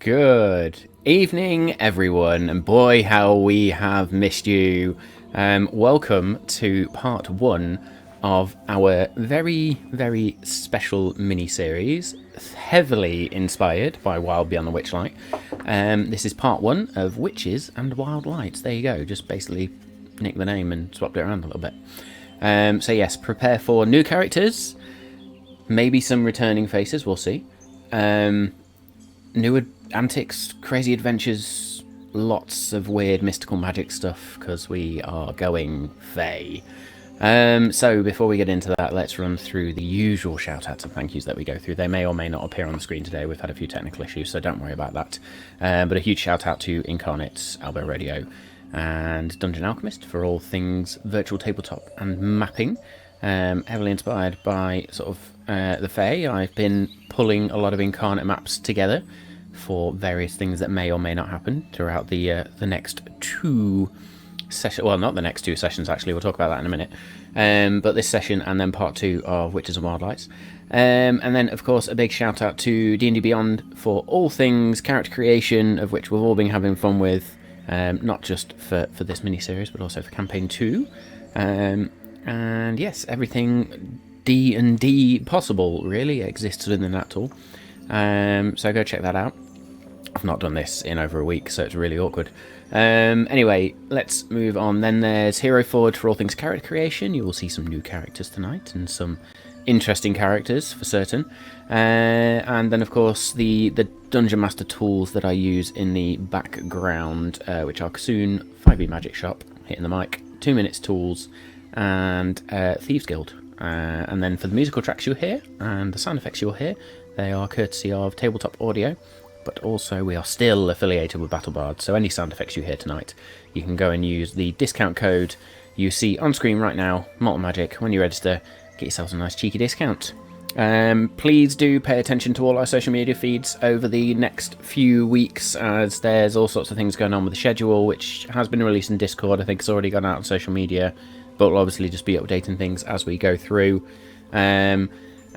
Good evening, everyone, and boy, how we have missed you. Welcome to part one of our very, very special mini-series, heavily inspired by Wild Beyond the Witchlight. This is part one of Witches and Wild Lights. There you go, just basically nicked the name and swapped it around a little bit. So yes, prepare for new characters, maybe some returning faces, we'll see. New antics, crazy adventures, lots of weird mystical magic stuff, because we are going Fey. So before we get into that, let's run through the usual shout-outs and thank yous that we go through. They may or may not appear on the screen today. We've had a few technical issues, so don't worry about that. But a huge shout-out to Incarnate, Albo Radio, and Dungeon Alchemist for all things virtual tabletop and mapping. Heavily inspired by sort of the Fae. I've been pulling a lot of Incarnate maps together for various things that may or may not happen throughout the next two sessions. Well, not the next two sessions, actually. We'll talk about that in a minute. But this session and then part two of Witches and Wild Lights. And then, of course, a big shout out to D&D Beyond for all things character creation, of which we've all been having fun with, not just for this mini-series, but also for Campaign 2. And yes, everything D&D possible really exists within that tool. So go check that out. I've not done this in over a week, so it's really awkward. Anyway, let's move on. Then there's Hero Forge for all things character creation. You will see some new characters tonight and some interesting characters for certain. And then, of course, the Dungeon Master tools that I use in the background, which are Kassoon, 5e Magic Shop, hitting the mic, 2 minutes tools, and Thieves Guild. And then for the musical tracks you'll hear and the sound effects you'll hear, they are courtesy of Tabletop Audio, but also we are still affiliated with BattleBard, so any sound effects you hear tonight, you can go and use the discount code you see on screen right now, Malt Magic. When you register, get yourselves a nice cheeky discount. Please do pay attention to all our social media feeds over the next few weeks, as there's all sorts of things going on with the schedule, which has been released in Discord. I think it's already gone out on social media, but we'll obviously just be updating things as we go through.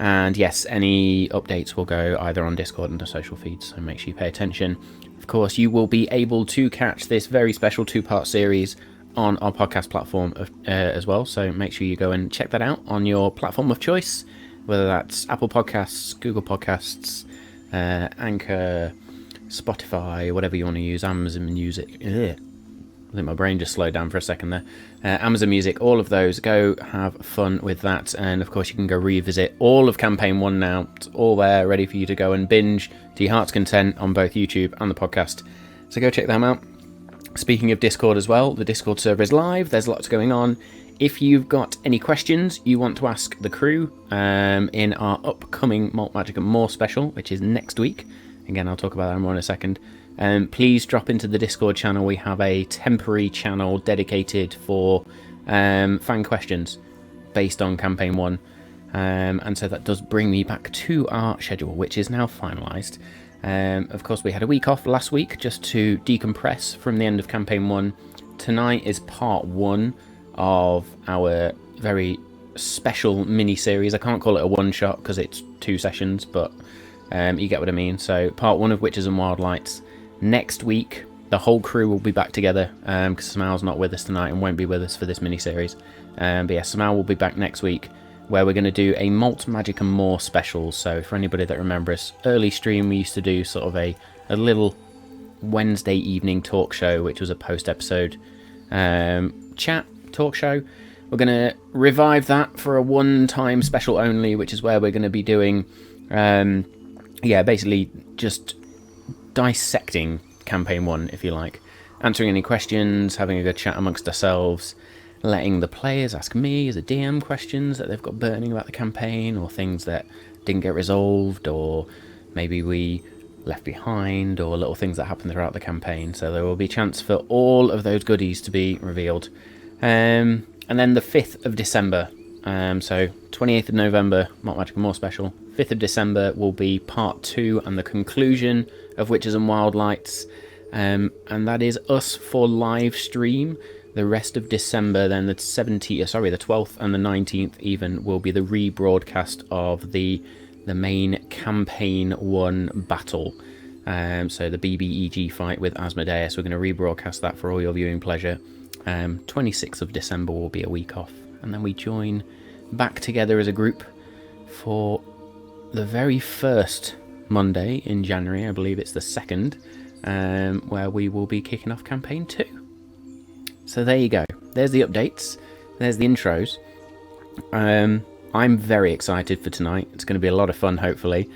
And yes, any updates will go either on Discord and the social feeds, so make sure you pay attention. Of course, you will be able to catch this very special two-part series on our podcast platform as well, so make sure you go and check that out on your platform of choice, whether that's Apple Podcasts, Google Podcasts, Anchor, Spotify, whatever you want to use, Amazon Music. Ugh. I think my brain just slowed down for a second there. Amazon Music, all of those. Go have fun with that. And of course, you can go revisit all of Campaign 1 now. It's all there, ready for you to go and binge to your heart's content on both YouTube and the podcast. So go check them out. Speaking of Discord as well, the Discord server is live. There's lots going on. If you've got any questions you want to ask the crew in our upcoming Malt Magic and More special, which is next week. Again, I'll talk about that more in a second. Please drop into the Discord channel. We have a temporary channel dedicated for fan questions based on Campaign 1. And so that does bring me back to our schedule, which is now finalised. Of course, we had a week off last week just to decompress from the end of Campaign 1. Tonight is part 1 of our very special mini-series. I can't call it a one-shot because it's 2 sessions, but you get what I mean. So part 1 of Witches and Wild Lights. Next week, the whole crew will be back together because Smal's not with us tonight and won't be with us for this mini-series. But yeah, Smal will be back next week where we're going to do a Malt, Magic and More special. So for anybody that remembers, early stream we used to do sort of a little Wednesday evening talk show, which was a post-episode chat talk show. We're going to revive that for a one-time special only, which is where we're going to be doing, basically just dissecting Campaign 1, if you like. Answering any questions, having a good chat amongst ourselves, letting the players ask me as a DM questions that they've got burning about the campaign, or things that didn't get resolved, or maybe we left behind, or little things that happened throughout the campaign. So there will be a chance for all of those goodies to be revealed. And then the 5th of December, so 28th of November, Malt Magic and More special. 5th of December will be part 2 and the conclusion of Witches and Wild Lights. And that is us for live stream. The rest of December, then the 12th and the 19th even, will be the rebroadcast of the main Campaign 1 battle. So the BBEG fight with Asmodeus, we're going to rebroadcast that for all your viewing pleasure. 26th of December will be a week off, and then we join back together as a group for the very first Monday in January. I believe it's the 2nd, where we will be kicking off campaign 2. So there you go. There's the updates. There's the intros. I'm very excited for tonight. It's going to be a lot of fun, hopefully.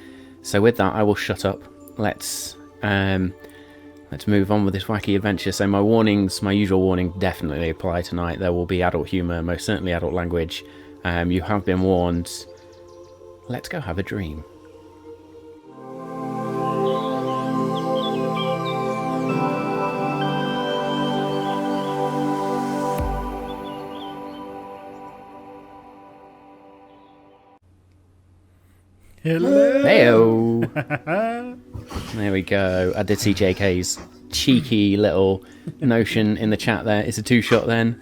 So with that, I will shut up. Let's move on with this wacky adventure. So my warnings, my usual warning, definitely apply tonight. There will be adult humour, most certainly adult language. You have been warned. Let's go have a dream. Hello. Heyo. There we go. I did see JK's cheeky little notion in the chat there. It's a 2-shot then.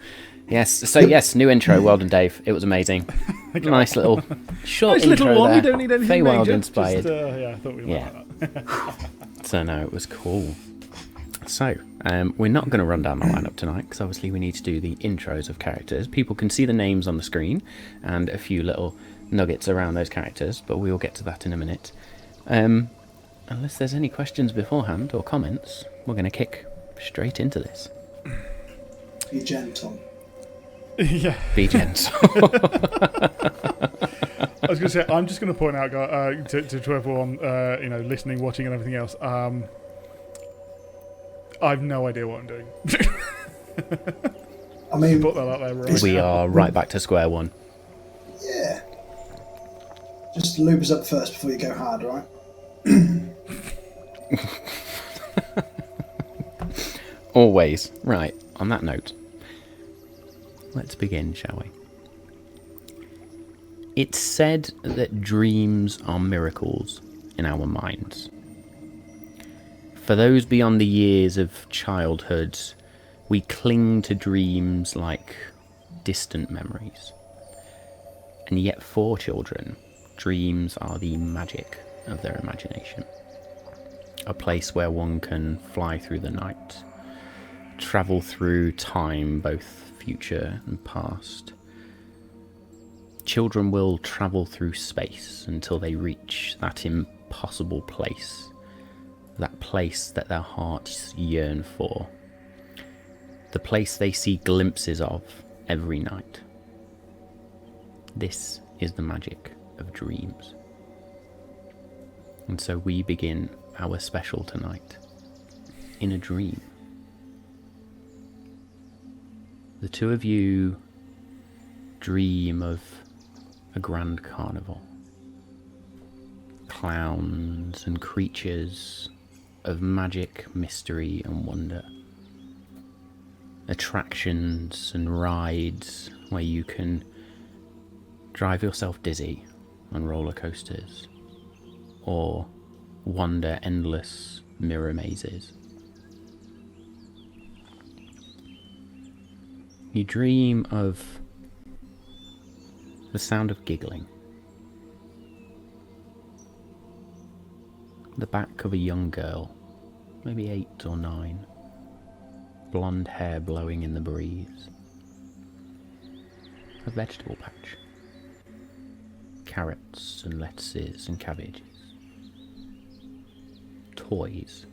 Yes. So yes, new intro. Well done, Dave. It was amazing. Nice little short Nice intro little one. there. We don't need anything Feywild major. inspired. Just, I thought we might like that. So no, it was cool. So we're not going to run down the lineup tonight because obviously we need to do the intros of characters. People can see the names on the screen and a few little nuggets around those characters, but we will get to that in a minute. Unless there's any questions beforehand or comments, we're going to kick straight into this. Be gentle. Yeah. Be gentle. I was going to say, I'm just going to point out to everyone, listening, watching, and everything else. I've no idea what I'm doing. I mean, Put that out there right We now. are right back to square one. yeah. Just lube us up first before you go hard, right? Always. Right, on that note, let's begin, shall we? It's said that dreams are miracles in our minds. For those beyond the years of childhood, we cling to dreams like distant memories. And yet for children, dreams are the magic of their imagination. A place where one can fly through the night, travel through time, both future and past. Children will travel through space until they reach that impossible place, that place that their hearts yearn for, the place they see glimpses of every night. This is the magic of dreams. And so we begin our special tonight in a dream. The two of you dream of a grand carnival. Clowns and creatures of magic, mystery and wonder. Attractions and rides where you can drive yourself dizzy on roller coasters or wander endless mirror mazes. You dream of the sound of giggling, the back of a young girl, maybe 8 or 9, blonde hair blowing in the breeze, a vegetable patch, carrots and lettuces and cabbages, toys,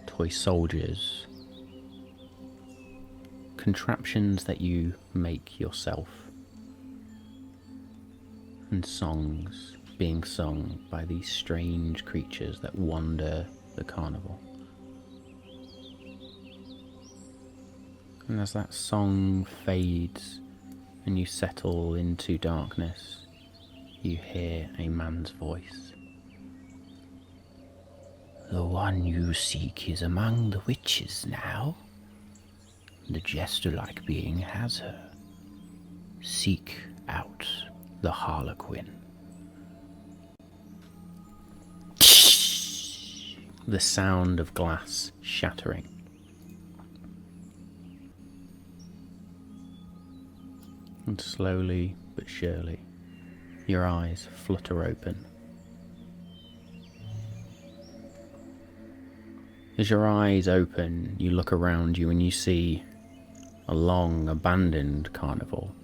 toy soldiers, contraptions that you make yourself, and songs being sung by these strange creatures that wander the carnival. And as that song fades and you settle into darkness, you hear a man's voice. The one you seek is among the witches now. The jester-like being has her. Seek out the Harlequin. The sound of glass shattering. And slowly but surely, your eyes flutter open. As your eyes open, you look around you and you see a long, abandoned carnival.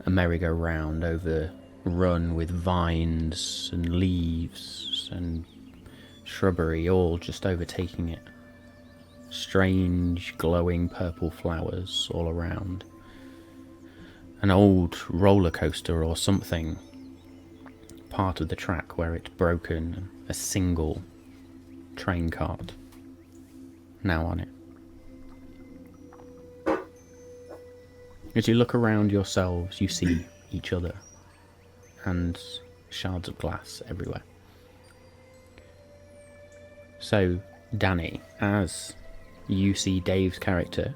A merry-go-round overrun with vines and leaves and shrubbery, all just overtaking it. Strange, glowing purple flowers all around. An old roller coaster or something, part of the track where it's broken, a single train cart now on it. As you look around yourselves, you see each other and shards of glass everywhere. So, Danny, as you see Dave's character,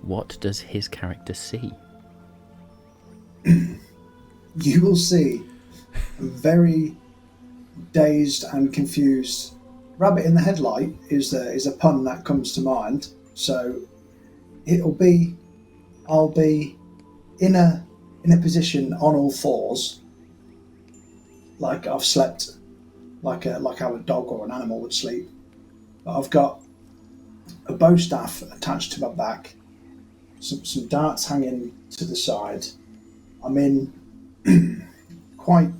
what does his character see? You will see a very dazed and confused rabbit in the headlight is a pun that comes to mind. So I'll be in a position on all fours, like I've slept, like how a dog or an animal would sleep. But I've got a bow staff attached to my back, some darts hanging to the side. I'm in quite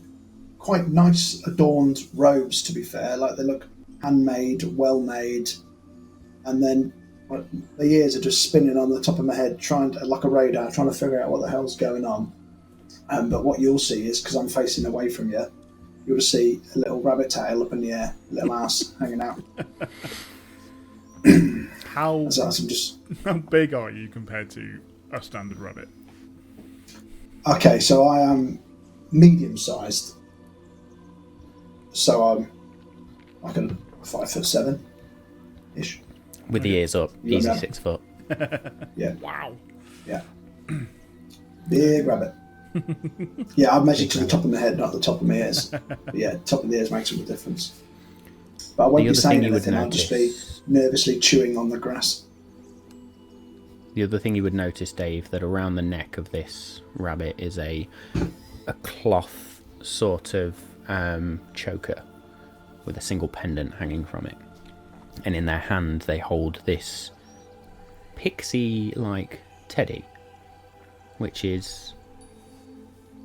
nice adorned robes, to be fair. Like, they look handmade, well made, and then the ears are just spinning on the top of my head, like a radar, trying to figure out what the hell's going on. But what you'll see is, because I'm facing away from you, you'll see a little rabbit tail up in the air, a little ass hanging out. How how big are you compared to a standard rabbit? Okay, so I am medium-sized. So I'm like a 5'7" ish. With the ears up, You easy know. 6 foot. Yeah, Wow. yeah. Big rabbit. Yeah, I've measured to the top of my head, not the top of my ears. But yeah, top of the ears makes all the difference. But I won't be saying anything, I'll just be nervously chewing on the grass. The other thing you would notice, Dave, that around the neck of this rabbit is a cloth sort of choker with a single pendant hanging from it. And in their hand they hold this pixie-like teddy, which is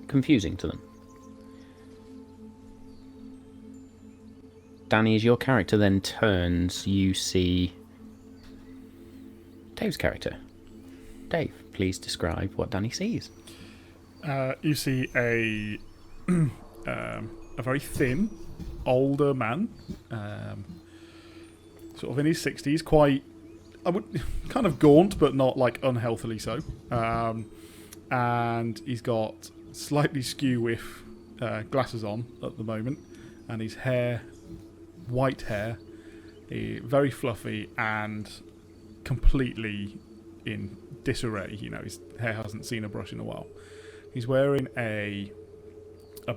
confusing to them. Danny, as your character then turns, you see Dave's character. Dave, please describe what Danny sees. You see a very thin, older man, sort of in his 60s, kind of gaunt, but not like unhealthily so. And he's got slightly skew with glasses on at the moment, and his hair, white hair, very fluffy and completely in disarray. You know, his hair hasn't seen a brush in a while. He's wearing a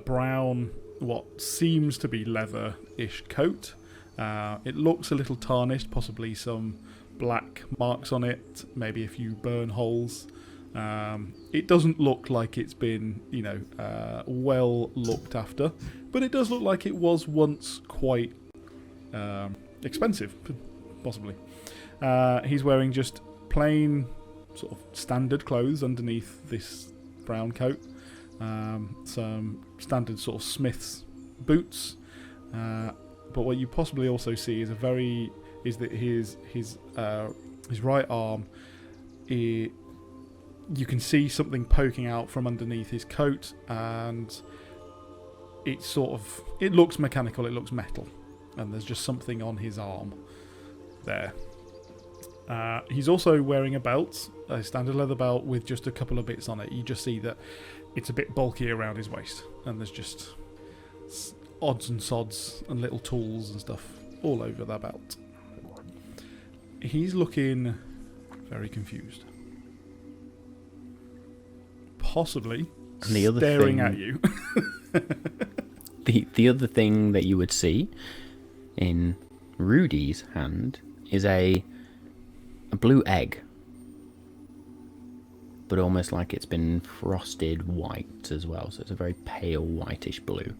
brown, what seems to be leather-ish coat. It looks a little tarnished, possibly some black marks on it, maybe a few burn holes. It doesn't look like it's been, well looked after, but it does look like it was once quite expensive, possibly. He's wearing just plain, sort of standard clothes underneath this brown coat. Some standard sort of Smith's boots. But what you possibly also see is that his right arm, you can see something poking out from underneath his coat, and it looks mechanical, it looks metal, and there's just something on his arm there. He's also wearing a belt, a standard leather belt with just a couple of bits on it. You just see that it's a bit bulky around his waist, and there's just odds and sods and little tools and stuff all over that belt. He's looking very confused, possibly staring at you. The other thing that you would see in Rudy's hand is a blue egg, but almost like it's been frosted white as well, so it's a very pale whitish blue.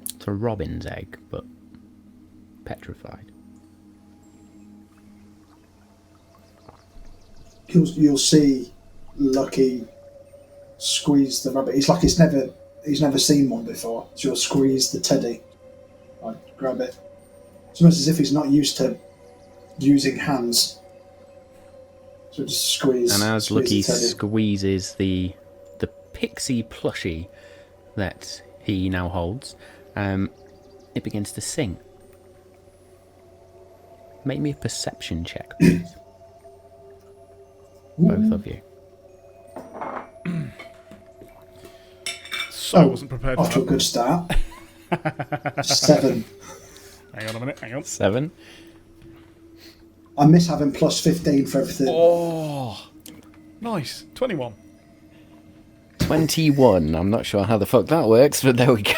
It's a robin's egg, but petrified. you'll see Lucky squeeze the rabbit. He's like he's never seen one before. So he'll squeeze the teddy, like grab it. It's almost as if he's not used to using hands. So just squeeze. And as squeeze Lucky the teddy. squeezes the pixie plushie that he now holds, it begins to sing. Make me a perception check, please. Both of you. So I wasn't prepared Off to for a good start. 7. that. Hang on a minute, hang on. 7. I miss having plus 15 for everything. Oh, nice. 21. 21. I'm not sure how the fuck that works, but there we go.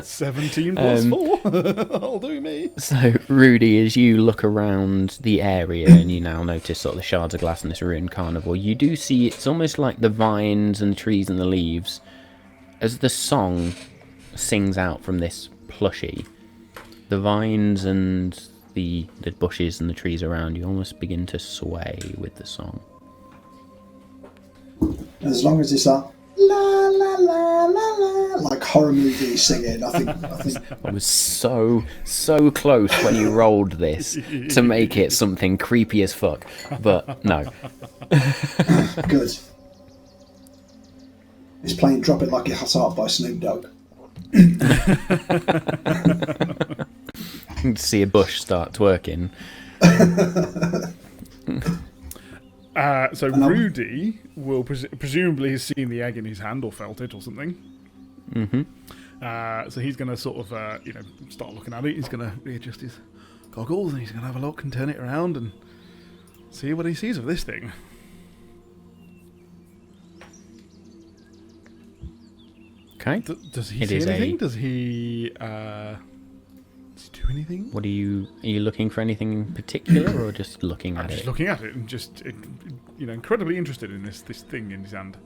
17 plus 4. That'll do me. So, Rudy, as you look around the area and you now notice sort of the shards of glass in this ruined carnival, you do see it's almost like the vines and the trees and the leaves, as the song sings out from this plushie, the vines and the bushes and the trees around you almost begin to sway with the song. As long as it's like la la la la la, like horror movie singing, I think. I was so close when you rolled this to make it something creepy as fuck, but no. Good. It's playing "Drop It Like It Hot Art" by Snoop Dogg. See a bush start twerking. So Rudy will presumably has seen the egg in his hand or felt it or something. Mm-hmm. So he's going to sort of, start looking at it. He's going to readjust his goggles and he's going to have a look and turn it around and see what he sees of this thing. Okay. Does he It see is anything? a- Does he do anything? What are you looking for anything in particular, or just looking I'm at just it? looking at it and just, incredibly interested in this thing in his hand.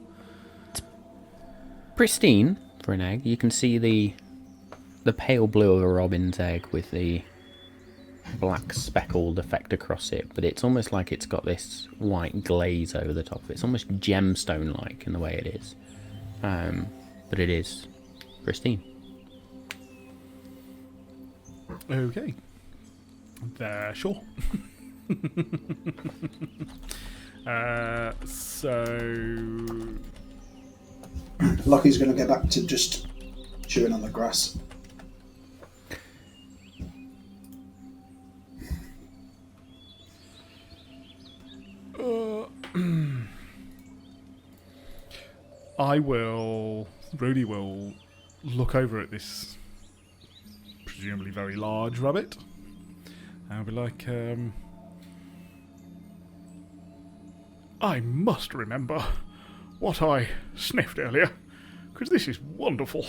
Pristine for an egg. You can see the pale blue of a robin's egg with the black speckled effect across it, but it's almost like it's got this white glaze over the top of it. It's almost gemstone-like in the way it is, but it is pristine. Okay. Sure. So Lucky's going to go back to just chewing on the grass. Rudy will look over at this presumably very large rabbit and be like, I must remember what I sniffed earlier, because this is wonderful.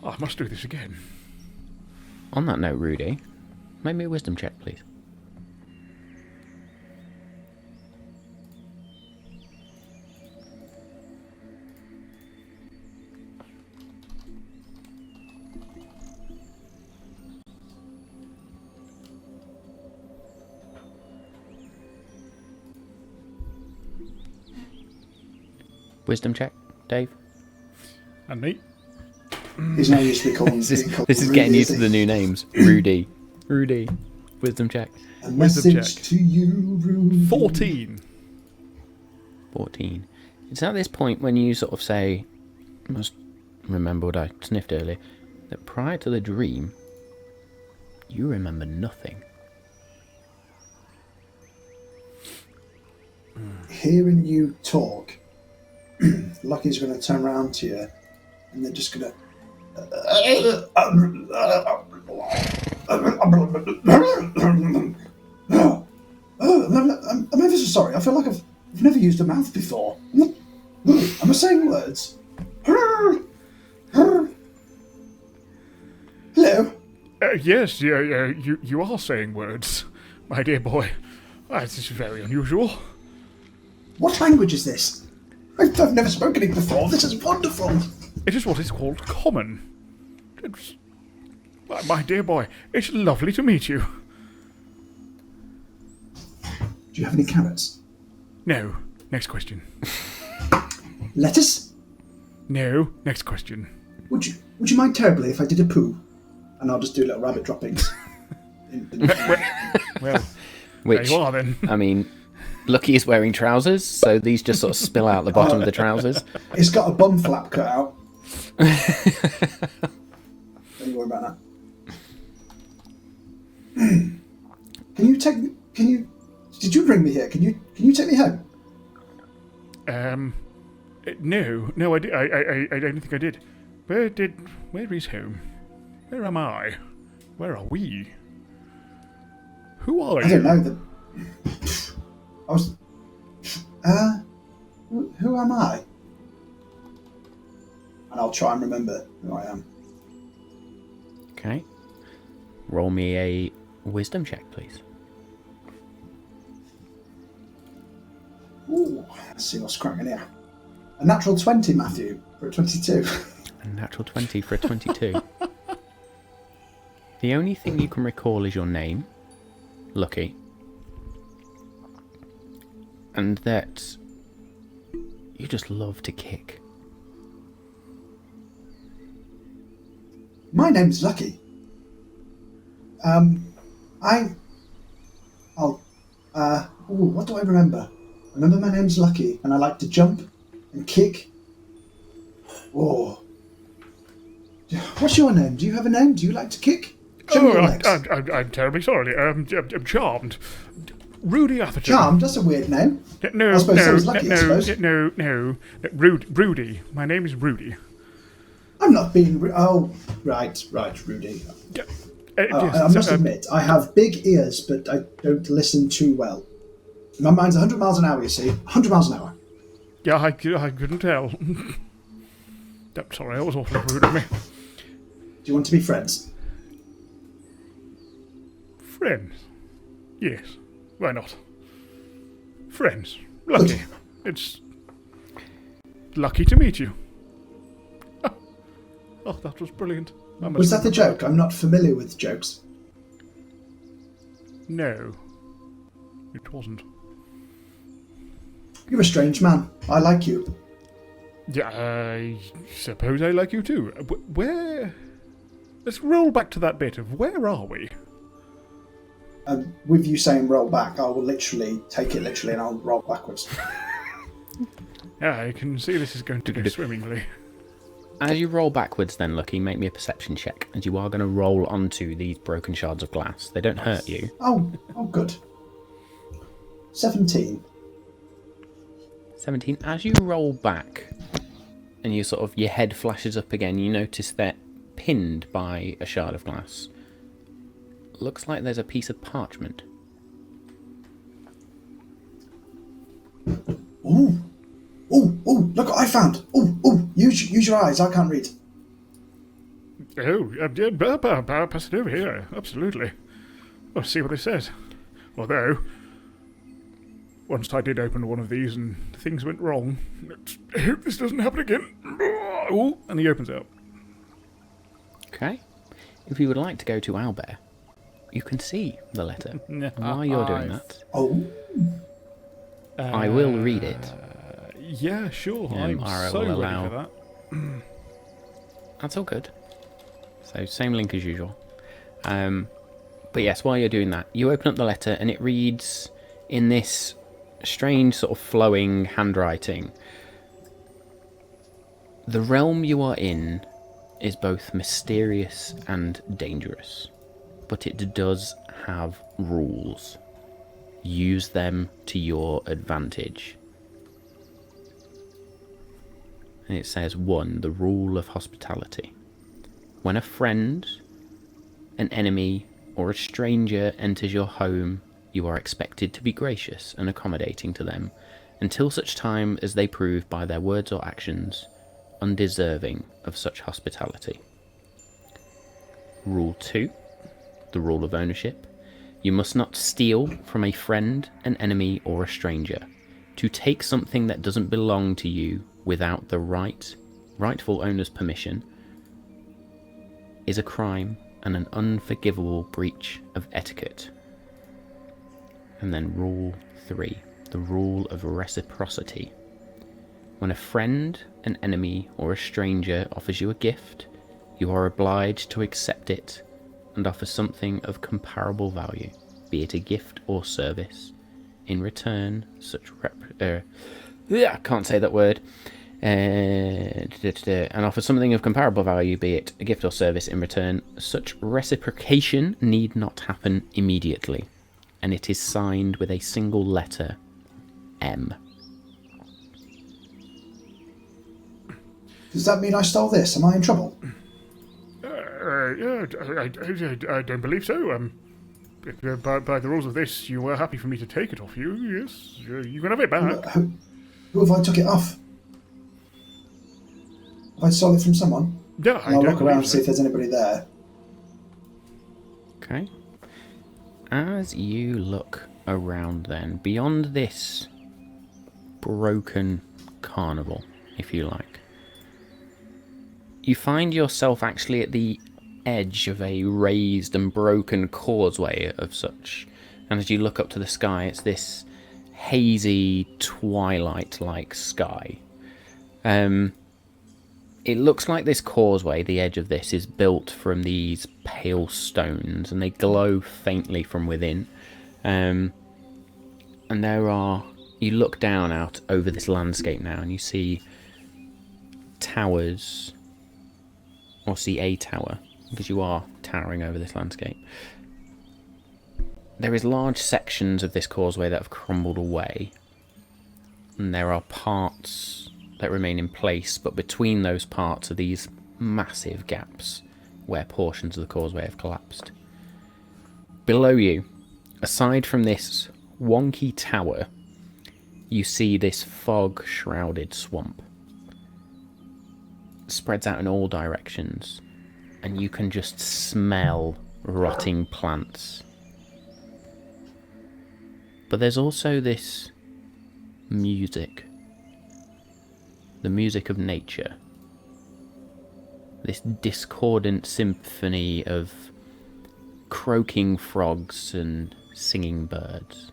I must do this again. On that note, Rudy, make me a wisdom check, please. Wisdom check, Dave. And me? He's not used to be called. This is being called getting Rudy, used is to the he? new names. Rudy. Wisdom check. A Wisdom message check. to you, Rudy. 14. 14. It's at this point when you sort of say, I must remember what I sniffed earlier, that prior to the dream, you remember nothing. Hearing you talk, Lucky's going to turn around to you and they're just going to. I'm ever so sorry. I feel like I've never used a mouth before. Am I saying words? Hello? Yes, you are saying words, my dear boy. This is very unusual. What language is this? I've never spoken it before. This is wonderful. It is what is called common. My dear boy, it's lovely to meet you. Do you have any carrots? No. Next question. Lettuce? No. Next question. Would you mind terribly if I did a poo? And I'll just do little rabbit droppings. Well, Which, there you are then. I mean, Lucky is wearing trousers, so these just sort of spill out the bottom of the trousers. It's got a bum flap cut out. Don't you worry about that. Did you bring me here? Can you take me home? No, I don't think I did. Where is home? Where am I? Where are we? Who are you? I don't know. Who am I? And I'll try and remember who I am. Okay. Roll me a wisdom check, please. Ooh, let's see what's cracking here. A natural 20, Matthew, for a 22. A natural 20 for a 22. The only thing you can recall is your name, Lucky. And that you just love to kick. My name's Lucky. What do I remember? I remember my name's Lucky, and I like to jump and kick. Oh. What's your name? Do you have a name? Do you like to kick? Show me your legs. I'm terribly sorry. I'm Charmed. Rudy Atherton. Charmed? That's a weird name. No, I suppose sounds lucky, I suppose. no. Rudy. My name is Rudy. I'm not being... Oh, right, Rudy. I must admit, I have big ears, but I don't listen too well. My mind's 100 miles an hour, you see. 100 miles an hour. Yeah, I couldn't tell. Sorry, that was awfully rude of me. Do you want to be friends? Friends? Yes. Why not? Friends. Lucky. Good. It's lucky to meet you. Oh, that was brilliant. Was that the joke? I'm not familiar with jokes. No. It wasn't. You're a strange man. I like you. Yeah, I suppose I like you too. Where... Let's roll back to that bit of where are we? With you saying roll back, I will literally take it literally and I'll roll backwards. Yeah, I can see this is going to go swimmingly. As you roll backwards then, Lucky, make me a perception check, as you are going to roll onto these broken shards of glass. They don't hurt you. Oh, good. 17. 17. As you roll back, and your head flashes up again, you notice they're pinned by a shard of glass. Looks like there's a piece of parchment. Ooh, look what I found. Use your eyes, I can't read. Oh, pass it over here. Absolutely. I'll see what it says. Although, once I did open one of these and things went wrong, I hope this doesn't happen again. Oh, and he opens it up. Okay. If you would like to go to Owlbear, you can see the letter. While you're doing that, I will read it. Yeah, sure. I'm Ara so will ready allow... for that. That's all good. So, same link as usual. But yes, while you're doing that, you open up the letter and it reads in this strange sort of flowing handwriting. The realm you are in is both mysterious and dangerous, but it does have rules. Use them to your advantage. And it says 1. The rule of hospitality. When a friend, an enemy, or a stranger enters your home, you are expected to be gracious and accommodating to them until such time as they prove by their words or actions undeserving of such hospitality. Rule 2. The rule of ownership. You must not steal from a friend, an enemy, or a stranger. To take something that doesn't belong to you without the rightful owner's permission is a crime and an unforgivable breach of etiquette. And then rule 3. The rule of reciprocity. When a friend, an enemy, or a stranger offers you a gift, you are obliged to accept it and offer something of comparable value, be it a gift or service. In return, I can't say that word. And offer something of comparable value, be it a gift or service. In return, such reciprocation need not happen immediately, and it is signed with a single letter, M. Does that mean I stole this? Am I in trouble? I don't believe so. By the rules of this, you were happy for me to take it off you. Yes, you can have it back. Who have I took it off? Have I stole it from someone? Yeah, I'll look around and see if there's anybody there. Okay. As you look around then, beyond this broken carnival, if you like, you find yourself actually at the edge of a raised and broken causeway of such. And as you look up to the sky, it's this hazy, twilight-like sky. It looks like this causeway, the edge of this, is built from these pale stones, and they glow faintly from within. And you look down out over this landscape now, and you see towers, or see a tower, because you are towering over this landscape. There is large sections of this causeway that have crumbled away, and there are parts that remain in place, but between those parts are these massive gaps where portions of the causeway have collapsed. Below you, aside from this wonky tower, you see this fog-shrouded swamp. It spreads out in all directions, and you can just smell rotting plants. But there's also this music. The music of nature. This discordant symphony of croaking frogs and singing birds.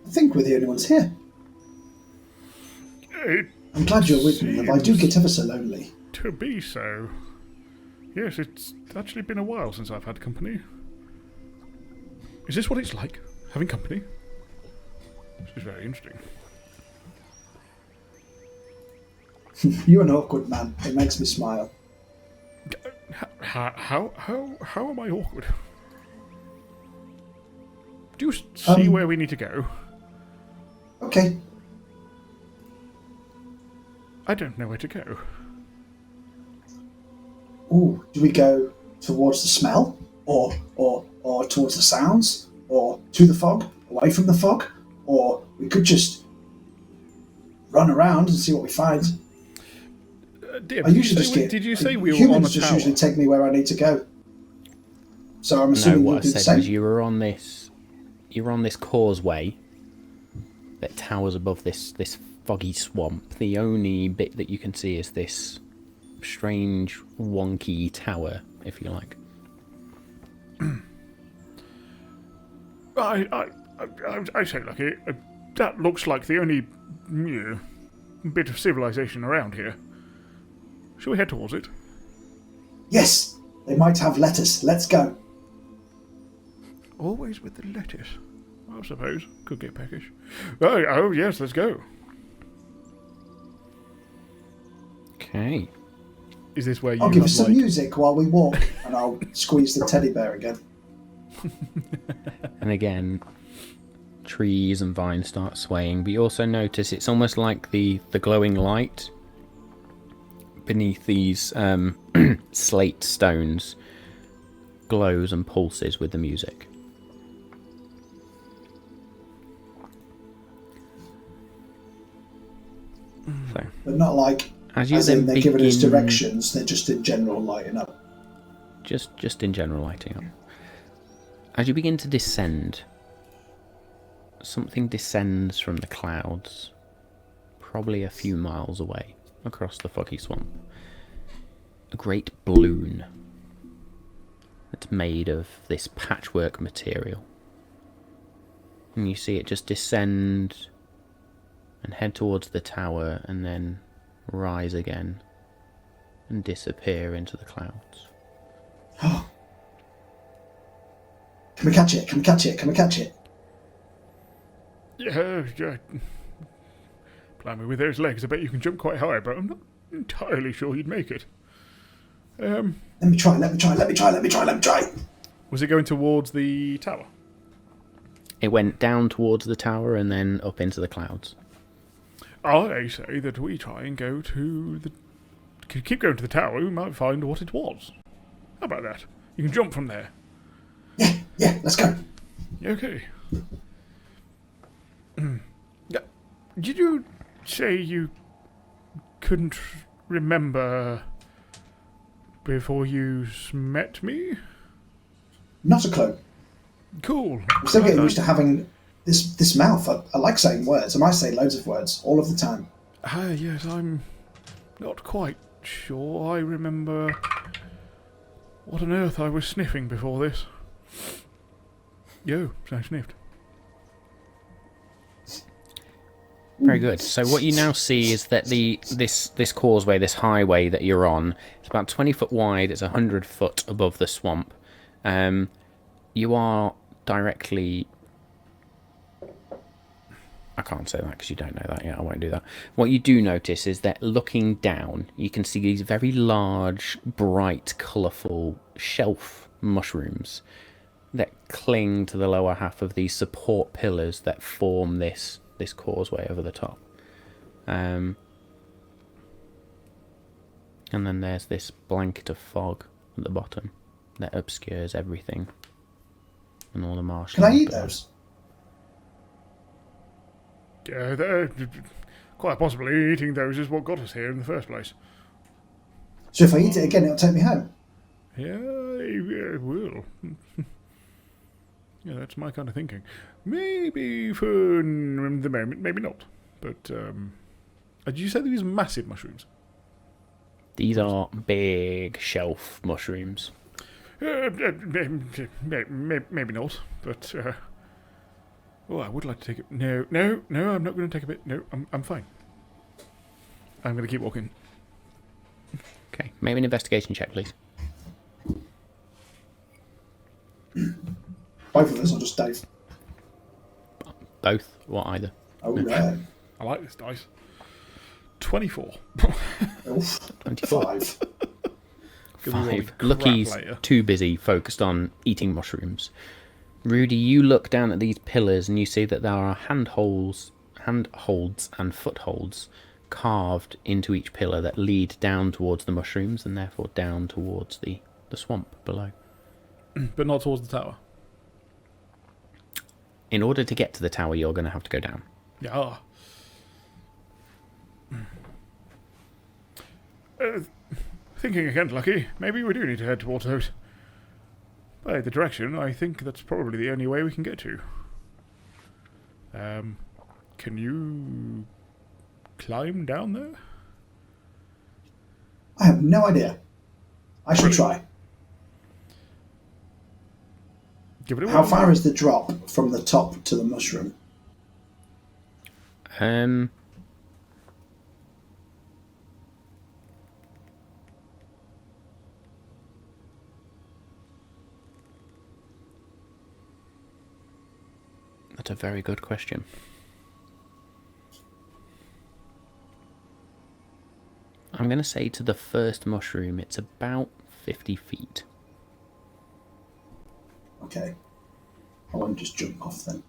I think we're the only ones here. I'm glad you're with me, but I do get ever so lonely. To be so. Yes, it's actually been a while since I've had company. Is this what it's like, having company? This is very interesting. You're an awkward man. It makes me smile. How am I awkward? Do you see where we need to go? Okay. I don't know where to go. Ooh, do we go towards the smell? Or towards the sounds? Or to the fog? Away from the fog? Or we could just run around and see what we find. Dear, I usually just get... Did you say we were humans on a just tower? usually take me where I need to go. So I'm No, assuming what you'll I do the said was same. you were on this causeway that towers above this foggy swamp. The only bit that you can see is this strange, wonky tower, if you like. I say, Lucky, that looks like the only bit of civilization around here. Shall we head towards it? Yes, they might have lettuce. Let's go. Always with the lettuce. I suppose. Could get peckish. Oh, yes, let's go. Okay. Is this where you I'll give have, us some like... music while we walk, and I'll squeeze the teddy bear again. And again, trees and vines start swaying, but you also notice it's almost like the glowing light beneath these slate stones glows and pulses with the music. So, But not like, as you as then in they're giving us begin- directions, they're just in general lighting up. Just in general lighting up. As you begin to descend, something descends from the clouds, probably a few miles away, across the foggy swamp. A great balloon. that's made of this patchwork material. And you see it just descend and head towards the tower and then rise again and disappear into the clouds. Oh. Can we catch it? Can we catch it? Can we catch it? Yeah. Blimey, with those legs, I bet you can jump quite high, but I'm not entirely sure you'd make it. Let me try. Was it going towards the tower? It went down towards the tower and then up into the clouds. I say that we try and go to the... Keep going to the tower, we might find what it was. How about that? You can jump from there. Yeah, let's go. Okay. Did you say you couldn't remember before you met me? Not a clue. Cool. I'm still getting used to having this mouth. I like saying words. I might say loads of words all of the time. Yes, I'm not quite sure. I remember what on earth I was sniffing before this. Yo, so I sniffed. Very good. So what you now see is that this causeway, this highway that you're on, it's about 20 foot wide. It's 100 foot above the swamp. You are directly... I can't say that because you don't know that yet. I won't do that. What you do notice is that looking down, you can see these very large, bright, colourful shelf mushrooms that cling to the lower half of these support pillars that form this causeway over the top. And then there's this blanket of fog at the bottom that obscures everything and all the marsh. Can I eat those? Quite possibly eating those is what got us here in the first place. So if I eat it again, it'll take me home? Yeah, it will. Yeah, that's my kind of thinking. Maybe for the moment, maybe not. But, did you say these are massive mushrooms? These are big shelf mushrooms. Maybe not, but... I would like to take it. No, I'm not going to take a bit. No, I'm fine. I'm going to keep walking. Okay, maybe an investigation check, please. Both of us, or just Dave? Both, or either. Oh, right. I like this dice. 24. Oof. 24. 5. 5. Lucky's too busy focused on eating mushrooms. Rudy, you look down at these pillars and you see that there are handholds and footholds carved into each pillar that lead down towards the mushrooms and therefore down towards the swamp below. But not towards the tower. In order to get to the tower, you're going to have to go down. Yeah. Thinking again, Lucky, maybe we do need to head towards those. By the direction, I think that's probably the only way we can get to. Can you climb down there? I have no idea. I should try. Give it a How whirl. far is the drop from the top to the mushroom? That's a very good question. I'm going to say to the first mushroom, it's about 50 feet. Okay. I won't just jump off then.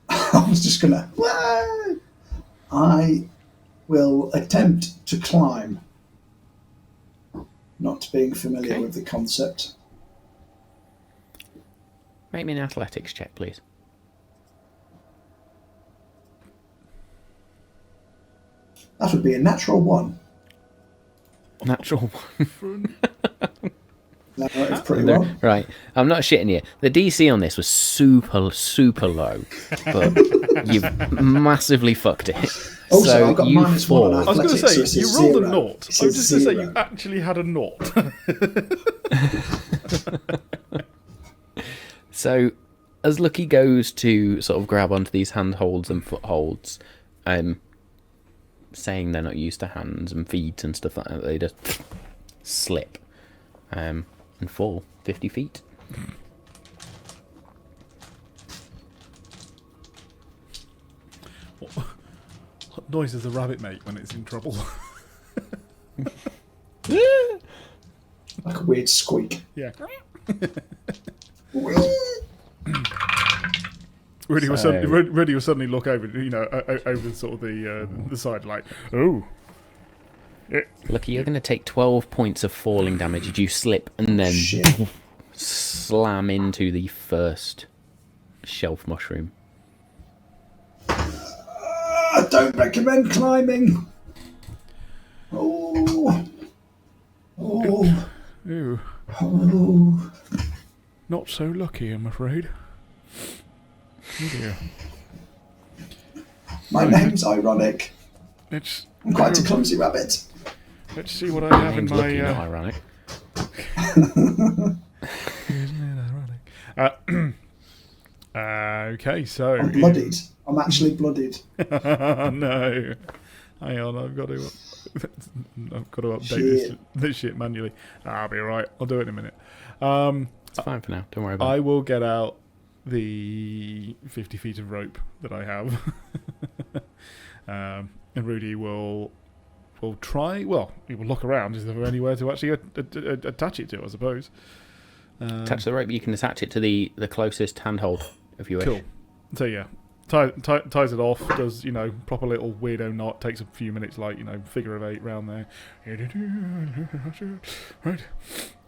I was just going to... I will attempt to climb. Not being familiar with the concept. Make me an athletics check, please. That would be a natural 1. Natural 1. That is pretty well. Right, I'm not shitting you. The DC on this was super, super low, but you've massively fucked it. Also, so I've got you -1 on fall. I was going to athletics, so say, it's a you rolled a 0. naught. It's I a was just going to say, 0. you actually had a naught. So, as Lucky goes to sort of grab onto these handholds and footholds, saying they're not used to hands and feet and stuff like that, they just slip and fall 50 feet. What noise does a rabbit make when it's in trouble? Like a weird squeak. Yeah. Whee! Rudy will suddenly look over, over sort of the side, like, oh. Lucky, you're going to take 12 points of falling damage as you slip and then Shit. slam into the first shelf mushroom. I don't recommend climbing. Oh. Oh. Ew. Oh. Not so lucky, I'm afraid. Oh dear. My name's ironic. I'm quite a clumsy rabbit. Let's see what I have in Name's my... Lucky, not ironic. Isn't it ironic? Okay, so... I'm bloodied. I'm actually bloodied. No. Hang on, I've got to update this shit manually. I'll be right. I'll do it in a minute. It's fine for now. Don't worry about it. I will get out the 50 feet of rope that I have. And Rudy will try... Well, he will look around. Is there anywhere to actually attach it to, I suppose? Attach the rope. You can attach it to the closest handhold, if you wish. Cool. So, yeah. Ties it off, does, proper little weirdo knot, takes a few minutes, like, figure of 8 round there. Right,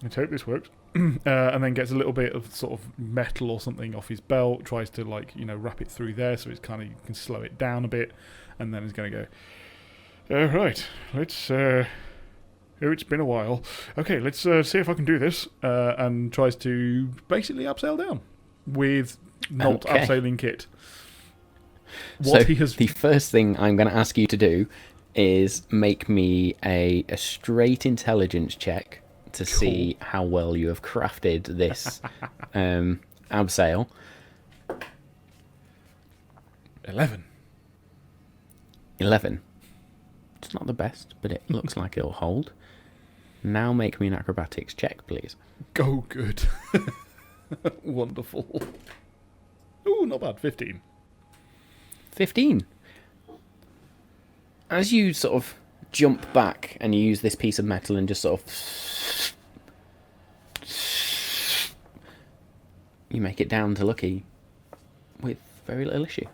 let's hope this works. And then gets a little bit of sort of metal or something off his belt, tries to, wrap it through there so it's kind of, you can slow it down a bit, and then he's going to go, right, let's, it's been a while. Okay, let's see if I can do this, and tries to basically upsail down with not upsailing kit. The first thing I'm going to ask you to do is make me a straight intelligence check to see how well you have crafted this abseil. 11. It's not the best, but it looks like it'll hold. Now make me an acrobatics check, please. Go good. Wonderful. Ooh, not bad. 15. 15. As you sort of jump back and you use this piece of metal and just sort of... You make it down to Lucky with very little issue.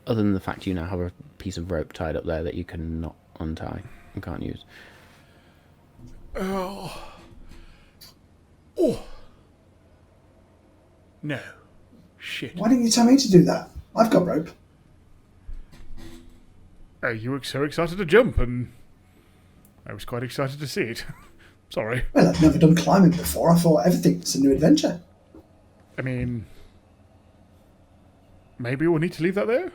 Other than the fact you now have a piece of rope tied up there that you cannot untie and can't use. Oh. No. Shit. Why didn't you tell me to do that? I've got rope. You were so excited to jump, and I was quite excited to see it. Sorry. Well, I've never done climbing before. I thought everything's a new adventure. I mean, maybe we'll need to leave that there?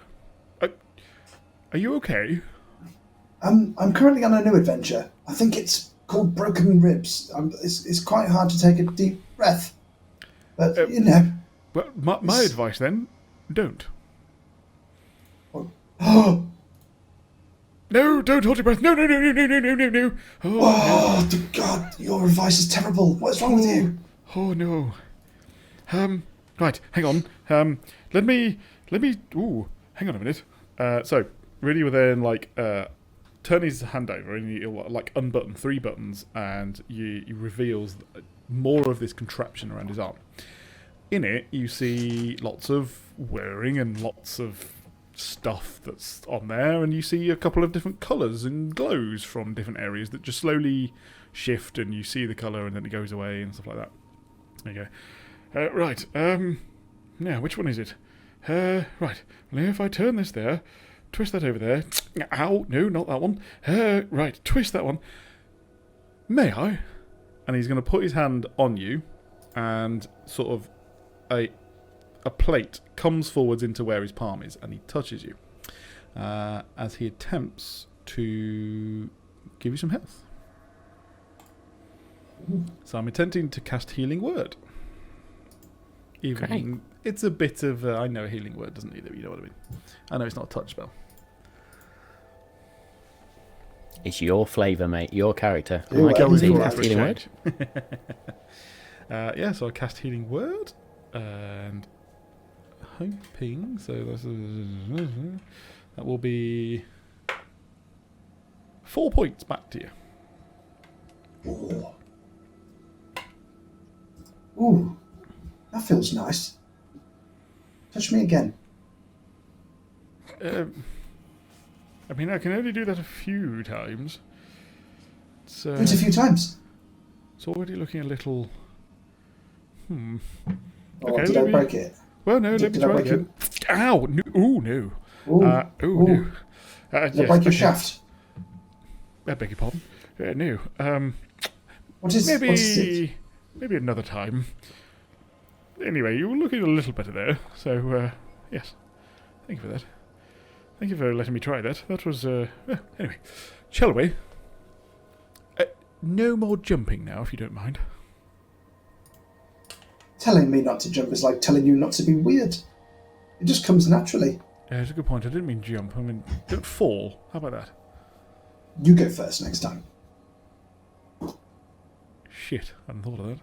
Are you okay? I'm currently on a new adventure. I think it's called Broken Ribs. It's quite hard to take a deep breath. But, Well, my advice then, don't. Oh, No, don't hold your breath. No. Oh, no. God, your advice is terrible. What's wrong with you? Oh, no. Right, hang on. Let me, ooh, hang on a minute. So, really will then, turn his hand over and he'll, unbutton 3 buttons and he reveals more of this contraption around his arm. In it, you see lots of wearing and lots of stuff that's on there, and you see a couple of different colours and glows from different areas that just slowly shift, and you see the colour and then it goes away and stuff like that. There you go. Right, now, which one is it? Right, well, if I turn this there, twist that over there. Ow, no, not that one. Right, twist that one. May I? And he's going to put his hand on you, and sort of a plate comes forwards into where his palm is, and he touches you as he attempts to give you some health. So I'm attempting to cast Healing Word. Even Okay. it's a bit of... I know a Healing Word doesn't either, you know what I mean. I know it's not a touch spell. It's your flavour, mate. Your character. Ooh, I going can see for you it cast for Healing Word. Yeah, so I cast Healing Word. And hoping... So that will be 4 points back to you. Ooh. Ooh, that feels nice. Touch me again. I mean, I can only do that a few times. So Do it a few times. it's already looking a little... Or Okay, did let I me- break it? Well, no, let me Did I try break again. Ow! No, ooh, no. Ooh, Ooh, no. Did I Yes, break your okay. shaft? I beg your pardon. No. What is it? Maybe another time. Anyway, you were looking a little better there. So, yes. Thank you for that. Thank you for letting me try that. That was, anyway. Shall we? No more jumping now, if you don't mind. Telling me not to jump is like telling you not to be weird. It just comes naturally. That's a good point. I didn't mean jump. I mean, don't fall. How about that? You go first next time. Shit, I hadn't thought of that.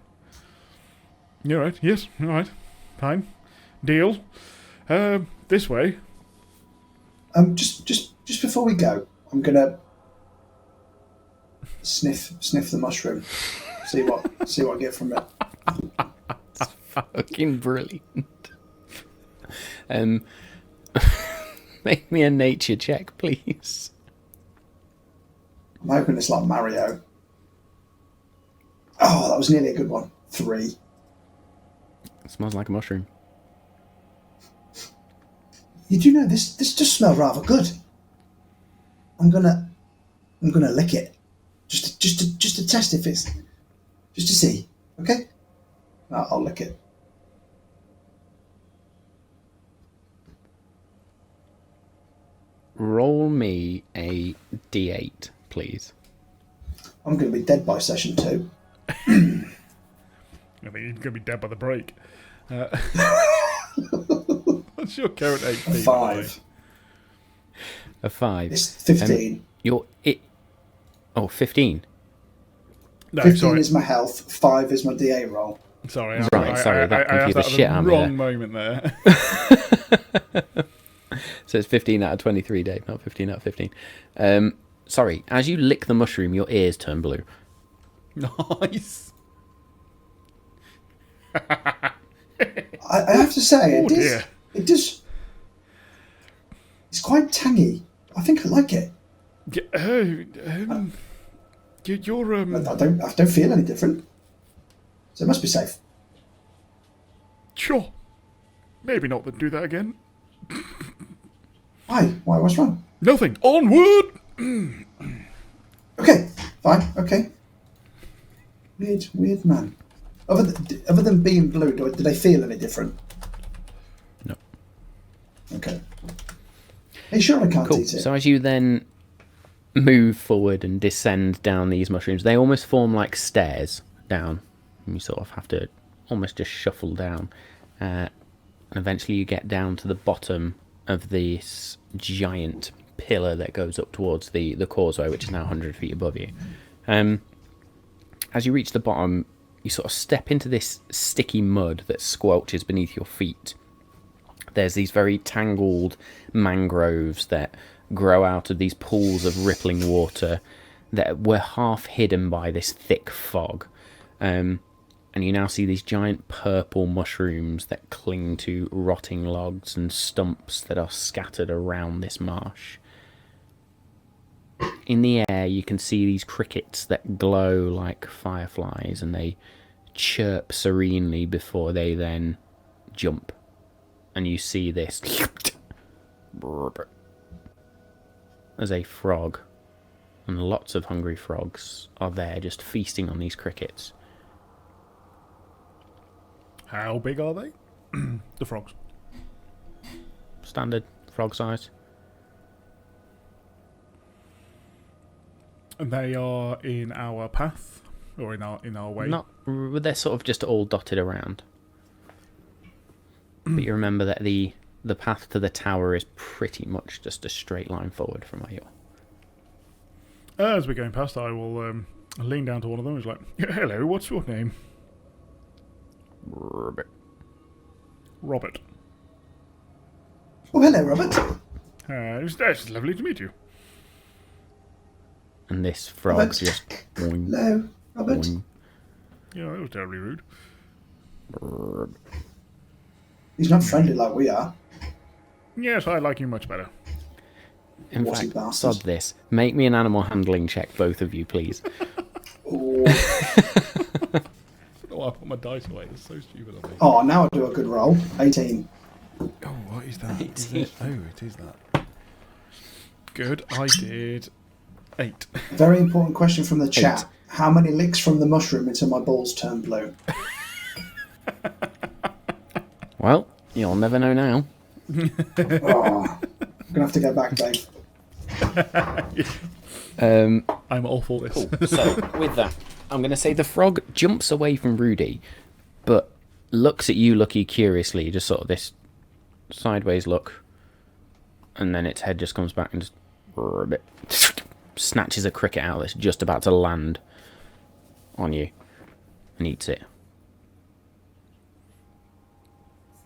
You're right. Yes, all right. Fine. Deal. This way. Just before we go, I'm gonna sniff the mushroom. See what I get from it. Fucking brilliant. Make me a nature check, please. I'm hoping it's like Mario. Oh, that was nearly a good one. 3. It smells like a mushroom. You do know this does smell rather good. I'm gonna lick it. Just to test if it's just to see. Okay? I'll lick it. Roll me a d8, please. I'm gonna be dead by session 2. I think you're going to be dead by the break. What's your current HP? by the way? 5. A 5. It's 15. You're it. Oh, 15. No, 15 sorry. is my health. 5 is my DA roll. Sorry. Right, sorry, that I asked confused the that shit at out the of me wrong moment there. So it's 15 out of 23, Dave, not 15 out of 15. Sorry, as you lick the mushroom, your ears turn blue. Nice. I have to say, Oh, dear. it does. It's quite tangy. I think I like it. Yeah, you're I don't feel any different. So it must be safe. sure. Maybe not. Do that again. Why? What's wrong? Nothing. Onward. Okay, fine. Okay. Weird man. Other than being blue, do they feel any different? No. Okay. Are you sure I can't Cool. eat it? So as you then move forward and descend down these mushrooms, they almost form like stairs down. And you sort of have to almost just shuffle down. And eventually you get down to the bottom of this giant pillar that goes up towards the causeway, which is now 100 feet above you. As you reach the bottom, you sort of step into this sticky mud that squelches beneath your feet. There's these very tangled mangroves that grow out of these pools of rippling water that were half hidden by this thick fog. And you now see these giant purple mushrooms that cling to rotting logs and stumps that are scattered around this marsh. In the air, you can see these crickets that glow like fireflies, and they chirp serenely before they then jump. And you see this as a frog, and lots of hungry frogs are there just feasting on these crickets. How big are they? The frogs. Standard frog size. And they are in our path. or in our way? Not. They're sort of just all dotted around. But you remember that the path to the tower is pretty much just a straight line forward from where you are. As we're going past, I will lean down to one of them. He's like, "Hello, what's your name?" Robert. Oh, hello, Robert. It's lovely to meet you. And this frog Robert. just. Boing, Hello, Robert. boing, Yeah, that was terribly rude. brrr. He's not friendly like we are. Yes, I like you much better. In Naughty fact, bastard. sod this. Make me an animal handling check, both of you, please. Oh. Oh, I put my dice away. It's so stupid of me. Oh, now I do a good roll. 18. Oh, what is that? Is it? Oh, it is that. Good. I did 8. Very important question from the chat. How many licks from the mushroom until my balls turn blue? Well, you'll never know now. Oh, I'm going to have to go back, Dave. I'm all for this. Cool. So, with that, I'm going to say the frog jumps away from Rudy, but looks at you, Lucky, curiously, just sort of this sideways look, and then its head just comes back and just snatches a cricket out that's just about to land on you and eats it.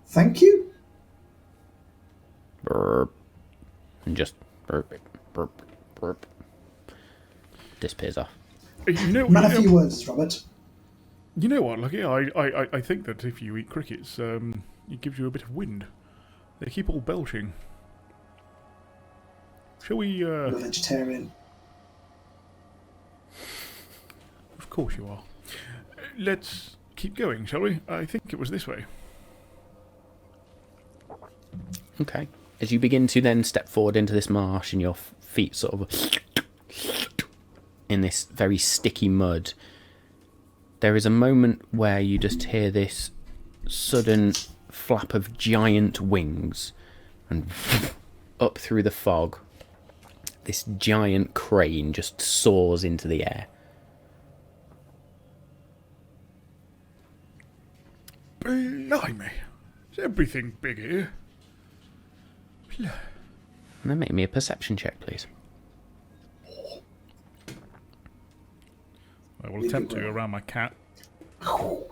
Thank you. Burp. And just burp, burp, burp. Disappears off. Man, a few words, Robert. You know what, Lucky? I think that if you eat crickets, it gives you a bit of wind. They keep all belching. Shall we? You're a vegetarian. Of course you are. Let's keep going, shall we? I think it was this way. Okay. As you begin to then step forward into this marsh and your feet sort of in this very sticky mud, there is a moment where you just hear this sudden flap of giant wings and up through the fog, this giant crane just soars into the air. Blimey. Is everything big here? And then make me a perception check, please. I will attempt to around my cat.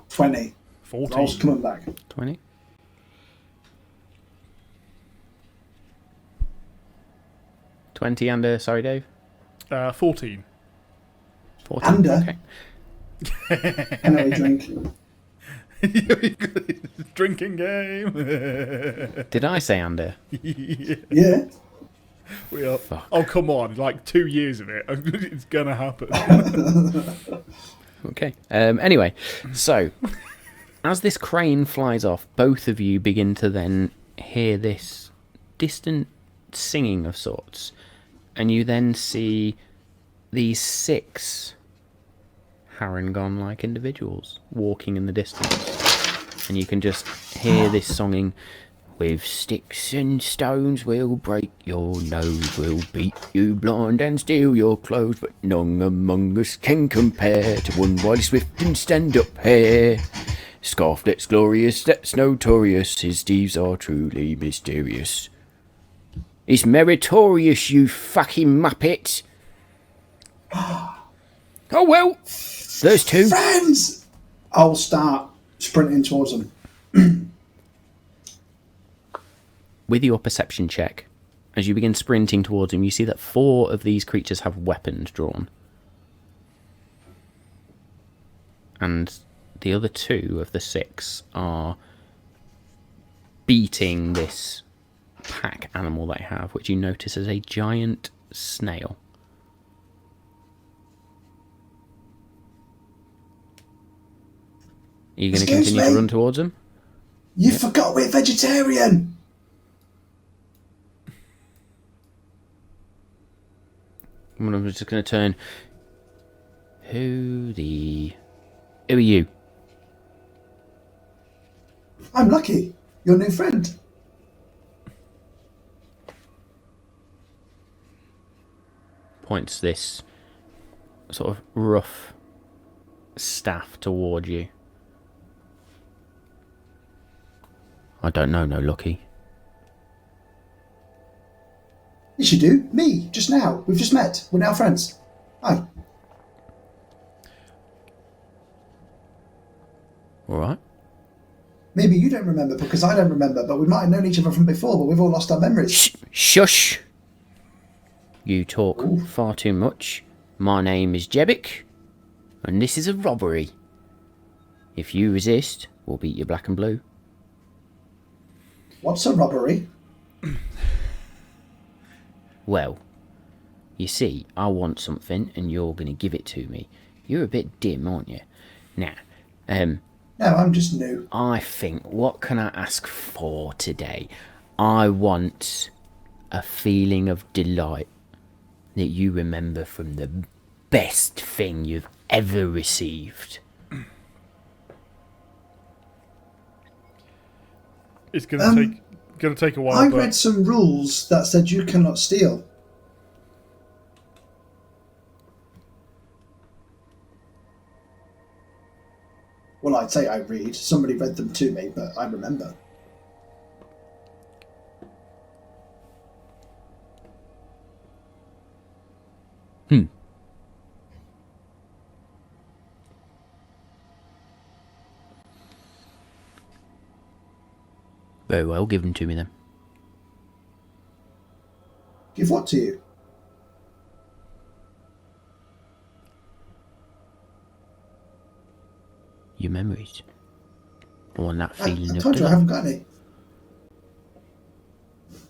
20. 14. Roll's coming back. 20. 20 and sorry, Dave. 14. 14. And Okay. I know we drink. Drinking game. Did I say under? Yeah. We are. Fuck. Oh come on! Like 2 years of it. It's gonna happen. Okay. Anyway, so as this crane flies off, both of you begin to then hear this distant singing of sorts, and you then see these 6 Harangon-like individuals walking in the distance, and you can just hear this songing. With sticks and stones we'll break your nose, we'll beat you blind and steal your clothes, but none among us can compare to one wily swift and stand-up hare. Scarf that's glorious, that's notorious, his deeds are truly mysterious. It's meritorious, you fucking muppet! Oh well, there's 2. Friends! I'll start sprinting towards them. With your perception check, as you begin sprinting towards him, you see that 4 of these creatures have weapons drawn. And the other 2 of the 6 are beating this pack animal they have, which you notice is a giant snail. Are you going to Excuse continue to me? run towards them? You forgot we're vegetarian! I'm just going to turn. Who are you? I'm Lucky, your new friend. Points this sort of rough staff toward you. I don't know, no Lucky. Yes, you do. Me, just now. We've just met. We're now friends. Hi. Alright. Maybe you don't remember because I don't remember, but we might have known each other from before, but we've all lost our memories. Shush! You talk Ooh. far too much. My name is Jebic, and this is a robbery. If you resist, we'll beat you black and blue. What's a robbery? Well, you see, I want something, and you're going to give it to me. You're a bit dim, aren't you? Now, No, I'm just new. I think, what can I ask for today? I want a feeling of delight that you remember from the best thing you've ever received. It's gonna take a while. I but read some rules that said you cannot steal. Well, I'd say I read. Somebody read them to me, but I remember. Very well, give them to me then. Give what to you? Your memories. I want that feeling I of told you I delight. haven't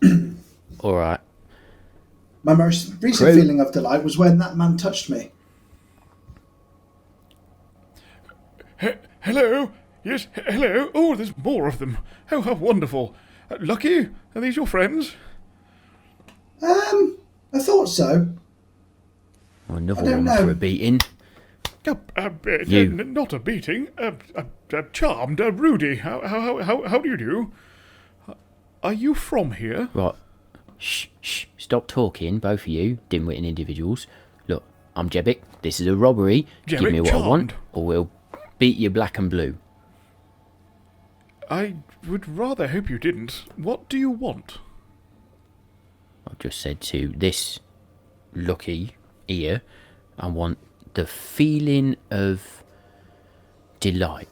got any. Alright. My most recent Crew. feeling of delight was when that man touched me. Hello? Yes, hello? Oh, there's more of them. Oh, how wonderful. Lucky? Are these your friends? I thought so. Another I don't one for know. a beating. You. Not a beating. Charmed. Rudy, how do you do? Are you from here? Right. Shh. Stop talking, both of you, dim-witted individuals. Look, I'm Jebic. This is a robbery. Give Jebic, me what I want, charmed. or we'll beat you black and blue. I would rather hope you didn't. What do you want? I've just said to this Lucky ear, I want the feeling of delight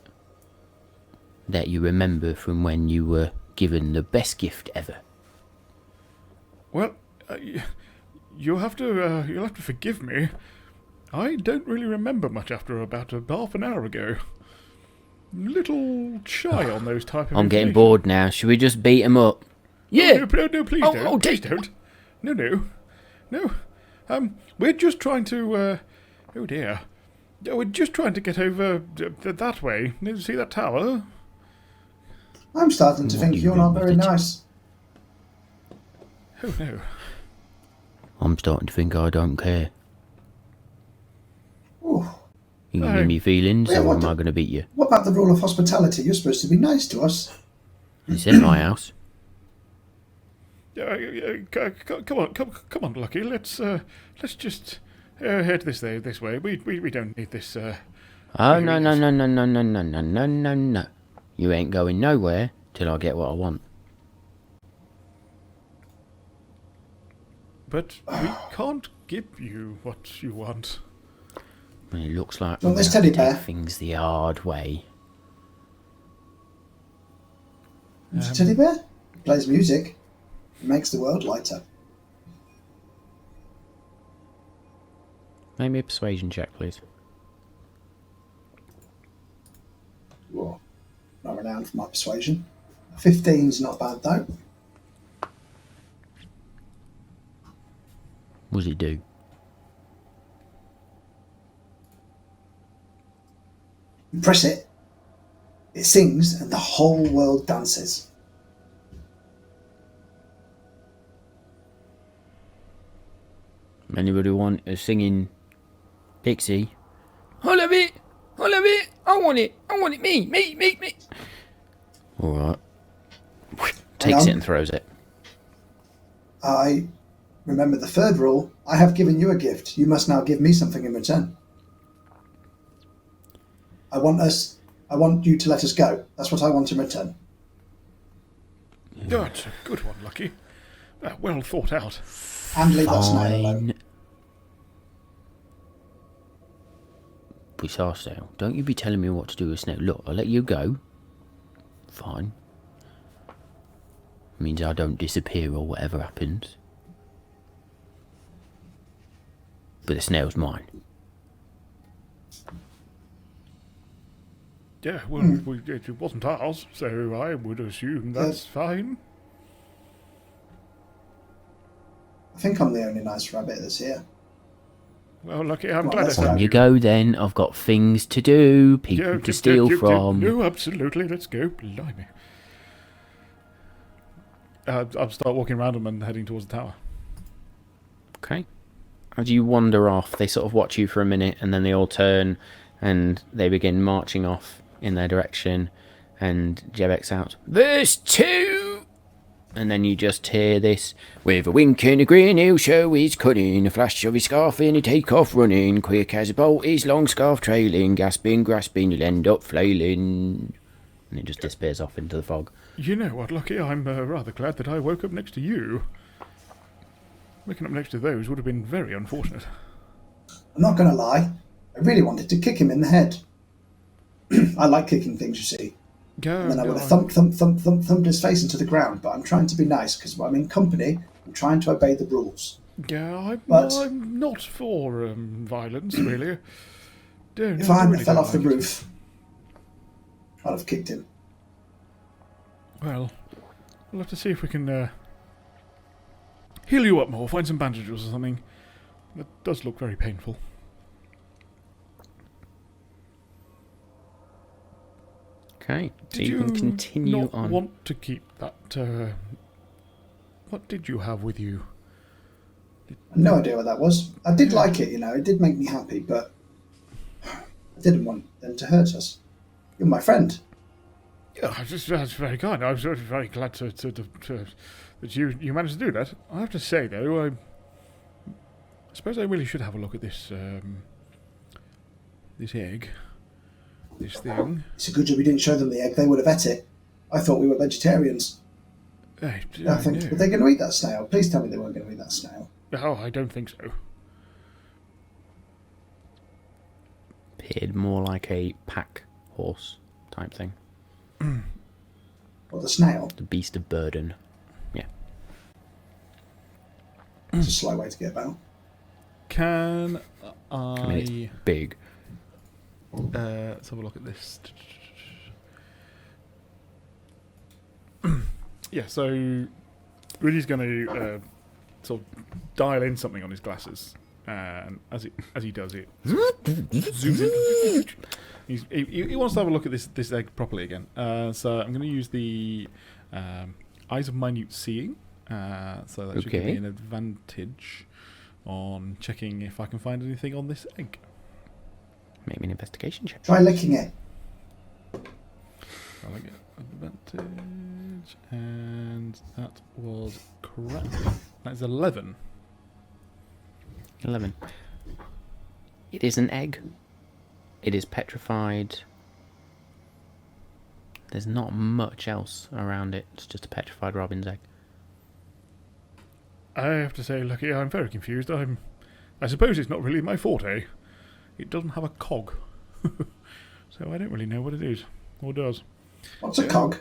that you remember from when you were given the best gift ever. Well, you'll have to forgive me. I don't really remember much after about half an hour ago. Little shy on those type of I'm getting information. bored now. Should we just beat him up? Yeah. No, please Oh, don't. oh, Please take- don't. No. We're just trying to. Oh dear. We're just trying to get over that way. See that tower? I'm starting to What think do you you're not mean very with it? nice. Oh no. I'm starting to think I don't care. Ooh. You can Hey. give me feelings, Yeah, or what am the- I going to beat you? What about the rule of hospitality? You're supposed to be nice to us. It's in my house. Come on, Lucky. Let's just head this way. We don't need this. Oh, no. You ain't going nowhere till I get what I want. But we can't give you what you want. And it looks like Want we're this gonna have teddy to bear? take things the hard way. It's a teddy bear. It plays music. It makes the world lighter. Make me a persuasion check, please. Whoa. Not renowned for my persuasion. 15's not bad though. What does it do? You press it. It sings and the whole world dances. Anybody want a singing pixie? I love it! I want it, me! Alright. Takes on. it and throws it. I remember the third rule. I have given you a gift. You must now give me something in return. I want you to let us go. That's what I want in return. That's a good one, Lucky. Well thought out. And leave that snail alone. Bizarre snail. Don't you be telling me what to do with snail. Look, I'll let you go. Fine. Means I don't disappear or whatever happens. But the snail's mine. Yeah, well, it wasn't ours, so I would assume that's fine. I think I'm the only nice rabbit that's here. Well, Lucky, I'm Well, glad I let's found On you go then. I've got things to do, people to steal from. No, absolutely. Let's go. Blimey. I'll start walking around them and heading towards the tower. Okay. As you wander off, they sort of watch you for a minute and then they all turn and they begin marching off in their direction. And Jebek's out, "Verse 2! And then you just hear this. With a wink and a grin, he'll show his cunning. A flash of his scarf and he'll take off running. Quick as a bolt, his long scarf trailing. Gasping, grasping, he'll end up flailing." And it just disappears off into the fog. You know what, Lucky? I'm rather glad that I woke up next to you. Waking up next to those would have been very unfortunate. I'm not going to lie. I really wanted to kick him in the head. I like kicking things, you see. And then I would have thumped his face into the ground. But I'm trying to be nice because I'm in company. I'm trying to obey the rules. Yeah, I'm not for violence, really. If I hadn't fell off the roof, I'd have kicked him. Well, we'll have to see if we can heal you up more, find some bandages or something. That does look very painful. Okay, so Did you can continue not on. Want to keep that? What did you have with you? I have no idea what that was. I did like it, you know. It did make me happy, but I didn't want them to hurt us. You're my friend. Yeah, that's very kind. I was very glad that you managed to do that. I have to say, though, I suppose I really should have a look at this this egg, this thing. It's a good job we didn't show them the egg. They would have ate it. I thought we were vegetarians. I think, were they going to eat that snail? Please tell me they weren't going to eat that snail. Oh, I don't think so. Appeared more like a pack horse type thing. What, the snail? The beast of burden. Yeah. It's a slow way to get about. Can I mean, it's big. Let's have a look at this. Yeah, so Rudy's going to sort of dial in something on his glasses, and as he does it, zooms in. He wants to have a look at this egg properly again. So I'm going to use the Eyes of Minute Seeing. So that should give me an advantage on checking if I can find anything on this egg. Make me an investigation check. Try licking it. I like it. Advantage, and that was correct. That is 11. 11. It is an egg. It is petrified. There's not much else around it. It's just a petrified robin's egg. I have to say, Lucky, I'm very confused. I suppose it's not really my forte. It doesn't have a cog. So I don't really know what it is, or does. What's a cog?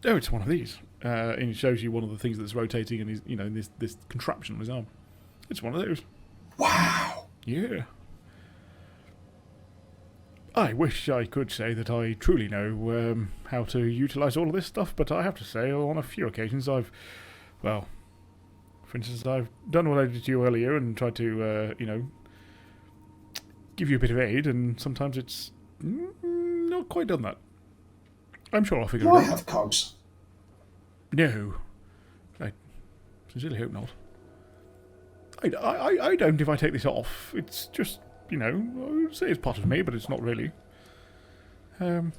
Oh, it's one of these. And it shows you one of the things that's rotating in his, in this contraption on his arm. It's one of those. Wow. Yeah. I wish I could say that I truly know how to utilise all of this stuff, but I have to say, on a few occasions for instance, I've done what I did to you earlier and tried to, give you a bit of aid, and sometimes it's not quite done that. I'm sure I'll figure Do it I out. have cogs? No. I sincerely hope not. I don't if I take this off. It's just, I would say it's part of me, but it's not really. Anyway.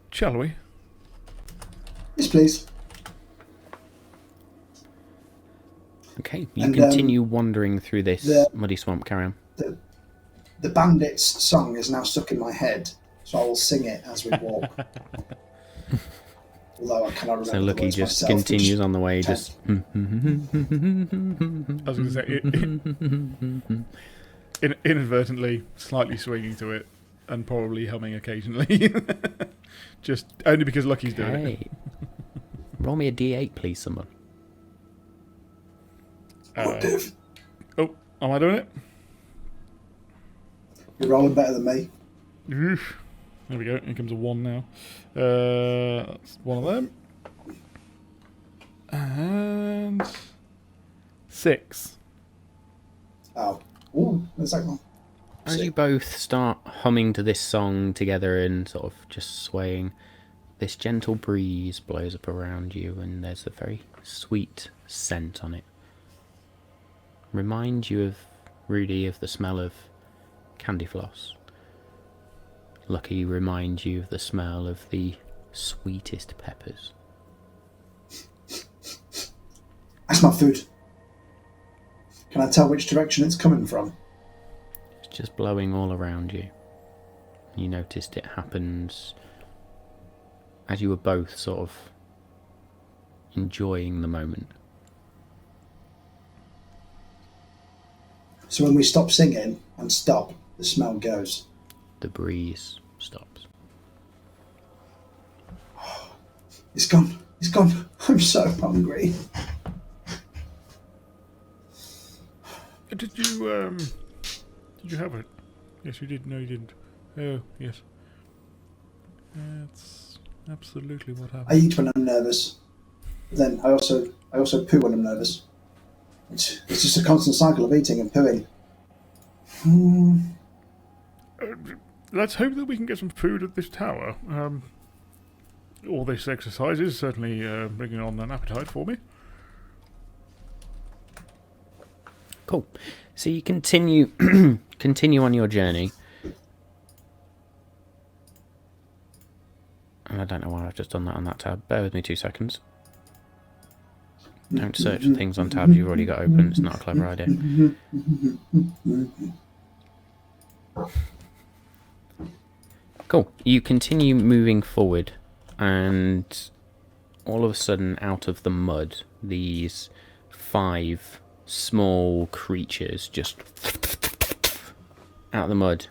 Shall we? Yes, please. Okay, you And, continue wandering through this the- muddy swamp. Carry on. The bandit's song is now stuck in my head, so I will sing it as we walk. Although I cannot remember So the Lucky words just myself, continues which on the way, ten. just... I was going to say, inadvertently, slightly swinging to it, and probably humming occasionally. Just only because Lucky's doing it. Hey. Roll me a d8, please, someone. Div, Oh, am I doing it? you're rolling better than me. Oof. There we go. Here comes a 1 now. That's one of them. And 6. Oh. Ooh, where's that one? As you both start humming to this song together and sort of just swaying, this gentle breeze blows up around you and there's a very sweet scent on it. Reminds you of, Rudy, of the smell of candy floss. Lucky reminds you of the smell of the sweetest peppers. That's my food. Can I tell which direction it's coming from? It's just blowing all around you. You noticed it happens as you were both sort of enjoying the moment. So when we stop singing and stop, the smell goes. The breeze stops. It's gone. It's gone. I'm so hungry. Did you have it? Yes, you did. No, you didn't. Oh, yes. That's absolutely what I happened. eat when I'm nervous. Then I also poo when I'm nervous. It's just a constant cycle of eating and pooing. Let's hope that we can get some food at this tower. All this exercise is certainly bringing on an appetite for me. Cool. So you continue continue on your journey. And I don't know why I've just done that on that tab. Bear with me 2 seconds. Don't search for things on tabs you've already got open. It's not a clever idea. Cool. You continue moving forward, and all of a sudden, out of the mud, these 5 small creatures just out of the mud.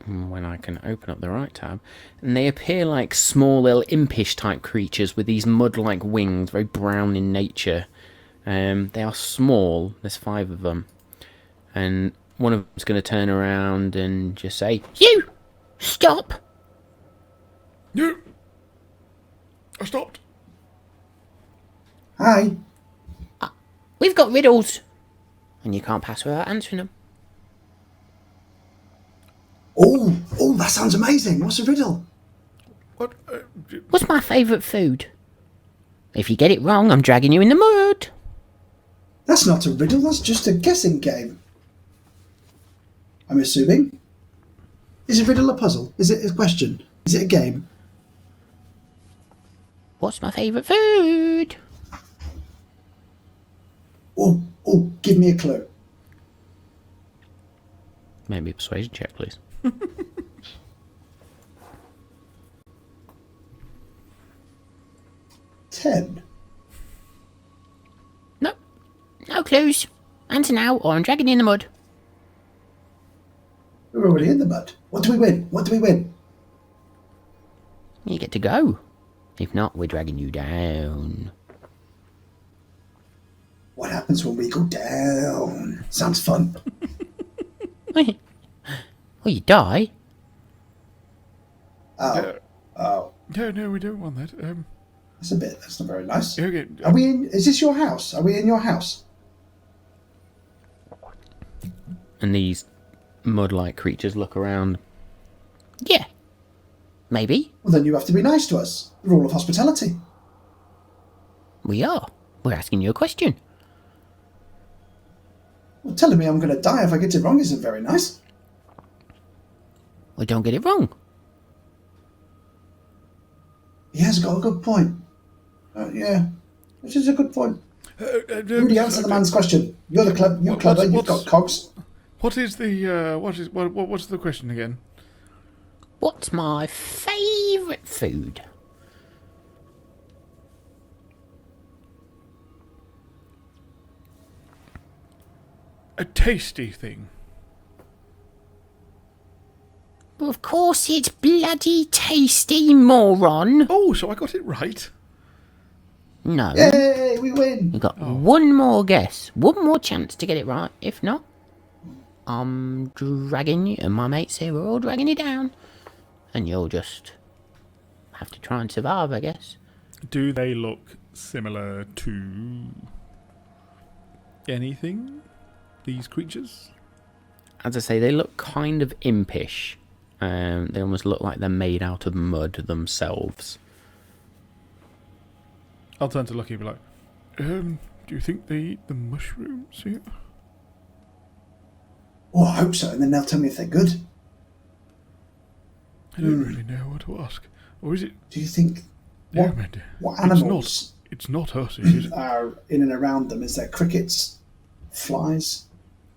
When I can open up the right tab, and they appear like small little impish type creatures with these mud-like wings, very brown in nature. They are small. There's 5 of them, and one of them's going to turn around and just say, "You stop!" No! I stopped. Hi. We've got riddles, and you can't pass without answering them. Oh, that sounds amazing. What's a riddle? What? What's my favourite food? If you get it wrong, I'm dragging you in the mud. That's not a riddle, that's just a guessing game. I'm assuming. Is a riddle a puzzle? Is it a question? Is it a game? What's my favourite food? Oh, give me a clue. Maybe a persuasion check, please. 10. No. No clues. Answer now, or I'm dragging you in the mud. We're already in the mud. What do we win? What do we win? You get to go. If not, we're dragging you down. What happens when we go down? Sounds fun. Well, you die. Oh, No, we don't want that. that's not very nice. Okay. Are we in, is this your house? Are we in your house? And these mud-like creatures look around. Yeah. Maybe. Well, then you have to be nice to us. The rule of hospitality. We are. We're asking you a question. Well, telling me I'm going to die if I get it wrong isn't very nice. Well, don't get it wrong. He has got a good point. Yeah, which is a good point. Rudy, answer the Okay. man's question. You're you're clever. You've got cogs. What is the what's the question again? What's my favourite food? A tasty thing. Well, of course it's bloody tasty, moron. Oh, so I got it right. No. Yay, we win. You've got one more guess. One more chance to get it right. If not, I'm dragging you, and my mates here, we're all dragging you down. And you'll just have to try and survive, I guess. Do they look similar to anything? These creatures? As I say, they look kind of impish. They almost look like they're made out of mud themselves. I'll turn to Lucky and be like, do you think they eat the mushrooms here? Oh, I hope so. And then they'll tell me if they're good. I don't really know what to ask. Or is it... Do you think Yeah, what animals It's not us, is it? are in and around them? Is there crickets, flies?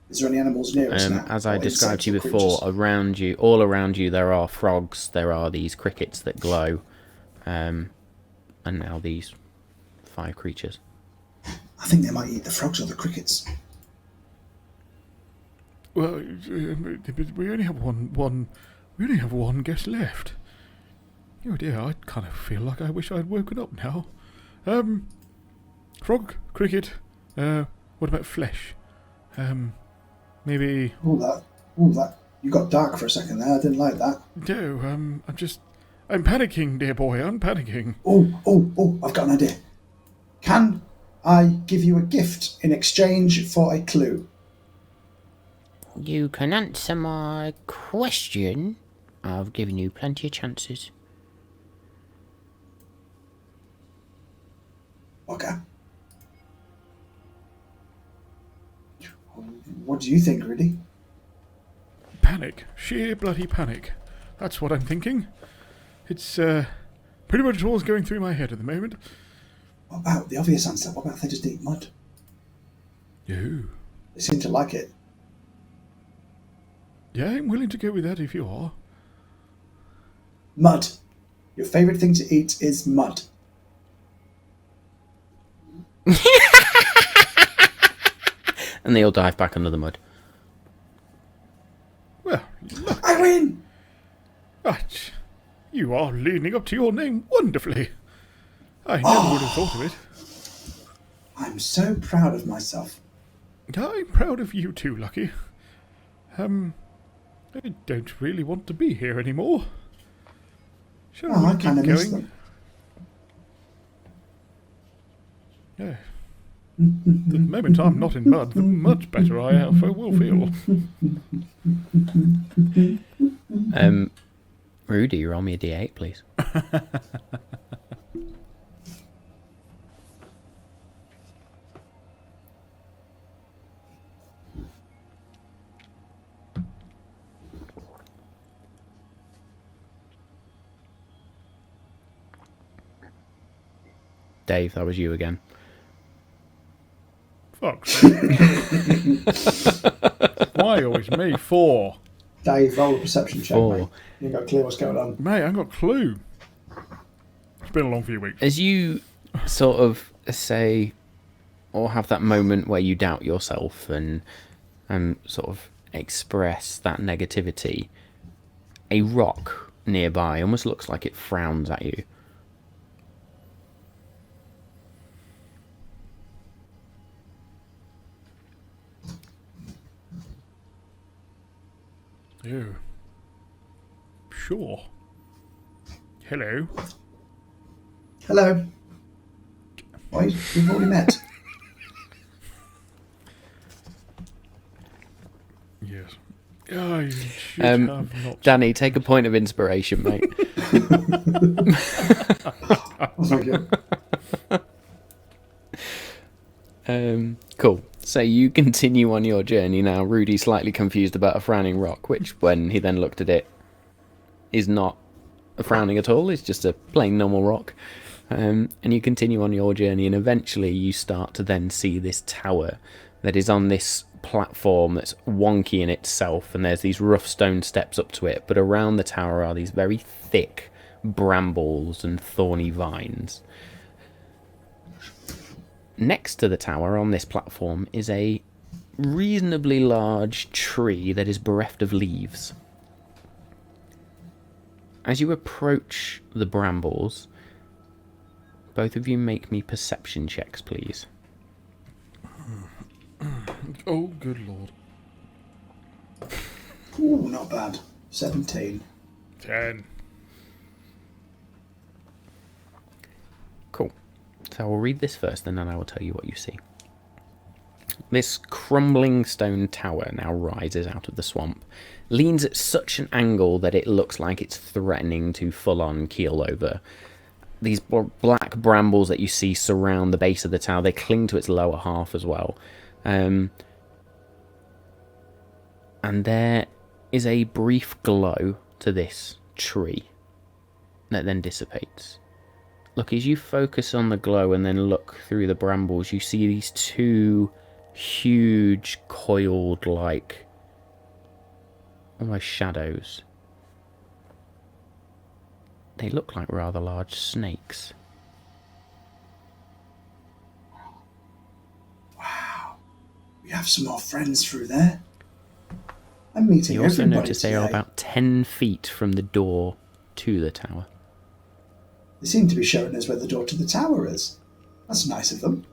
Is there any animals near us now? As I Or described to you insects or before, creatures? all around you, there are frogs. There are these crickets that glow, and now these 5 creatures. I think they might eat the frogs or the crickets. Well, we only have we only have one guest left. Oh dear, I kind of feel like I wish I'd woken up now. Frog, cricket, what about flesh? Maybe... That. You got dark for a second there. I didn't like that. No, I'm panicking, dear boy, I'm panicking. I've got an idea. Can I give you a gift in exchange for a clue? You can answer my question. I've given you plenty of chances. Okay. What do you think, Rudy? Panic. Sheer bloody panic. That's what I'm thinking. It's, pretty much all's going through my head at the moment. What about the obvious answer? What about if they just eat mud? Oh. They seem to like it. Yeah, I'm willing to go with that if you are. Mud. Your favourite thing to eat is mud. And they all dive back under the mud. Well, look, I win! you are leaning up to your name wonderfully. I never would have thought of it. I'm so proud of myself. I'm proud of you too, Lucky. I don't really want to be here anymore. Shall we I keep kind of miss going? them. Yeah. The moment I'm not in mud, the much better I will feel. Rudy, roll me a d8, please. Dave, that was you again. Fuck. Why always me? 4. Dave, roll a perception check, 4. mate. You got clear what's going on. Mate, I ain't got a clue. It's been a long few weeks. As you sort of say, or have that moment where you doubt yourself and sort of express that negativity, a rock nearby almost looks like it frowns at you. Oh. Sure. Hello. Hello. Why, we've already met. Yes. Oh, you should have not. Danny, take a point of inspiration, mate. Oh, thank you. Cool. So you continue on your journey now. Rudy slightly confused about a frowning rock, which, when he then looked at it, is not a frowning at all. It's just a plain normal rock. And you continue on your journey, and eventually you start to then see this tower that is on this platform that's wonky in itself, and there's these rough stone steps up to it, but around the tower are these very thick brambles and thorny vines. Next to the tower on this platform is a reasonably large tree that is bereft of leaves. As you approach the brambles, both of you make me perception checks, please. Oh, good lord. Ooh, not bad. 17. 10. Cool. So I will read this first, and then I will tell you what you see. This crumbling stone tower now rises out of the swamp, leans at such an angle that it looks like it's threatening to full-on keel over. These black brambles that you see surround the base of the tower. They cling to its lower half as well. And there is a brief glow to this tree that then dissipates. Look, as you focus on the glow and then look through the brambles, you see these two huge, coiled, like, almost shadows. They look like rather large snakes. Wow. We have some more friends through there. I'm meeting You also everybody notice they today. are about 10 feet from the door to the tower. They seem to be showing us where the door to the tower is. That's nice of them.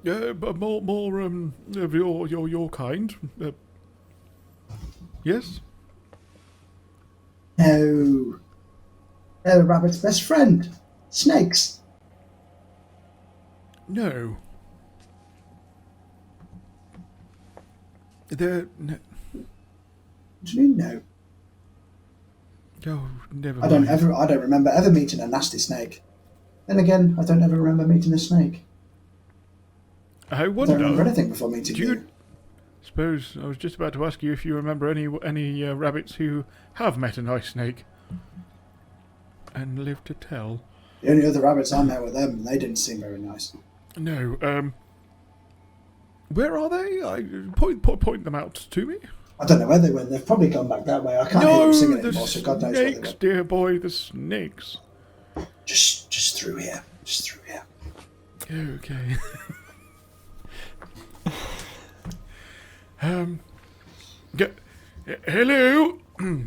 Yeah, but more of your kind. Yes? No. They're the rabbit's best friend. Snakes. No. They're... What do you mean no? Oh, never I mind. don't remember ever meeting a nasty snake. Then again, I don't ever remember meeting a snake. I I wonder... don't remember anything before meeting Do you- you. Suppose I was just about to ask you if you remember any rabbits who have met a nice snake and lived to tell. The only other rabbits I met were them, and they didn't seem very nice. No. Where are they? Point them out to me. I don't know where they went. They've probably gone back that way. I can't hear them singing the anymore, so God knows where they snakes, went. dear boy, the snakes. Just through here. Just through here. Okay. Hello. Are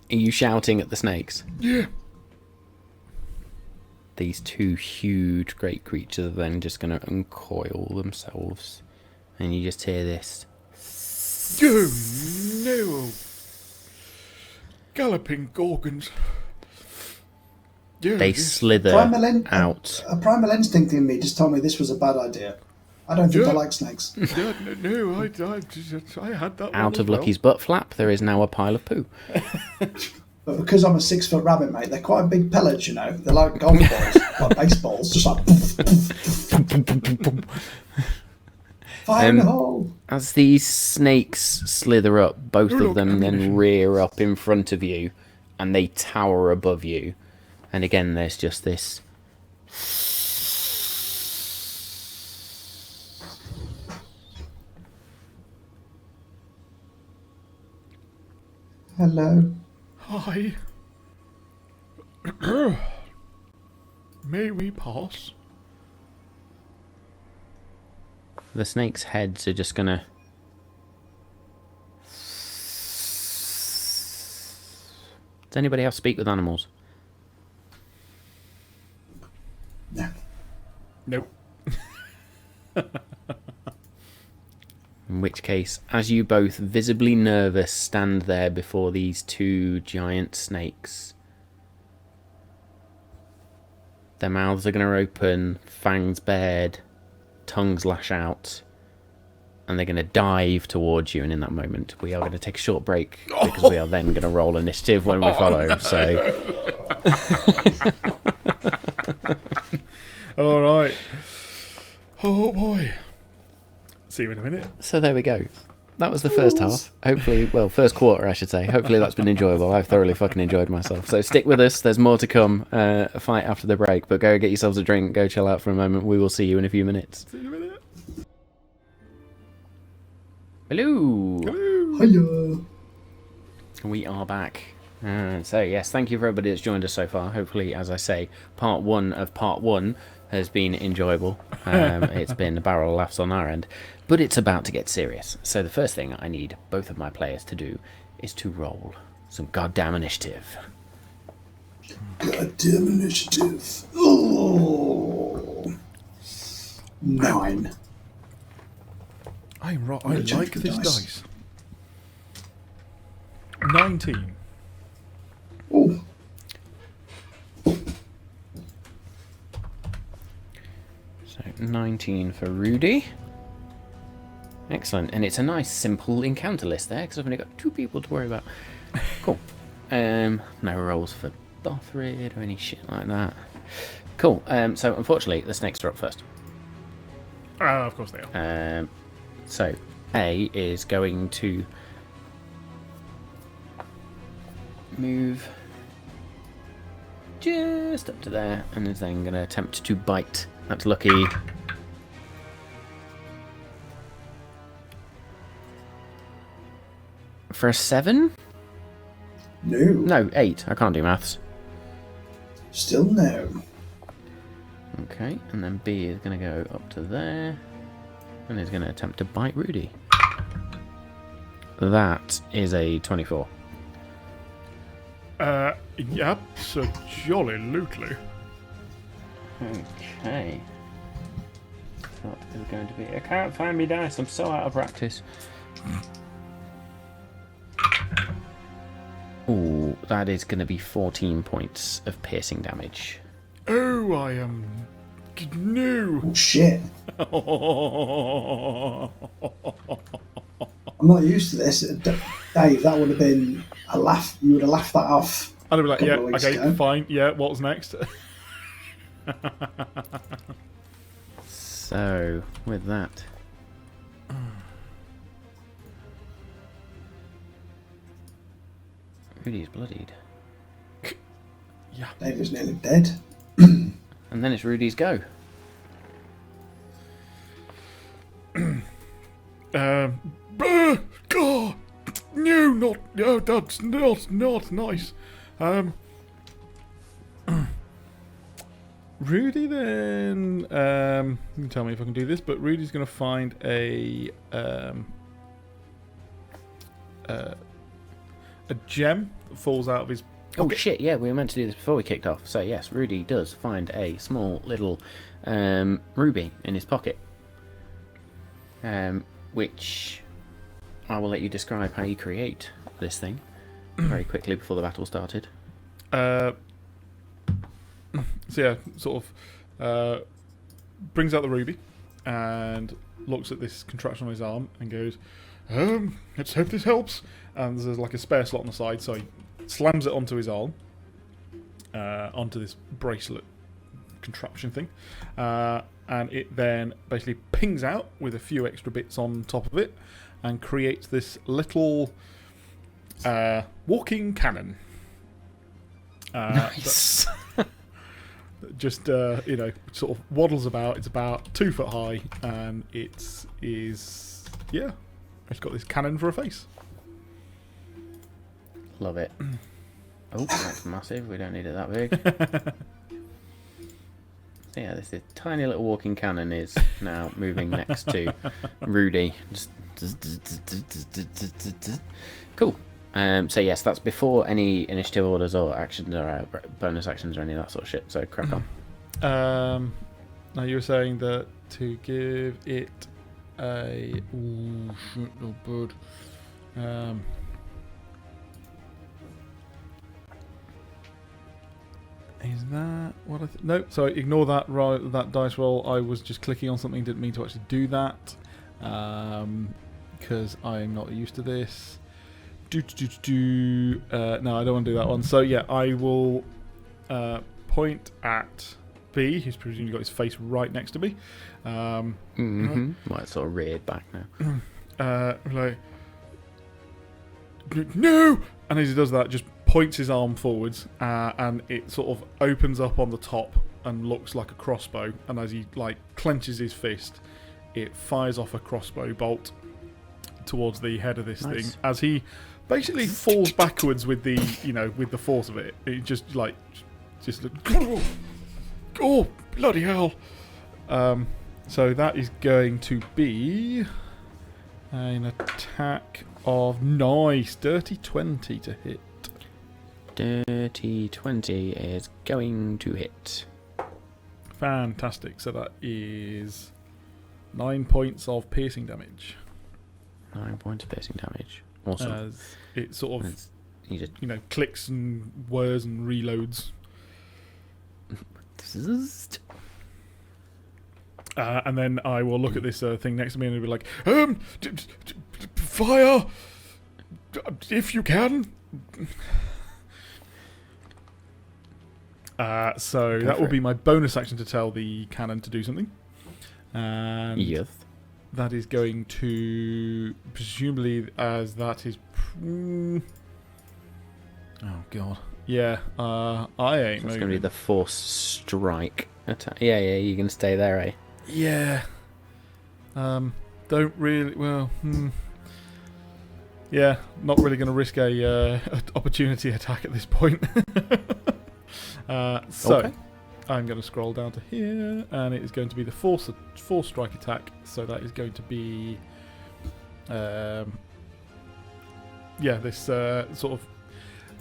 you shouting at the snakes? Yeah. These two huge, great creatures are then just going to uncoil themselves. And you just hear this. Oh no. Galloping gorgons. Yeah, They yes. slither out. A primal instinct in me just told me this was a bad idea. I don't think I Yeah. like snakes. Yeah, no, I had that one Out as of well. Lucky's butt flap, there is now a pile of poo. But because I'm a 6-foot rabbit, mate, they're quite big pellets, you know. They're like golf balls, like baseballs, just like fire in the hole. As these snakes slither up, both Look, of them then ammunition. rear up in front of you, and they tower above you. And again, there's just this. Hello. Hi. May we pass? The snakes' heads are just gonna. Does anybody else speak with animals? No. Nope. In which case, as you both visibly nervous stand there before these two giant snakes, their mouths are going to open, fangs bared, tongues lash out, and they're going to dive towards you. And in that moment, we are going to take a short break because we are then going to roll initiative when we follow. No. So, All right. Oh boy. See you in a minute. so there we go. that was the first half. Hopefully, well, first quarter, I should say. Hopefully that's been enjoyable. I've thoroughly fucking enjoyed myself. So stick with us. There's more to come. A fight after the break. But go get yourselves a drink. Go chill out for a moment. We will see you in a few minutes. See you in a minute. Hello. Hello. We are back. So, yes, thank you for everybody that's joined us so far. Hopefully, as I say, part one of part one has been enjoyable. It's been a barrel of laughs on our end. But it's about to get serious. So the first thing I need both of my players to do is to roll some goddamn initiative. Goddamn initiative. Oh. 9. I Check like the this dice. dice. 19. Oh. So 19 for Rudy. Excellent. And it's a nice, simple encounter list there, because I've only got 2 people to worry about. Cool. No rolls for Bothrid or any shit like that. Cool. So, unfortunately, the snakes are up first. Of course they are. So, A is going to move just up to there, and is then going to attempt to bite. That's lucky. For a 7? No. No, 8. I can't do maths. Still no. Okay, and then B is going to go up to there, and is going to attempt to bite Rudy. That is a 24. Yep, so jolly lootly. Okay. That is going to be... I can't find me dice, I'm so out of practice. Ooh, that is going to be 14 points of piercing damage. Oh, I am new. Oh, shit. I'm not used to this. Dave, that would have been a laugh. You would have laughed that off. I'd be like, a yeah, couple of weeks okay, ago. fine. Yeah, what's next? So, with that... Rudy's bloodied. Yeah. Dave is nearly dead. And then it's Rudy's go. God, no, that's not nice. Rudy then, you can tell me if I can do this, but Rudy's going to find a gem that falls out of his Oh pocket. shit, yeah, we were meant to do this before we kicked off. So yes, Rudy does find a small little ruby in his pocket. Which I will let you describe how you create this thing very quickly before the battle started. So yeah, sort of brings out the ruby and looks at this contraption on his arm and goes, let's hope this helps. And there's like a spare slot on the side, so he slams it onto his arm, onto this bracelet contraption thing, and it then basically pings out with a few extra bits on top of it and creates this little walking cannon. Nice. Just sort of waddles about. It's about 2 foot high, and it's got this cannon for a face. Love it. Oh, that's massive. We don't need it that big. So yeah, this is tiny little walking cannon is now moving next to Rudy. Cool. So yes, that's before any initiative orders or actions or bonus actions or any of that sort of shit. So crack on. Now you were saying that to give it a bird. Is that what I? No, sorry. Ignore that. That dice roll. I was just clicking on something. Didn't mean to actually do that. Because I'm not used to this. No, I don't want to do that one. So yeah, I will point at B, who's presumably got his face right next to me. Well, it's sort of reared back now. like, no! And as he does that, just points his arm forwards, and it sort of opens up on the top and looks like a crossbow. And as he like clenches his fist, it fires off a crossbow bolt towards the head of this thing. As he basically falls backwards with the with the force of it. It just oh bloody hell! So that is going to be an attack of dirty 20 to hit. Dirty 20 is going to hit. Fantastic. So that is 9 points of piercing damage. 9 points of piercing damage. Awesome. As it sort of, you just clicks and whirs and reloads. And then I will look at this thing next to me and be like, fire! If you can. So that will be my bonus action to tell the cannon to do something. And yes. That is going to, presumably, as that is... oh, God. Yeah, I ain't moving. It's going to be the force strike attack. Yeah, you can stay there, eh? Yeah. Don't really... Well, yeah, not really going to risk a opportunity attack at this point. Okay. I'm going to scroll down to here, and it is going to be the force strike attack. So that is going to be, this sort of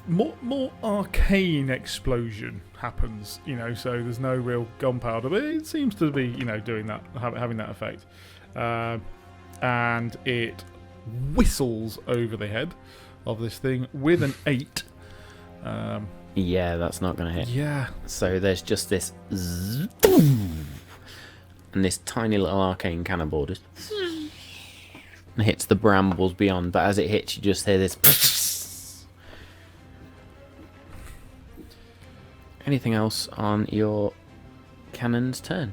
more arcane explosion happens. So there's no real gunpowder, but it seems to be doing that, having that effect, and it whistles over the head of this thing with an 8. Yeah, that's not going to hit. Yeah. So there's just this and this tiny little arcane cannonball just hits the brambles beyond, but as it hits you just hear this. Anything else on your cannon's turn?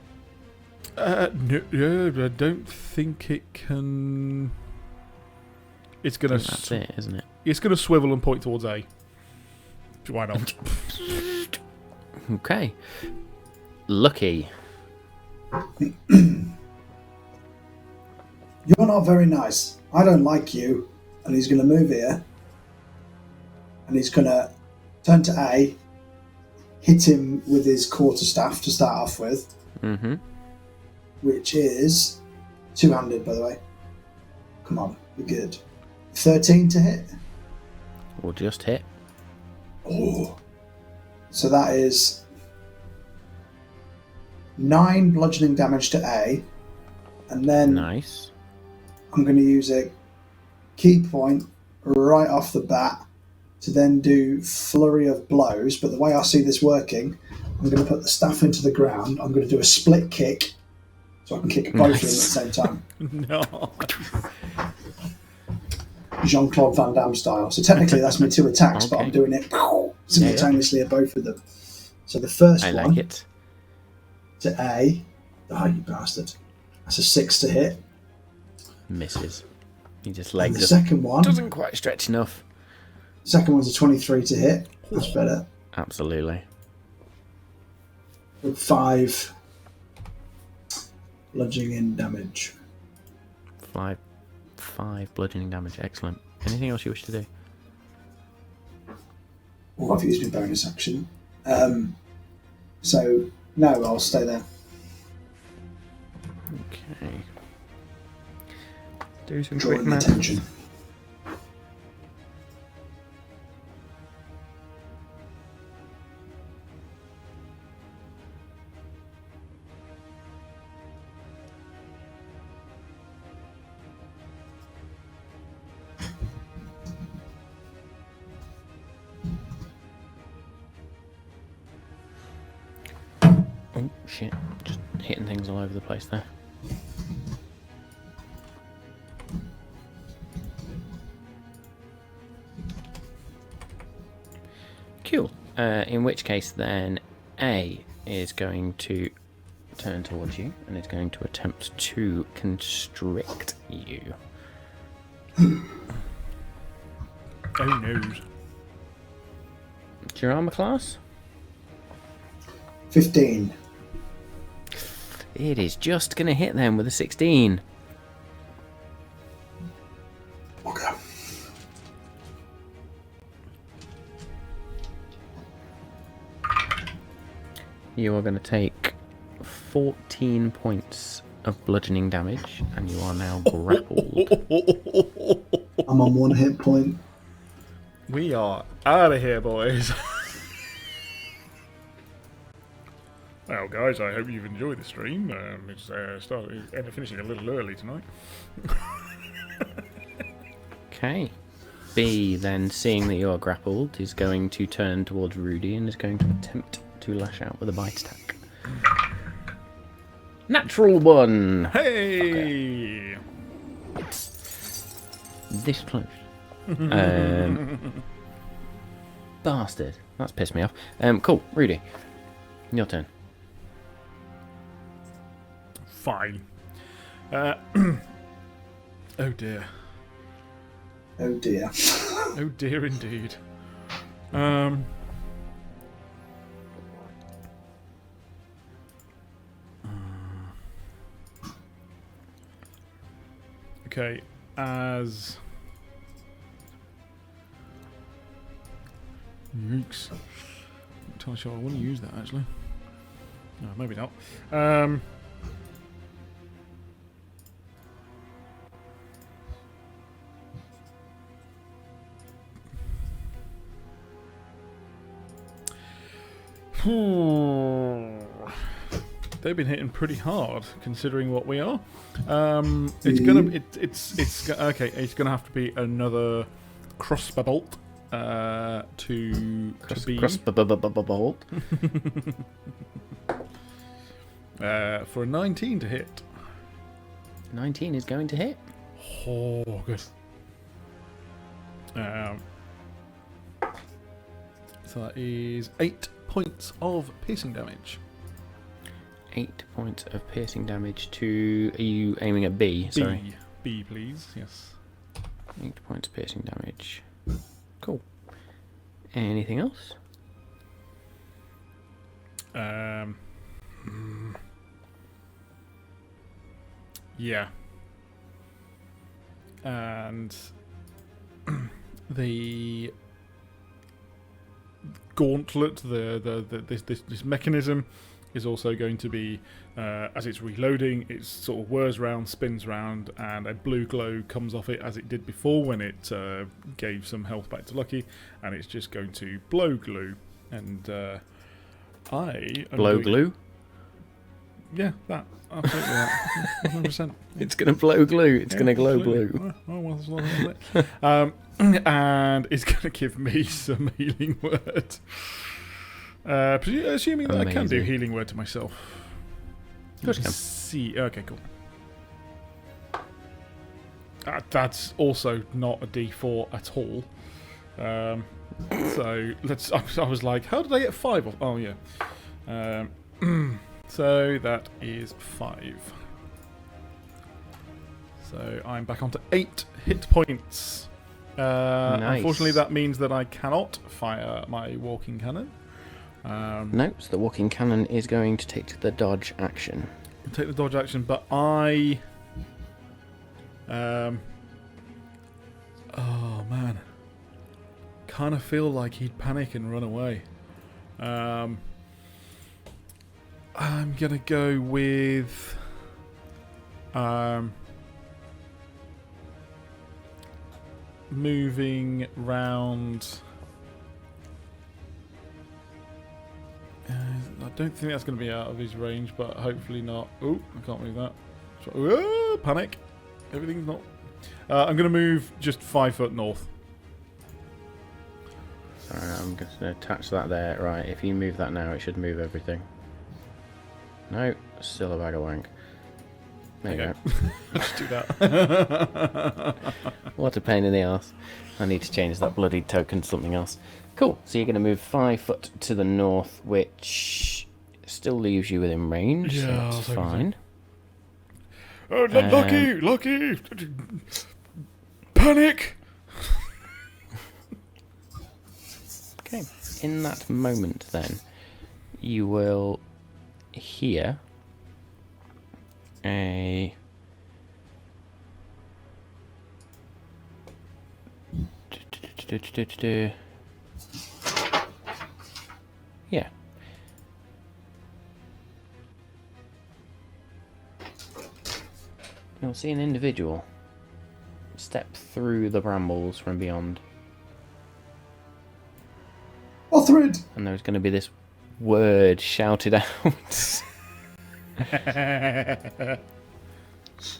No, I don't think it can. It's gonna. That's it, isn't it? It's gonna swivel and point towards A. Why not? Okay. Lucky. You're not very nice. I don't like you. And he's going to move here. And he's going to turn to A, hit him with his quarterstaff to start off with. Mm-hmm. Which is two-handed, by the way. Come on, be good. 13 to hit. Or just hit. Oh. So that is 9 bludgeoning damage to A. And then nice. I'm going to use a key point right off the bat to then do flurry of blows. But the way I see this working, I'm going to put the staff into the ground. I'm going to do a split kick so I can kick both of them at the same time. No. Jean-Claude Van Damme style. So technically that's my 2 attacks, Okay. but I'm doing it simultaneously at both of them. So the first I one like it. to A. Oh, you bastard. That's a 6 to hit. Misses. He just And like the just second one, doesn't quite stretch enough. second one's a 23 to hit. That's better. Absolutely. With 5 bludgeoning damage. 5 bludgeoning damage. Excellent. Anything else you wish to do? Oh, I've used my bonus action. So, no, I'll stay there. Okay. Do some quick Drawing the math. attention. Oh shit! Just hitting things all over the place there. Cool. In which case, then A is going to turn towards you and is going to attempt to constrict you. Oh no. What's your armor class? 15. It is just going to hit them with a 16. Okay. You are going to take 14 points of bludgeoning damage, and you are now grappled. I'm on 1 hit point. We are out of here, boys. Well, guys, I hope you've enjoyed the stream. It's finishing a little early tonight. Okay. B, then, seeing that you are grappled, is going to turn towards Rudy and is going to attempt to lash out with a bite attack. Natural 1! Hey! Okay. This close. Bastard. That's pissed me off. Cool. Rudy. Your turn. Fine. Oh dear. Oh dear. Oh dear indeed. Okay, as... Yikes. I'm not entirely sure I want to use that, actually. No, maybe not. They've been hitting pretty hard, considering what we are. It's okay. It's gonna have to be another crossbow bolt to be Bolt. for a 19 to hit. 19 is going to hit. Oh, good. So that is 8 points of piercing damage. 8 points of piercing damage to... Are you aiming at B? Sorry. B, please. Yes. 8 points of piercing damage. Cool. Anything else? Yeah. And the gauntlet, this mechanism is also going to be, as it's reloading, it sort of whirs round, spins round, and a blue glow comes off it as it did before when it gave some health back to Lucky, and it's just going to blow glue. And Blow glue? Yeah, that. Absolutely that. 100%. It's going to blow glue. It's going to glow absolutely. blue. Oh, well, that's a lot of it. And it's going to give me some healing word. Assuming that I can do healing word to myself. Of course you can. See. Okay, cool. That's also not a D4 at all. So let's. I was like, how did I get 5 off? Oh yeah. So that is 5. So I'm back onto 8 hit points. Nice. Unfortunately, that means that I cannot fire my walking cannon. No, so the walking cannon is going to take the dodge action. Take the dodge action, but I... oh man. Kind of feel like he'd panic and run away. I'm gonna go with... moving round... I don't think that's going to be out of his range, but hopefully not. Oh, I can't move that. Panic. Everything's not... I'm going to move just 5 foot north. Sorry, I'm just going to attach that there. Right, if you move that now, it should move everything. No, still a bag of wank. There you go. Let's do that. What a pain in the arse. I need to change that bloody token to something else. Cool, so you're going to move 5 foot to the north, which still leaves you within range, so that's fine. Lucky! panic! Okay. In that moment, then, you will hear a yeah. You'll see an individual step through the brambles from beyond. Othrid! And there's going to be this word shouted out.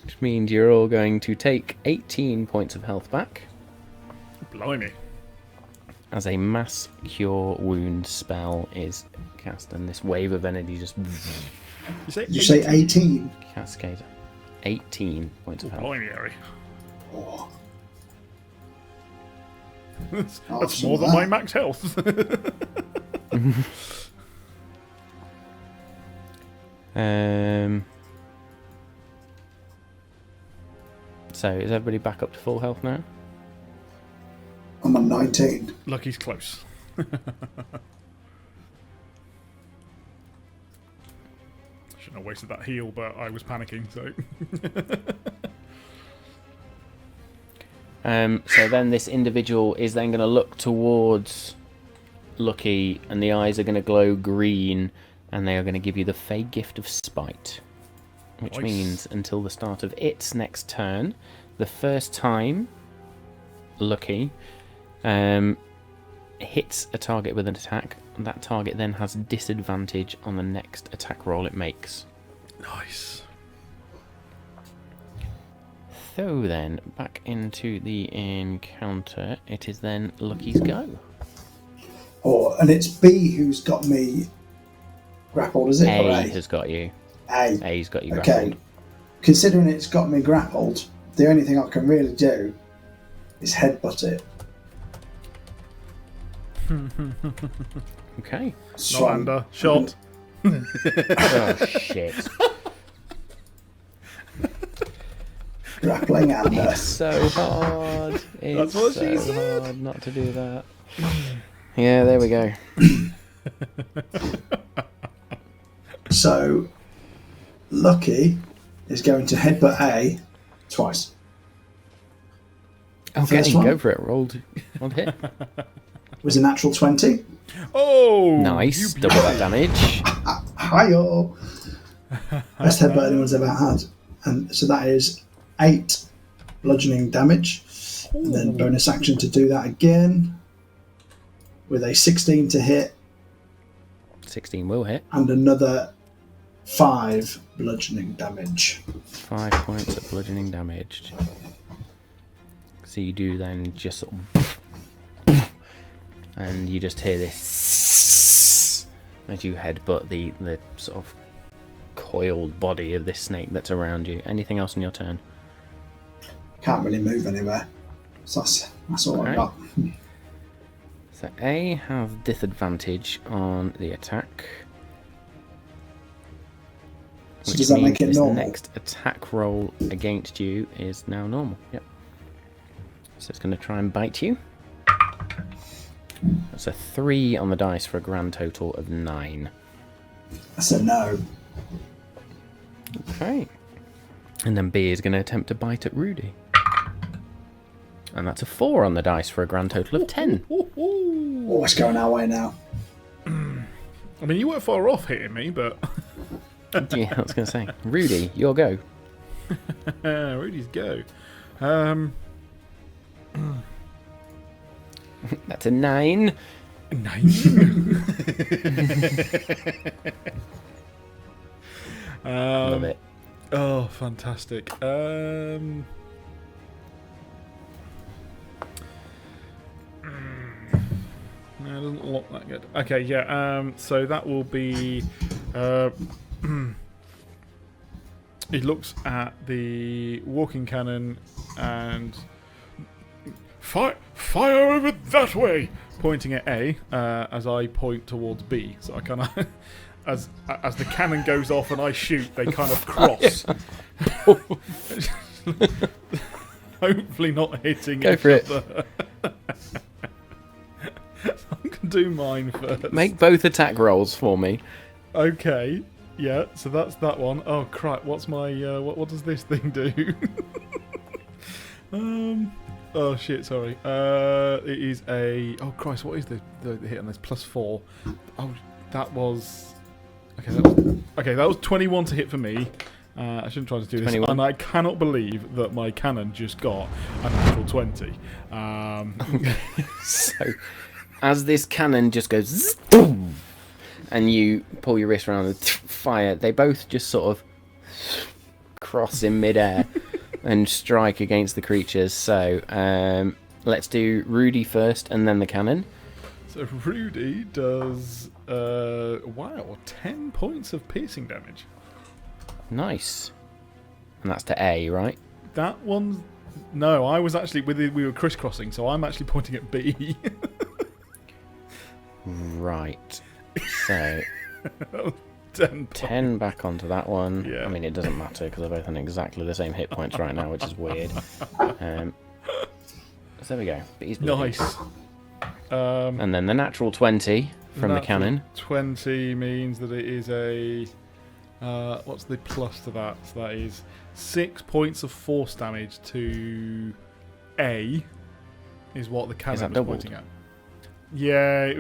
Which means you're all going to take 18 points of health back. Blimey. As a mass cure wound spell is cast, and this wave of energy just Did you say 18? cascades. 18 points of health. Blimey, Harry. Oh, That's more than my max health. So is everybody back up to full health now? I'm on 19. Lucky's close. Shouldn't have wasted that heal, but I was panicking, so... So then this individual is then going to look towards Lucky, and the eyes are going to glow green, and they are going to give you the Fey gift of Spite. Which Nice. means until the start of its next turn, the first time Lucky hits a target with an attack, that target then has disadvantage on the next attack roll it makes. Nice. So then, back into the encounter, it is then Lucky's go. Oh, and it's B who's got me grappled, is it? Or A has got you. A. A's got you Okay. grappled. Considering it's got me grappled, the only thing I can really do is headbutt it. Okay. So Not under. Shot. Oh, shit. grappling and It's so hard. It's That's what so she said. hard not to do that. Yeah, there we go. So Lucky is going to headbutt A twice. Okay, First one. go for it. Rolled hit. Was a natural 20. Oh! Nice. you Double that damage. Hi-yo! Best headbutt anyone's ever had. And so that is 8 bludgeoning damage. And then bonus action to do that again with a 16 to hit 16 will hit. and another 5 bludgeoning damage. 5 points of bludgeoning damage. So you do then just sort of... And you just hear this... As you headbutt the sort of coiled body of this snake that's around you. Anything else on your turn? Can't really move anywhere. So that's all Okay. I got. So A has disadvantage on the attack. So Which does that means make it this normal? next attack roll against you is now normal. Yep. So it's going to try and bite you. That's a 3 on the dice for a grand total of 9. That's a no. Okay. And then B is going to attempt to bite at Rudy. And that's a 4 on the dice for a grand total of 10. Oh, it's going our way now. I mean, you weren't far off hitting me, but... Yeah, I was going to say. Rudy, your go. Rudy's go. That's a 9. 9. Love it. Oh, fantastic. No, it doesn't look that good. Okay, yeah. So that will be. He looks at the walking cannon and fire over that way, pointing at A as I point towards B. So I kind of, as the cannon goes off and I shoot, they kind of cross. Hopefully not hitting Go each for it. other. I'm going to do mine first. Make both attack rolls for me. Okay. Yeah, so that's that one. Oh, crap. What's my... what does this thing do? Oh, shit, sorry. It is a... Oh, Christ, what is the hit on this? +4. Oh, that was... Okay, that was 21 to hit for me. I shouldn't try to do this. 21. And I cannot believe that my cannon just got a natural 20. So, as this cannon just goes... zzz, boom, and you pull your wrist around and fire, they both just sort of cross in midair and strike against the creatures. So, let's do Rudy first and then the cannon. So Rudy does, 10 points of piercing damage. Nice. And that's to A, right? That one... No, I was actually... we were crisscrossing, so I'm actually pointing at B. Right. So... 10 back onto that one. Yeah. I mean, it doesn't matter because they're both on exactly the same hit points right now, which is weird. So there we go. But he's bloody. Nice. And then the natural 20 from the cannon. 20 means that it is a... what's the plus to that? So that is 6 points of force damage to A, is what the cannon was pointing at. Yeah, it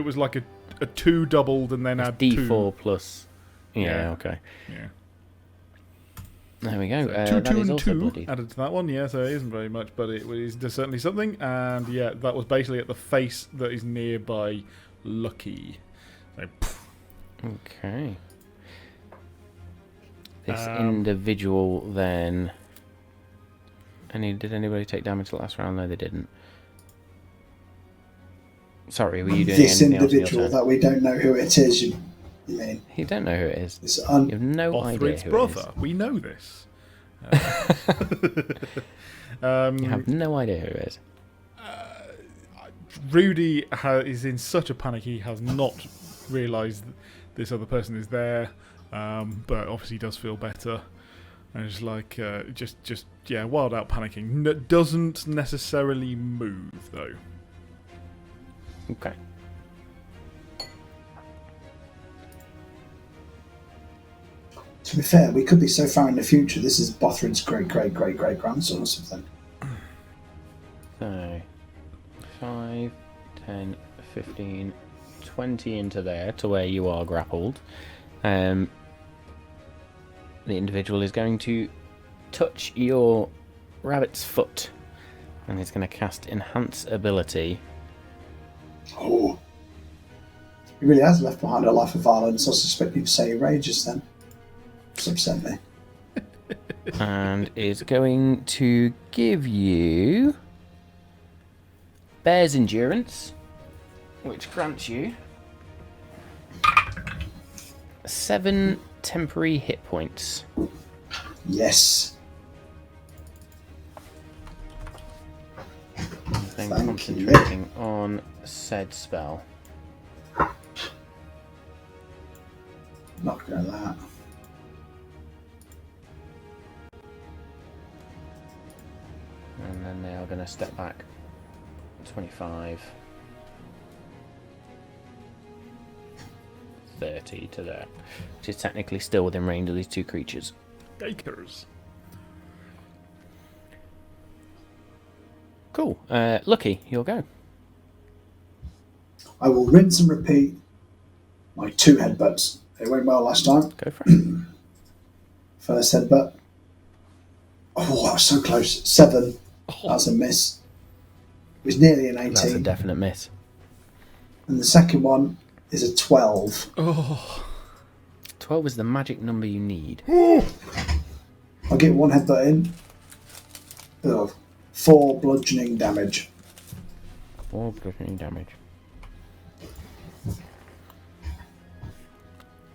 was like a 2 doubled and then add D4 2. plus. Yeah, okay. Yeah. There we go. So 2, that 2 is and also 2 bloody. added to that one. Yeah, so it isn't very much, but it is certainly something. And yeah, that was basically at the face that is nearby Lucky. So, Okay. This individual then... Did anybody take damage the last round? No, they didn't. Sorry, were you doing this anything else in your individual turn? that we don't know who it is, you mean? You don't know who it is. It's You have no idea Othrid's who brother. it We know this. is. You have no idea who it is. Rudy is in such a panic he has not realised this other person is there, but obviously does feel better. And it's like just wild out panicking. Doesn't necessarily move though. Okay. To be fair, we could be so far in the future. This is Bothrid's great-great-great-great-grandson or something. So, 5, 10, 15, 20 into there to where you are grappled. The individual is going to touch your rabbit's foot and he's going to cast Enhance Ability. Oh. He really has left behind a life of violence. I suspect people say he rages then. It's upset me. And is going to give you Bear's Endurance, which grants you 7 temporary hit points. Yes. Then Thank concentrating on said spell. Not going to that. And then they are going to step back 25, 30 to there, which is technically still within range of these two creatures. Acres. Cool. Lucky, you'll go. I will rinse and repeat my 2 headbutts. It went well last time. Go for it. First headbutt. Oh, that was so close. 7. Oh. That's a miss. It was nearly an 18. That's a definite miss. And the second one is a 12. Oh. 12 is the magic number you need. I'll get 1 headbutt in. Oh, 4 bludgeoning damage. 4 bludgeoning damage.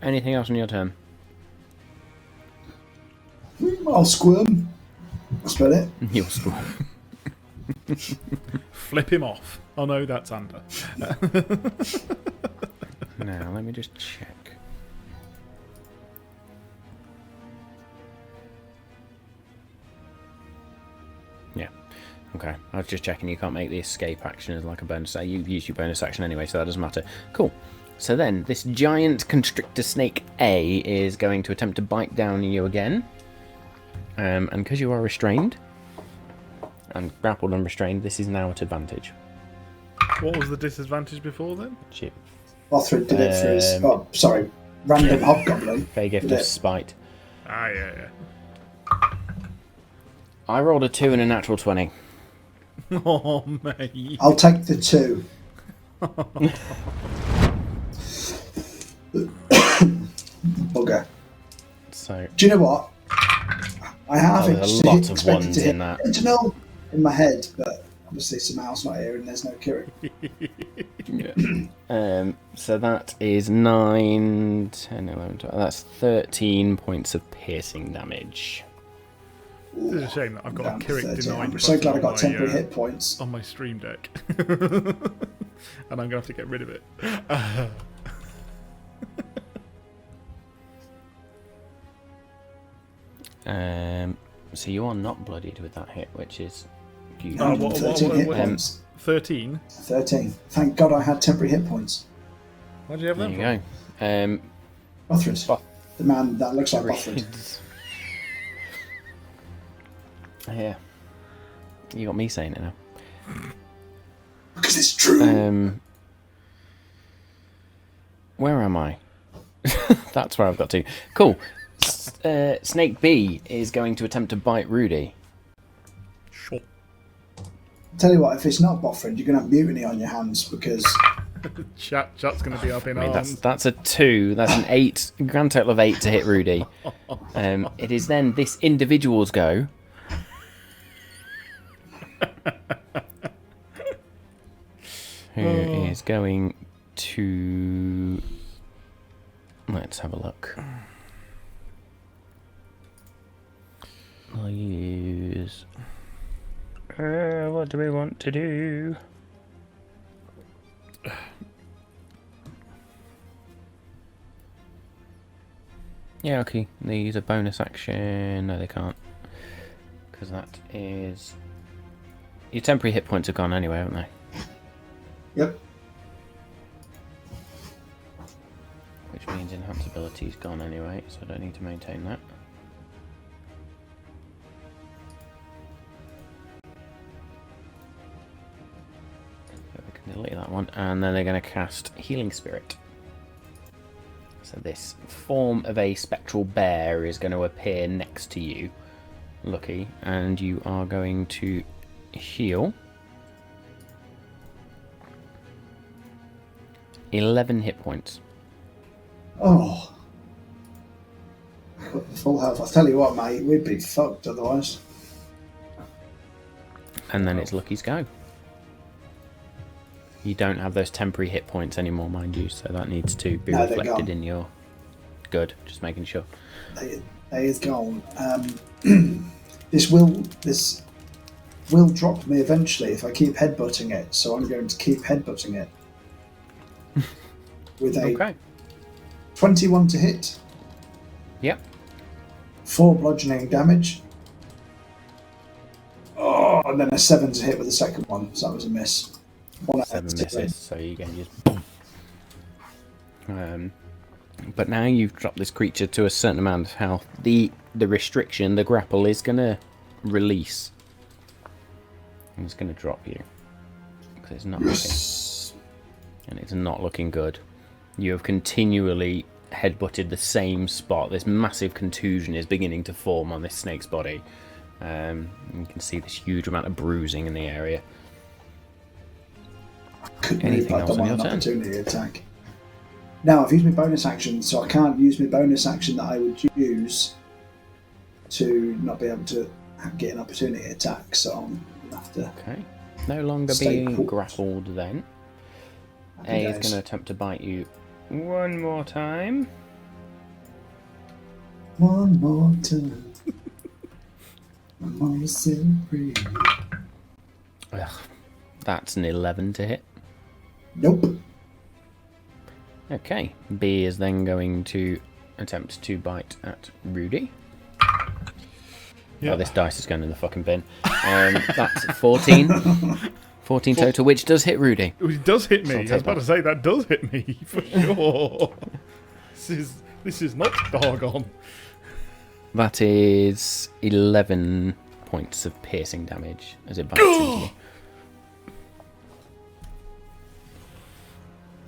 Anything else on your turn? I'll squirm. That's about it. You'll score. Flip him off. Oh no, that's under. Now, let me just check. Yeah. Okay. I was just checking. You can't make the escape action as like a bonus. You've used your bonus action anyway, so that doesn't matter. Cool. So then, this giant constrictor snake A is going to attempt to bite down you again. And because you are restrained, and grappled and restrained, this is now at advantage. What was the disadvantage before then? Shit. Bothrid did it for his... Oh, sorry. Random hobgoblin. Fey gift of spite. Ah, yeah. I rolled a 2 and a natural 20. Oh, mate. I'll take the 2. Bugger. So Do you know what? I have there's a lot of expected ones to hit in that. sentinel in my head, but obviously Samal's not here and there's no Kieran. So that is 9, 10, 11, 12. That's 13 points of piercing damage. It's a shame that I've got a Down to Kirik 13. denied. I'm so glad I got button temporary hit points. on my stream deck. And I'm going to have to get rid of it. So you are not bloodied with that hit, which is you. 13 hit points. 13? 13. Thank God I had temporary hit points. Why'd you have There them you go. Bothrid. The man that looks like Bothrid. Yeah. You got me saying it now. Because it's true. Where am I? That's where I've got to. Cool. Snake B is going to attempt to bite Rudy. Sure. Tell you what, if it's not Bothrid, you're going to have mutiny on your hands because... Chat's going to be up in I mean, arms. that's a 2. That's an 8. Grand total of 8 to hit Rudy. It is then this individual's go. Who is going to... Let's have a look. I'll use... what do we want to do? Yeah, okay. They use a bonus action. No, they can't. Because that is... Your temporary hit points are gone anyway, haven't they? Yep. Which means enhance ability is gone anyway, so I don't need to maintain that. So we can delete that one, and then they're going to cast Healing Spirit. So this form of a spectral bear is going to appear next to you, Lucky, and you are going to heal 11 hit points. Oh. Full health. I'll tell you what, mate, we'd be fucked otherwise. And then it's Lucky's go. You don't have those temporary hit points anymore, mind you, so that needs to be reflected in your... Good, just making sure. They is gone. This will drop me eventually if I keep headbutting it, so I'm going to keep headbutting it. With a 21 to hit. Yep. 4 bludgeoning damage. Oh, and then a 7 to hit with the second one, so that was a miss. 7 misses, so you can just boom. But now you've dropped this creature to a certain amount of health. The restriction, the grapple, is going to release. And it's going to drop you. Because it's not looking. And it's not looking good. You have continually headbutted the same spot. This massive contusion is beginning to form on this snake's body. You can see this huge amount of bruising in the area. Anything else on your turn? Opportunity attack. Now, I've used my bonus action, so I can't use my bonus action that I would use to not be able to get an opportunity attack, so I'm going to have to... Okay. No longer being grappled then. A is going to attempt to bite you one more time. One more time. I'm on the silvery. Ugh, that's an 11 to hit. Nope. Okay, B is then going to attempt to bite at Rudy. Yeah. Oh, this dice is going in the fucking bin. That's 14. 14 total, which does hit Rudy. It does hit me. So I'll I was take about to say that does hit me for sure. This is not doggone. That is 11 points of piercing damage as it bites into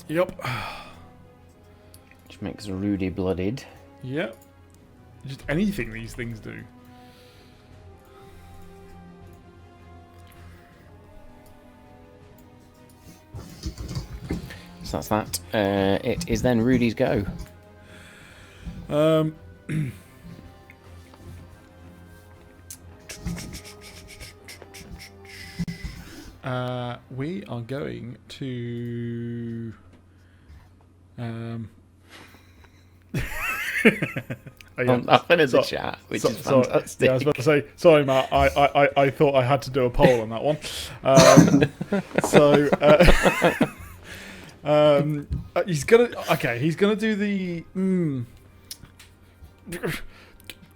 you. Yep. Which makes Rudy bloodied. Yep. Just anything these things do. So that's that. It is then Rudy's go. We are going to. I'm laughing at the chat, which is fantastic. Yeah, I was about to say, sorry, Matt. I thought I had to do a poll on that one. He's gonna do the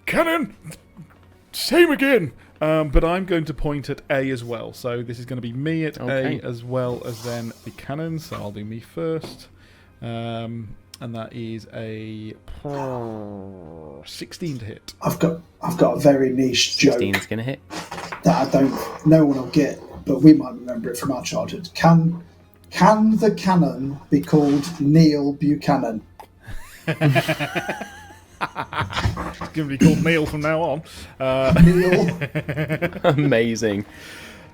cannon. Same again. But I'm going to point at A as well. So this is going to be me at A as well as then the cannon. So I'll do me first. And that is a 16 to hit. I've got a very niche joke 16's going to hit. that no one will get, but we might remember it from our childhood. Can the cannon be called Neil Buchanan? It's going to be called Neil from now on. Neil. Amazing.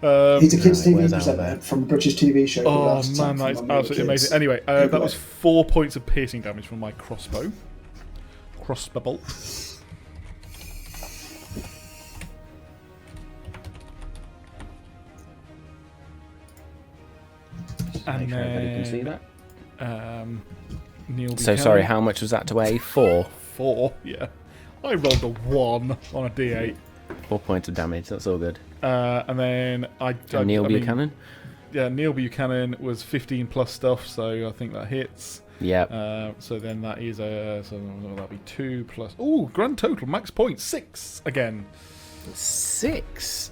He's a kids' TV where's presenter Albert? from a British TV show. Oh man, that is absolutely amazing. Anyway, that was 4 points of piercing damage from my crossbow bolt. And Make sure everybody can see that. Neil So Buchanan. sorry, how much was that to A? 4. 4, yeah. I rolled a 1 on a d8. 4 points of damage, that's all good. And then Neil Buchanan? Yeah, Neil Buchanan was 15 plus stuff, so I think that hits. Yep. So then that is so that'll be 2 plus. Oh, grand total max points 6 again. 6.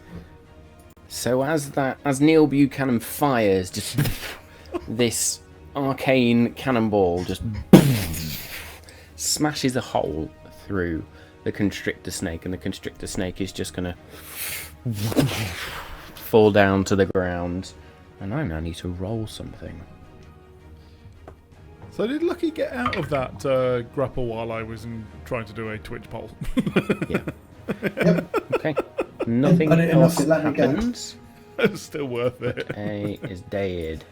So as Neil Buchanan fires, just this arcane cannonball just smashes a hole through the constrictor snake, and the constrictor snake is just gonna fall down to the ground. And I now need to roll something. So did Lucky get out of that grapple while I was trying to do a Twitch poll? Yeah. Yep. Okay. Nothing But else let me go. happens. It's still worth it. A is dead.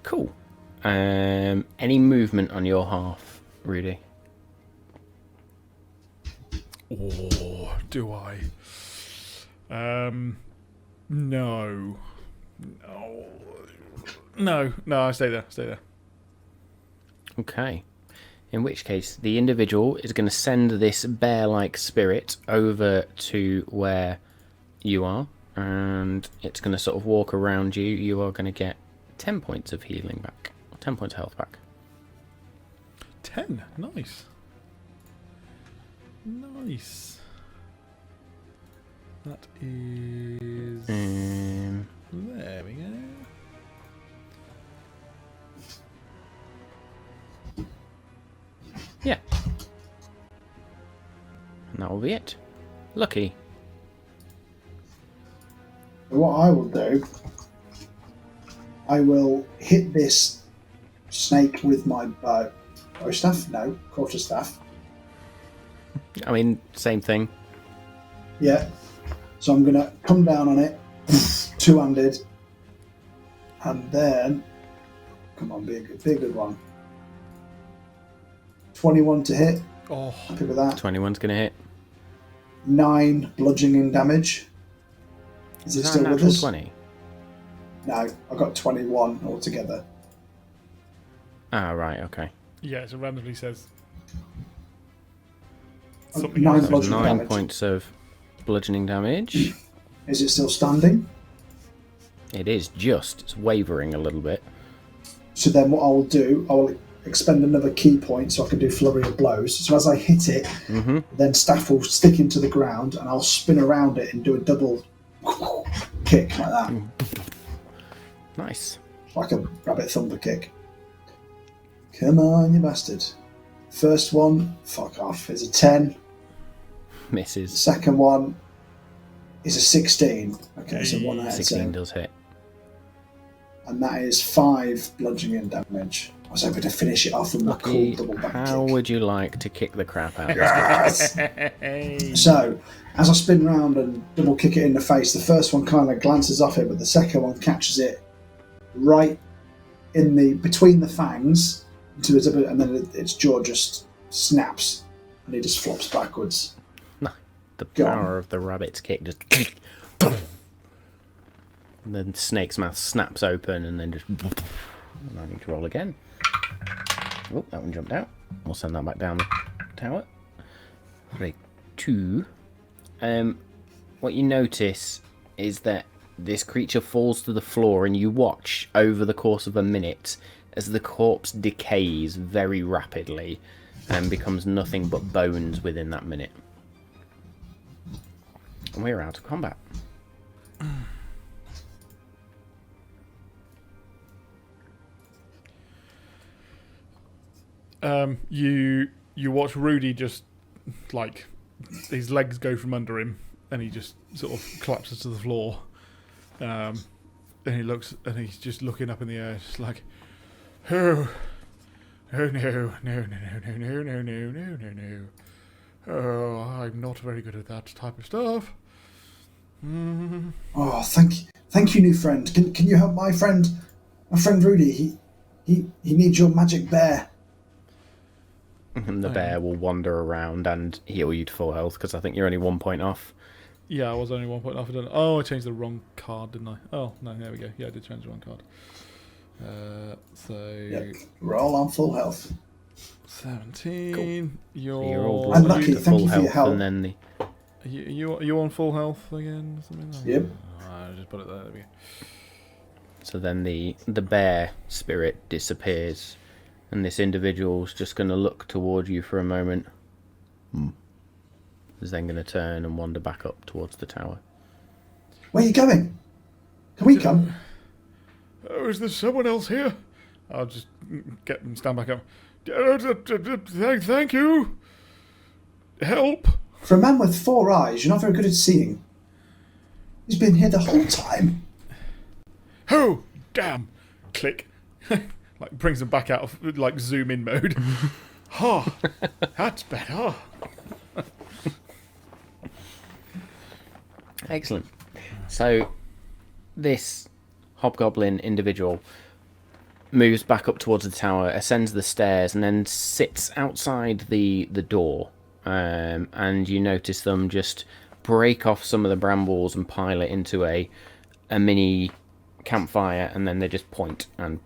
Cool. Any movement on your half, Rudy? Oh, do I? No. No, I stay there. Okay. In which case, the individual is going to send this bear-like spirit over to where you are, and it's going to sort of walk around you. You are going to get 10 points of healing back, 10 points of health back. 10, nice. Nice. That is... There we go. Yeah. And that will be it. Lucky. What I will do, I will hit this snake with my bow staff. No, quarterstaff. I mean, same thing. Yeah. So I'm gonna come down on it, two-handed, and then come on, be a good one. 21 to hit. Oh, Happy with that. 21's going to hit. 9 bludgeoning damage. Is it that still a with natural us? 20? No, I got 21 altogether. Ah, right, okay. yeah, so randomly says... 9 Something else. So bludgeoning 9 damage. points of bludgeoning damage. Is it still standing? It is just. It's wavering a little bit. So then what I will do, expend another key point so I can do flurry of blows. So as I hit it, then staff will stick into the ground, and I'll spin around it and do a double kick like that. Nice. Like a rabbit thunder kick. Come on, you bastard. First one, fuck off, is a 10. Misses. Second one is a 16. Okay, so 1 out of 16 10. does hit. And that is 5 bludgeoning damage. I was hoping to finish it off with my cool double back How kick. would you like to kick the crap out of Yes. So, as I spin round and double kick it in the face, the first one kind of glances off it, but the second one catches it right in the between the fangs, and then its jaw just snaps, and he just flops backwards. The power of the rabbit's kick just... And then the snake's mouth snaps open and then just... And I need to roll again. Oh, that one jumped out. We'll send that back down the tower. 2. What you notice is that this creature falls to the floor, and you watch over the course of a minute as the corpse decays very rapidly and becomes nothing but bones within that minute. And we're out of combat. You watch Rudy just, like, his legs go from under him, and he just sort of collapses to the floor. And he looks, and he's just looking up in the air, just like, oh no, no, no, no, no, no, no, no, no, no. Oh, I'm not very good at that type of stuff. Oh, thank you, new friend. Can you help my friend Rudy? He needs your magic bear. And the bear will wander around and heal you to full health, because I think you're only 1 point off. Yeah, I was only 1 point off. I changed the wrong card, didn't I? Oh, no, there we go. Yeah, I did change the wrong card. Yep. We're all on full health. 17. Cool. You're all I'm lucky, to thank full you for your health, help. and then the... You on full health again? Something like Yep. I just put it there. There we go. So then the bear spirit disappears, and this individual's just going to look toward you for a moment. Is then going to turn and wander back up towards the tower. Where are you going? Can we come? Oh, is there someone else here? I'll just get and stand back up. Thank you. Help. For a man with 4 eyes, you're not very good at seeing. He's been here the whole time. Oh, damn. Click. Like, brings them back out of, like, zoom in mode. Oh, that's better. Excellent. So, this hobgoblin individual moves back up towards the tower, ascends the stairs, and then sits outside the door. And you notice them just break off some of the brambles and pile it into a mini campfire, and then they just point, and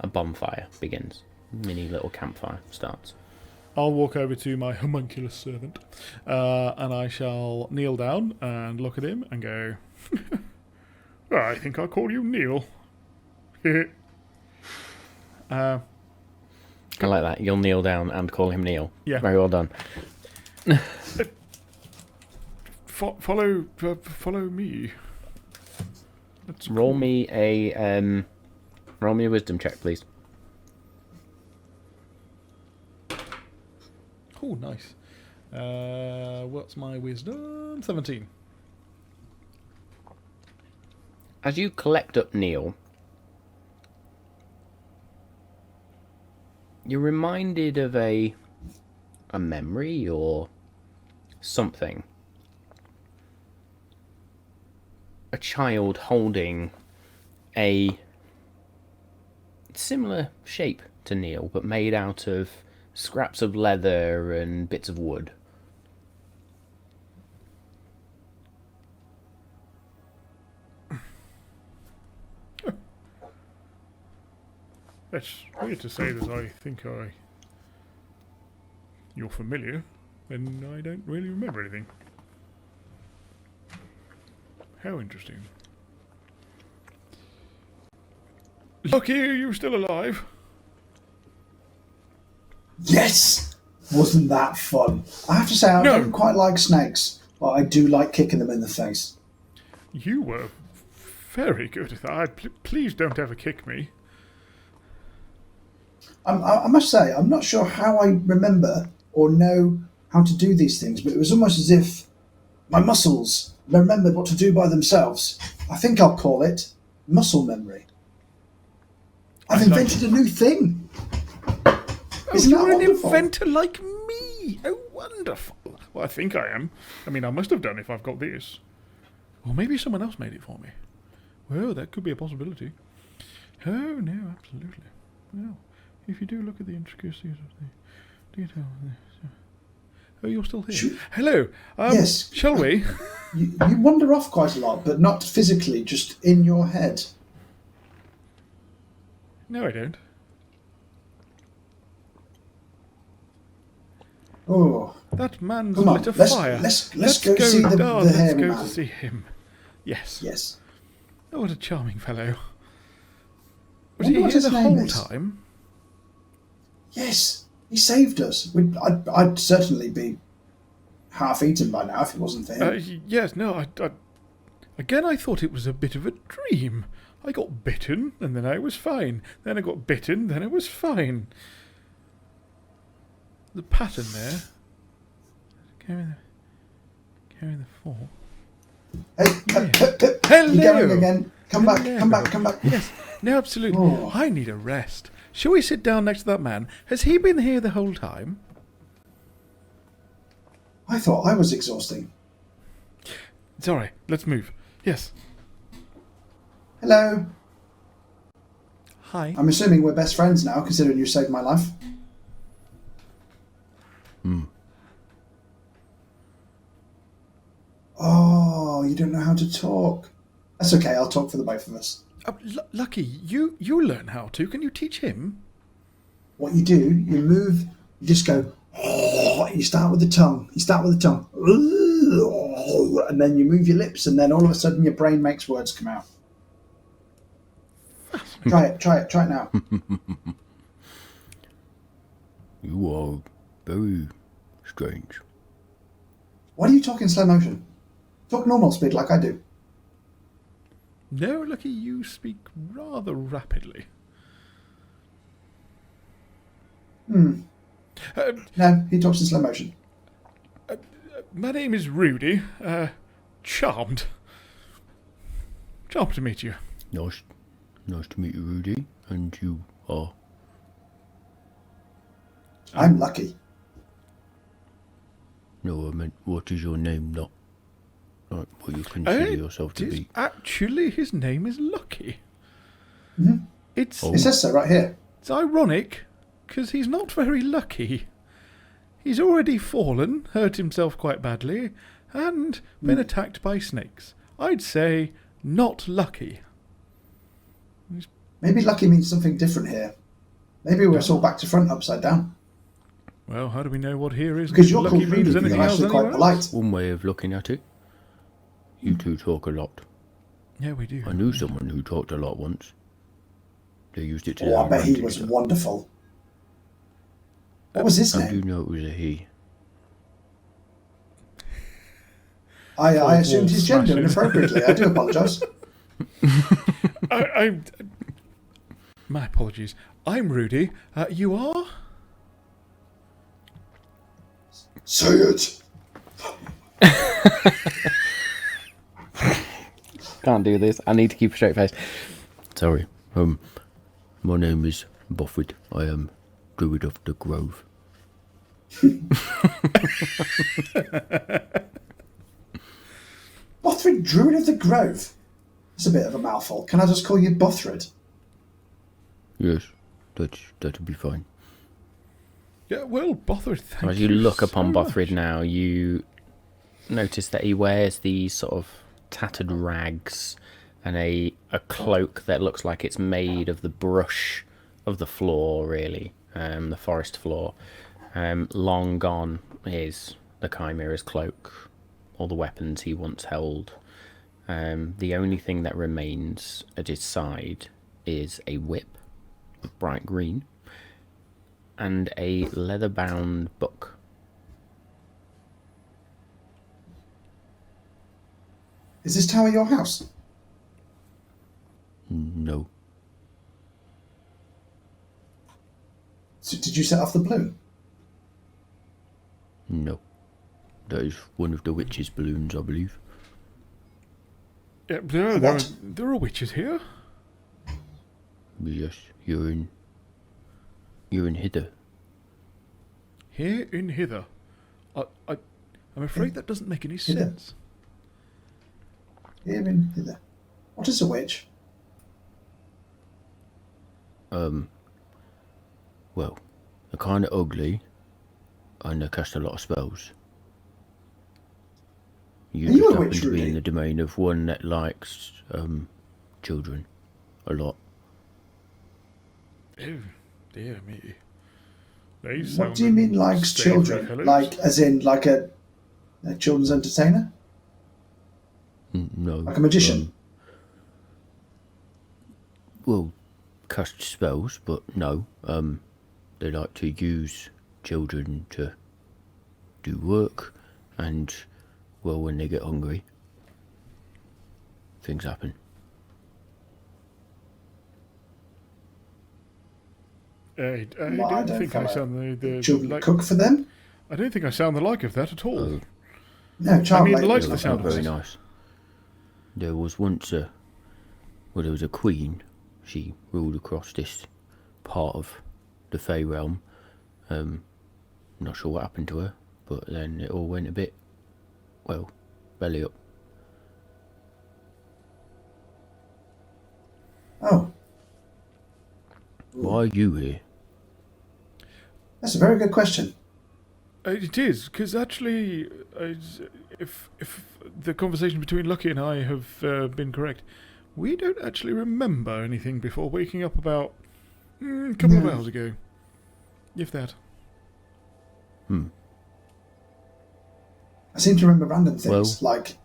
a bonfire begins. Mini little campfire starts. I'll walk over to my homunculus servant, and I shall kneel down and look at him and go, I think I'll call you Neil. I like that. You'll kneel down and call him Neil. Yeah. Very well done. Follow me. That's Roll me a wisdom check, please. Oh, nice. What's my wisdom? 17. As you collect up Neil, you're reminded of a memory or something. A child holding a similar shape to Neil, but made out of scraps of leather and bits of wood. It's weird to say that I think you're familiar, when I don't really remember anything. How interesting. Lucky you're still alive. Yes! Wasn't that fun? I have to say, I No. don't quite like snakes, but I do like kicking them in the face. You were very good at that. Please don't ever kick me. I must say, I'm not sure how I remember or know how to do these things, but it was almost as if my muscles remembered what to do by themselves. I think I'll call it muscle memory. I've invented a new thing. Isn't that You're an wonderful? inventor like me. Oh, wonderful. Well, I think I am. I mean, I must have done if I've got this. Or maybe someone else made it for me. Well, that could be a possibility. Oh, no, absolutely. Well, if you do look at the intricacies of the detail of this. Oh, you're still here. Hello. Yes. Shall we? You wander off quite a lot, but not physically, just in your head. No, I don't. Oh, That man's come on, lit a let's fire. let's go see the let's hairy go man. to see him. Yes. Yes. Oh, what a charming fellow. Was Wonder he what here his the name whole is. time? Yes, he saved us. I'd certainly be half-eaten by now if it wasn't for him. Yes, no, again I thought it was a bit of a dream. I got bitten, and then I was fine. Then I got bitten, then I was fine. The pattern there. Carry the four. Hey, Hello! you're going again. Come back, Hello. come back. Yes, no, absolutely. Oh. I need a rest. Shall we sit down next to that man? Has he been here the whole time? I thought I was exhausting. Sorry, let's move. Yes. Hello. Hi. I'm assuming we're best friends now, considering you saved my life. Oh, you don't know how to talk. That's okay, I'll talk for the both of us. Lucky, you learn how to. Can you teach him? What you do, you move, you just go, you start with the tongue, and then you move your lips, and then all of a sudden your brain makes words come out. Try it now. You are very strange. Why do you talk in slow motion? Talk normal speed like I do. No, Lucky, you speak rather rapidly. No, he talks in slow motion. My name is Rudy. Charmed. Charmed to meet you. Nice to meet you, Rudy. And you are... I'm lucky. No, I meant, what is your name, not like what you consider yourself to be. Actually, his name is Lucky. Mm-hmm. It's It says so right here. It's ironic, because he's not very lucky. He's already fallen, hurt himself quite badly, and been attacked by snakes. I'd say not lucky. Maybe lucky means something different here. Maybe we're all back to front upside down. Well, how do we know what here is? Because you're lucky called Rudy, means but anything you're else actually quite anywhere polite. else? One way of looking at it. You two talk a lot. Yeah, we do. I knew someone who talked a lot once. They used it to Oh, their I bet he advantage, was though. wonderful. What was his How do you name? know it was a he? I assumed wall his gender smashes. inappropriately. I do apologise. My apologies. I'm Rudy. You are? Say it. Can't do this. I need to keep a straight face. Sorry. My name is Bofford. I am Druid of the Grove. Bothrid, Druid of the Grove. That's a bit of a mouthful. Can I just call you Bothrid? Yes, that'll be fine. Yeah, well, Bothrid, thank As you you look so upon much. Bothrid now, you notice that he wears these sort of tattered rags and a cloak that looks like it's made of the brush of the floor, really, the forest floor. Long gone is the Chimera's cloak, all the weapons he once held. The only thing that remains at his side is a whip of bright green and a leather-bound book. Is this tower your house? No. So did you set off the balloon? No. That is one of the witch's balloons, I believe. Yeah, What? there are witches here. Yes, you're in hither. Here in hither. I'm afraid that doesn't make any Hither? sense. Here in hither. What is a witch? Well, they're kind of ugly, and they cast a lot of spells. You Are you just a happen witch, to be Rudy? in the domain of one that likes children a lot. Oh, dear me. They What sound do you mean likes savoury children? fellows. Like, as in, like a children's entertainer? No. Like a magician? Well, cast spells, but no. They like to use children to do work, and, well, when they get hungry, things happen. I Well, I don't don't think I follow. sound the Children like. cook for them? I don't think I sound the like of that at all. Oh. No, child I mean, labour like is the not sound cooked. of Very it. nice. There was once there was a queen. She ruled across this part of the Fey realm. Not sure what happened to her, but then it all went a bit, well, belly up. Oh, Why are you here? that's a very good question. It is, because actually, if the conversation between Lucky and I have been correct, we don't actually remember anything before waking up about a couple of No. hours ago. If that. I seem to remember random things, Well- like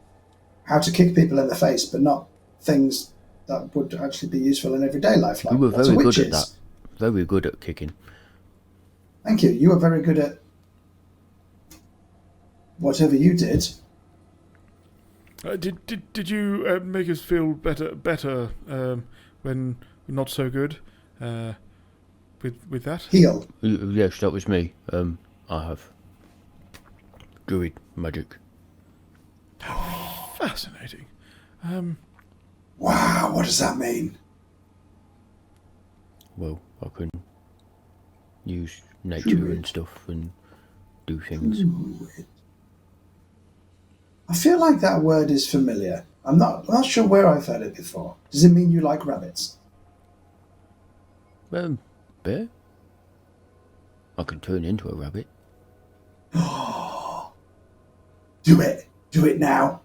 how to kick people in the face, but not things that would actually be useful in everyday life. Like You were what a very witch good at is. that. Very good at kicking. Thank you. You were very good at whatever you did. Did you make us feel better when not so good with that? Heal. Yes, that was me. I have druid magic. Fascinating. Wow, what does that mean? Well, I can use nature Druid. and stuff and do things. Druid. I feel like that word is familiar. I'm not sure where I've heard it before. Does it mean you like rabbits? Bear? I can turn into a rabbit. Do it. Do it now.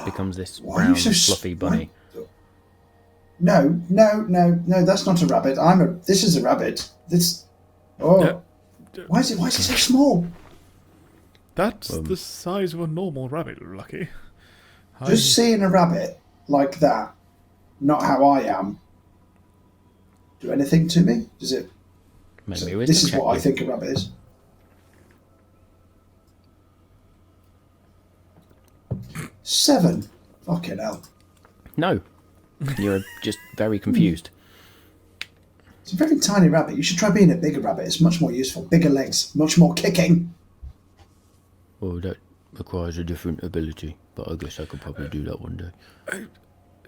Becomes this Why are brown, you so fluffy bunny. No, that's not a rabbit. This is a rabbit. This. Oh. Yeah. Why is it so small? That's the size of a normal rabbit, Lucky. Just seeing a rabbit like that, not how I am, do anything to me? Does it? Maybe we This can is check what I you. think a rabbit is. Seven. Fucking hell. No. You're just very confused. It's a very tiny rabbit. You should try being a bigger rabbit. It's much more useful. Bigger legs, much more kicking. Well, that requires a different ability, but I guess I could probably do that one day.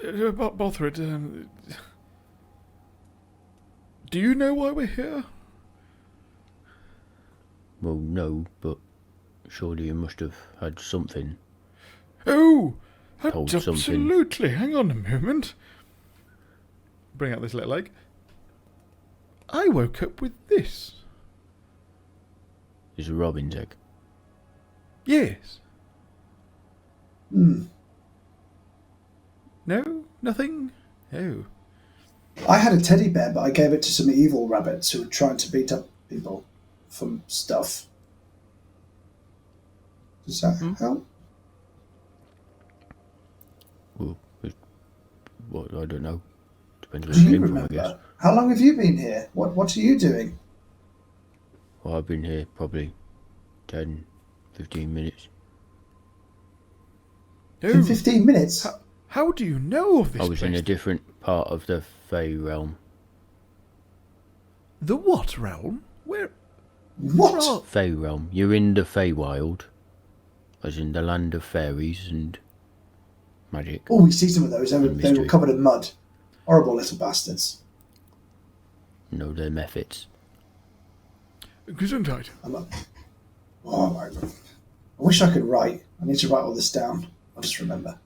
Bothrid, do you know why we're here? Well, no, but surely you must have had something. Oh, Told something. absolutely. Hang on a moment. Bring out this little egg. I woke up with this. It's a robin's egg. Yes. Hmm. No? Nothing? Oh. I had a teddy bear, but I gave it to some evil rabbits who were trying to beat up people for stuff. Does that help? Well, what, I don't know. Depends where Do it you came from, I guess. remember? How long have you been here? What are you doing? Well, I've been here probably 10, 15 minutes. In 15 minutes? How do you know of this I was place? in a different part of the Fey realm. The what realm? Where? What? Fey realm. You're in the Feywild. As in the land of fairies and magic. Oh, we see some of those. They were mystery. covered in mud. Horrible little bastards. Know their methods. Gesundheit. Oh my god. I wish I could write. I need to write all this down. I'll just remember. Have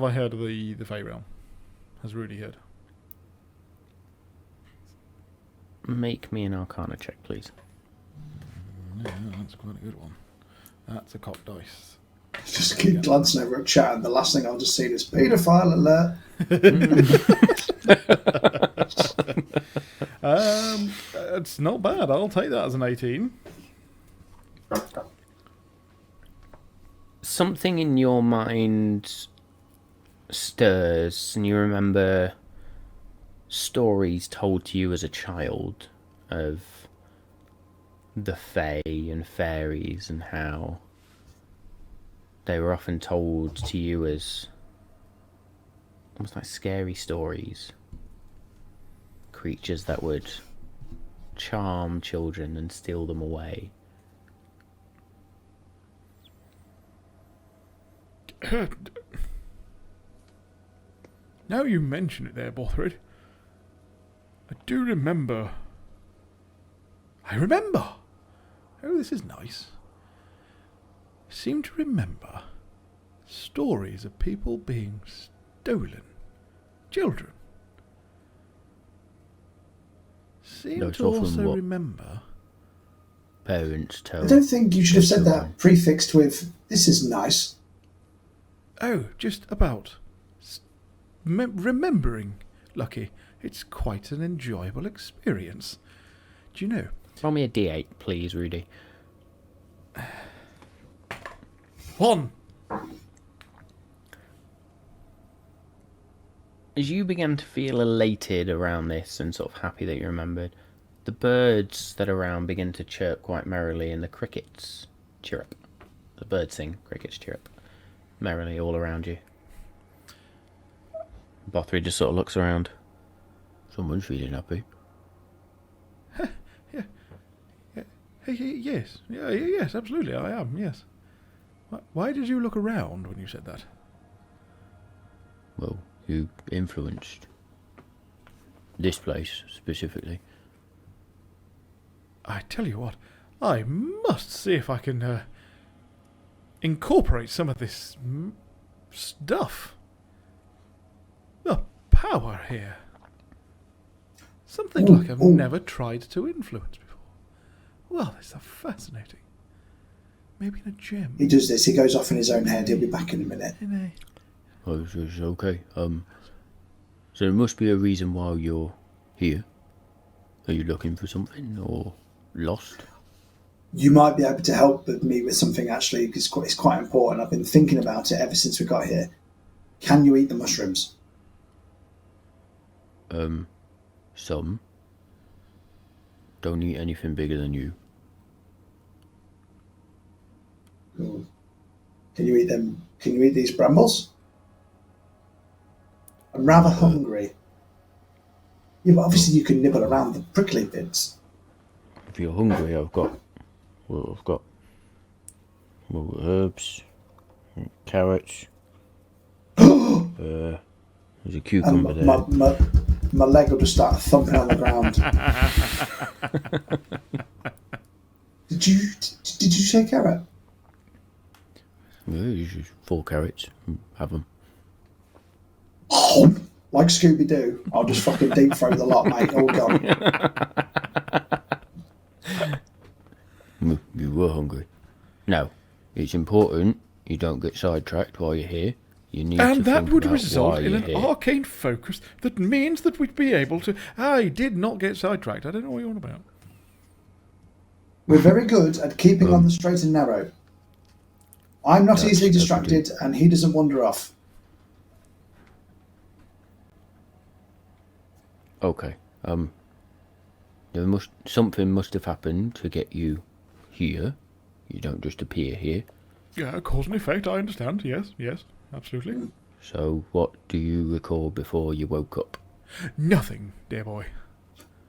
I heard of the Fey realm? Has Rudy heard? Make me an Arcana check, please. Yeah, that's quite a good one. That's a cocked dice. Just keep glancing over at chat, and the last thing I'll just see is paedophile alert. It's not bad. I'll take that as an 18. Something in your mind stirs, and you remember stories told to you as a child of the Fae and fairies, and how they were often told to you as almost like scary stories. Creatures that would charm children and steal them away. Now you mention it there, Bothrid, I do remember. I remember! Oh, this is nice. I seem to remember stories of people being stolen. Children. Seem That's to often also what remember. Parents tell. I don't think you should have said children. that prefixed with, this is nice. Oh, just about. Remembering, Lucky. It's quite an enjoyable experience. Do you know? Roll me a d8, please, Rudy. 1. As you began to feel elated around this and sort of happy that you remembered, the birds that are around begin to chirp quite merrily, and the crickets chirp. The birds sing, crickets chirp merrily all around you. Bothrid just sort of looks around. Someone's feeling happy. Yes. Yes, absolutely, I am, yes. Why did you look around when you said that? Well, you influenced this place specifically. I tell you what, I must see if I can incorporate some of this stuff. The power here. Something like I've never tried to influence before. Well, this is fascinating. Maybe in a gym. He does this, he goes off in his own head, he'll be back in a minute. Oh, it's okay. So there must be a reason why you're here. Are you looking for something or lost? You might be able to help me with something actually, because it's quite important. I've been thinking about it ever since we got here. Can you eat the mushrooms? Some. Don't eat anything bigger than you. Cool. Can you eat them? Can you eat these brambles? I'm rather hungry. Yeah, but obviously you can nibble around the prickly bits. If you're hungry, I've got herbs, carrots. There's a cucumber there. My leg will just start thumping on the ground. Did you say carrot? Yeah, you just 4 carrots. Have them. Oh, like Scooby-Doo. I'll just fucking deep throat the lot, mate. All gone. You were hungry. Now, it's important you don't get sidetracked while you're here. You need And to that think would about result why in you're an here. arcane focus that means that we'd be able to... I did not get sidetracked. I don't know what you're on about. We're very good at keeping on the straight and narrow. I'm not easily distracted, and he doesn't wander off. Okay. Something must have happened to get you here. You don't just appear here. Yeah, cause and effect, I understand. Yes, absolutely. So, what do you recall before you woke up? Nothing, dear boy.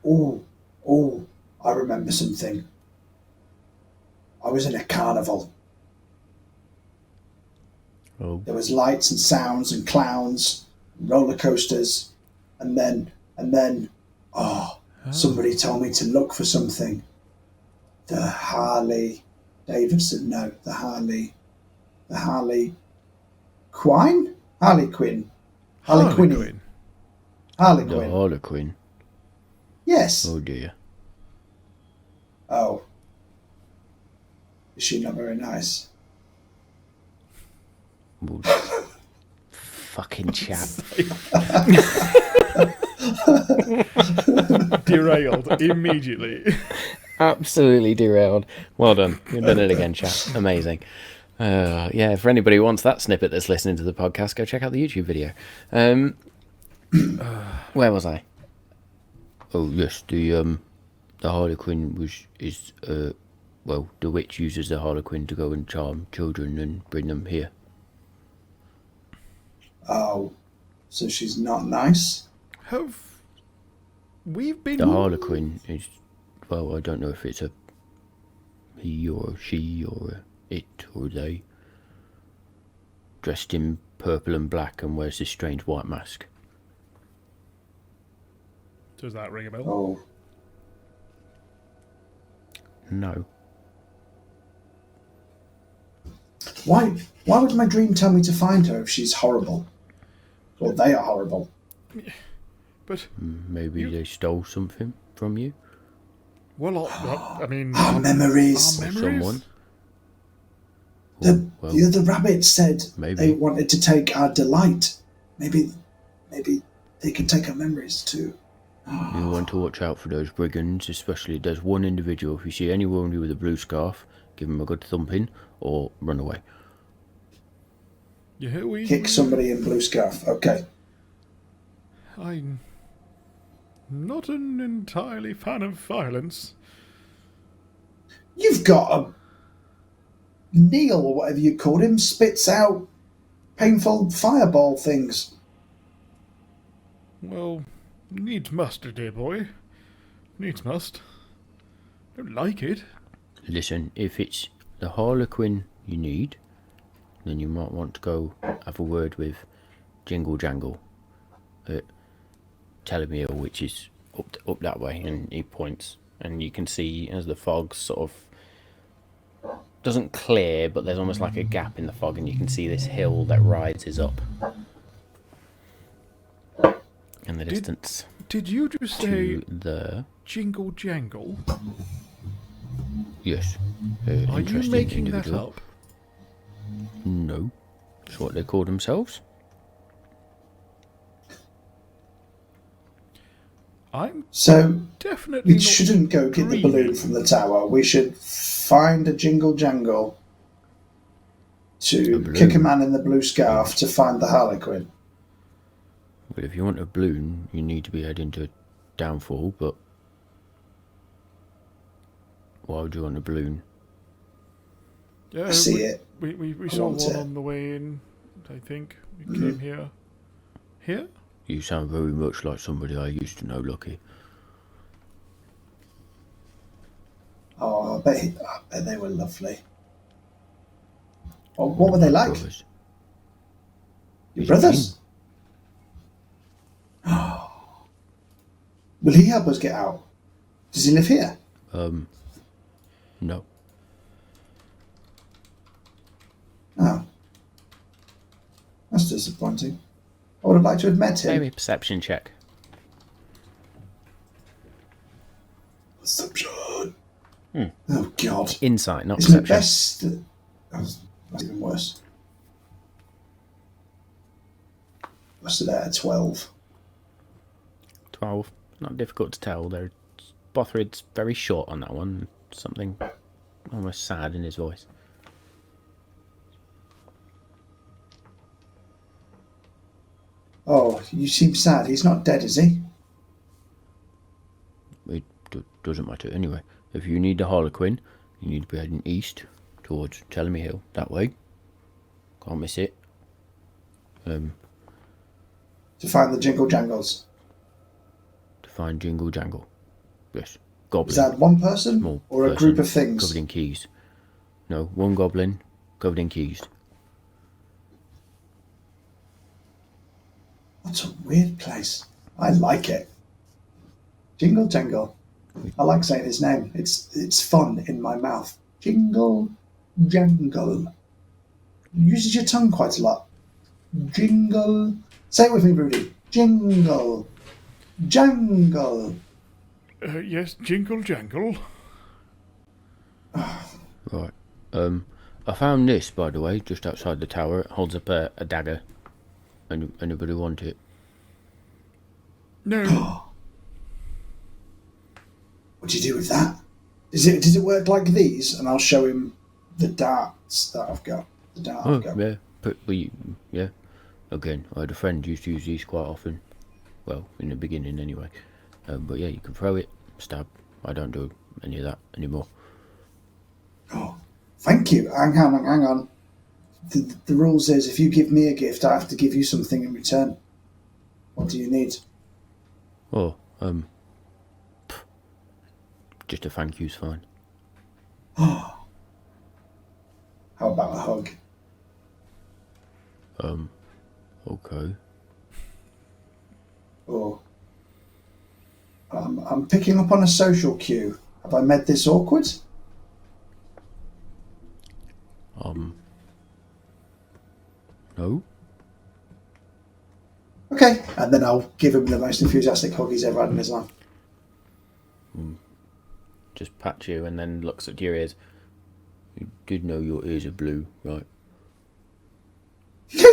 Oh, I remember something. I was in a carnival. Oh, There was lights and sounds and clowns, roller coasters, and then, somebody told me to look for something. The Harley Davidson, no, the Harley Quinn? Harley Quinn. Harley Quinn. Harley the Quinn. Harlequin. Yes. Oh dear. Oh. Is she not very nice? Well, fucking chap. Derailed immediately. Absolutely derailed. Well done. You've done it again, chap. Amazing. Yeah, for anybody who wants that snippet that's listening to the podcast, go check out the YouTube video. Where was I? Oh yes, the Harlequin the witch uses the Harlequin to go and charm children and bring them here. Oh, so she's not nice? Have we been... The Harlequin is, well, I don't know if it's a he or a she or a it or a they, dressed in purple and black and wears this strange white mask. Does that ring a bell? Oh. No. Why would my dream tell me to find her if she's horrible? Well, they are horrible. But... Maybe they stole something from you? Well, I mean... Our memories. Our Or memories? someone? The other rabbit said maybe. they wanted to take our delight. Maybe they can take our memories too. You want to watch out for those brigands, especially there's one individual. If you see anyone with a blue scarf, give him a good thumping or run away. Yeah, we... Kick somebody in blue scarf. Okay. I'm not an entirely fan of violence. You've got a Neil or whatever you called him spits out painful fireball things. Well, needs must, dear boy. Needs must. Don't like it. Listen, if it's the Harlequin you need, then you might want to go have a word with Jingle Jangle at Telomere, which is up that way, and he points, and you can see as the fog sort of doesn't clear, but there's almost like a gap in the fog, and you can see this hill that rises up in the distance. Did you just say To the Jingle Jangle? yes, Are you interesting making that individual. up? No, that's what they call themselves. I'm So definitely we not shouldn't go get the dreaming. balloon from the tower. We should find a jingle jangle to balloon? kick a man in the blue scarf to find the Harlequin. But if you want a balloon, you need to be heading to Downfall, but why would you want a balloon? Yeah, I see it. We saw want one it. on the way in, I think. We came here. Here? You sound very much like somebody I used to know, Lucky. Oh, I bet they were lovely. Oh, what were they like? Brothers. Your Is it brothers? Will he help us get out? Does he live here? No. Oh. That's disappointing. I would have liked to have met him. Maybe a perception check. Perception. Oh, God. Insight, not Isn't it perception. best? That's even worse. Must have had 12. 12. Not difficult to tell. Bothrid's very short on that one. Something almost sad in his voice. Oh, you seem sad. He's not dead, is he? doesn't matter. Anyway, if you need the Harlequin, you need to be heading east towards Telemy Hill. That way. Can't miss it. To find the Jingle Jangles. To find Jingle Jangle. Yes. Goblin. Is that one person Small or a person group of things? covered in keys. No, one goblin covered in keys. What a weird place. I like it. Jingle Jangle. I like saying his name. It's fun in my mouth. Jingle Jangle. Uses your tongue quite a lot. Jingle. Say it with me, Rudy. Jingle. Jangle. Yes, jingle jangle. Right. I found this, by the way, just outside the tower. It holds up a dagger. Anybody want it? No. What do you do with that? Does it work like these? And I'll show him the darts that I've got. The dart I've got. Yeah. But yeah. Again, I had a friend who used to use these quite often. Well, in the beginning anyway. But yeah, you can throw it, stab. I don't do any of that anymore. Oh, thank you. Hang on. The rules is if you give me a gift, I have to give you something in return. What do you need? Oh, just a thank you's fine. How about a hug? Okay. Or I'm picking up on a social cue. Have I made this awkward? No. Okay, and then I'll give him the most enthusiastic hug he's ever had in his life. Just pats you and then looks at your ears. You did know your ears are blue, right?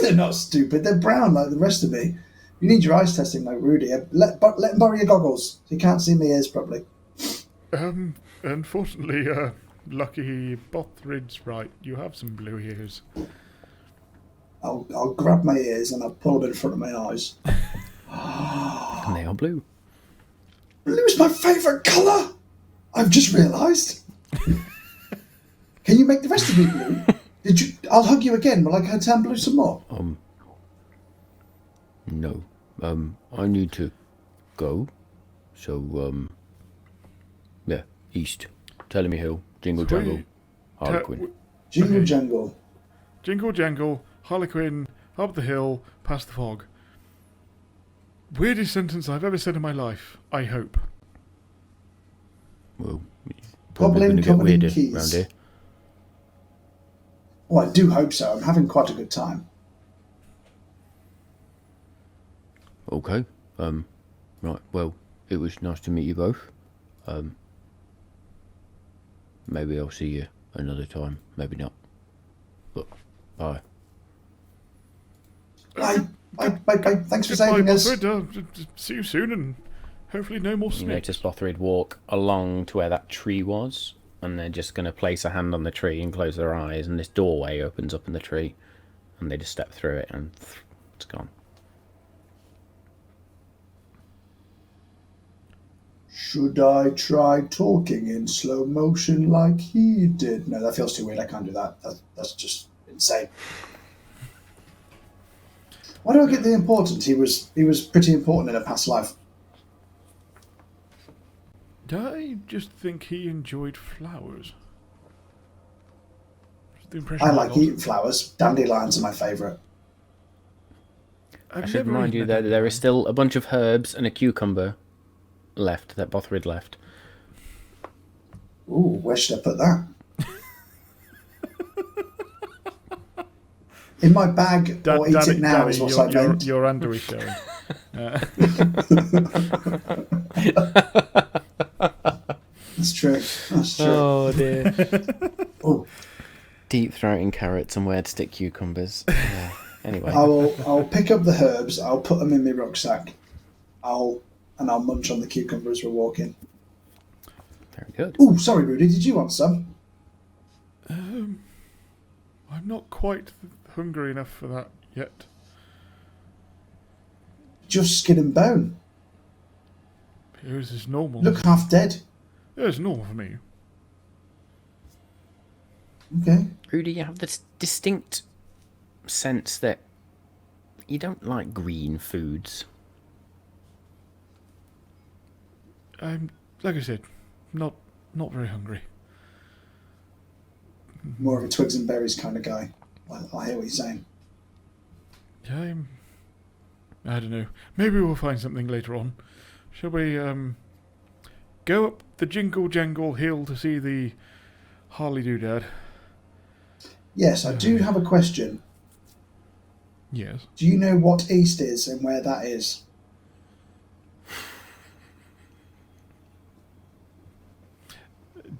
They're not stupid. They're brown like the rest of me. You need your eyes testing like Rudy. Let him borrow your goggles. So you can't see my ears properly. Unfortunately, Lucky Bothrid's right. You have some blue ears. I'll grab my ears and I'll pull them in front of my eyes. And they are blue. Blue's my favourite colour. I've just realised. Can you make the rest of me blue? Did you? I'll hug you again. Will I turn blue some more? No. I need to go. So, yeah, east. Telemy Hill, Jingle Jangle, Harlequin. Jingle Jangle. Jingle jangle, Harlequin, up the hill, past the fog. Weirdest sentence I've ever said in my life, I hope. Well, probably Goblin going to get covered in weirder keys. round here. Oh, I do hope so. I'm having quite a good time. Okay. Right. Well, it was nice to meet you both. Maybe I'll see you another time. Maybe not. But bye. Bye. Thanks for Goodbye, saving us. Bothrid. See you soon, and hopefully no more You snakes. notice Bothrid walk along to where that tree was, and they're just going to place a hand on the tree and close their eyes, and this doorway opens up in the tree, and they just step through it, and it's gone. Should I try talking in slow motion like he did? No, that feels too weird. I can't do that. That's just insane. Why do I get the importance? He was pretty important in a past life. I just think he enjoyed flowers. That's the impression I like got. eating flowers. Dandelions are my favourite. I've I should never remind you eaten that there is still a bunch of herbs and a cucumber left that Bothrid left. Ooh, where should I put that? In my bag or eat it now is what I meant. Your under is showing. That's true. That's true. Oh dear. Oh, Deep throating carrots and where to stick cucumbers. Yeah. Anyway. I'll pick up the herbs. I'll put them in my rucksack. I'll munch on the cucumber as we're walking. Very good. Ooh, sorry, Rudy. Did you want some? I'm not quite hungry enough for that yet. Just skin and bone. Yours is normal. Look half dead. Yeah, it's normal for me. Okay. Rudy, you have this distinct sense that you don't like green foods. I'm, like I said, not very hungry. More of a twigs and berries kind of guy. I hear what you're saying. I don't know. Maybe we'll find something later on. Shall we go up the Jingle Jangle Hill to see the Harley Doodad? Yes, I do have a question. Yes. Do you know what east is and where that is?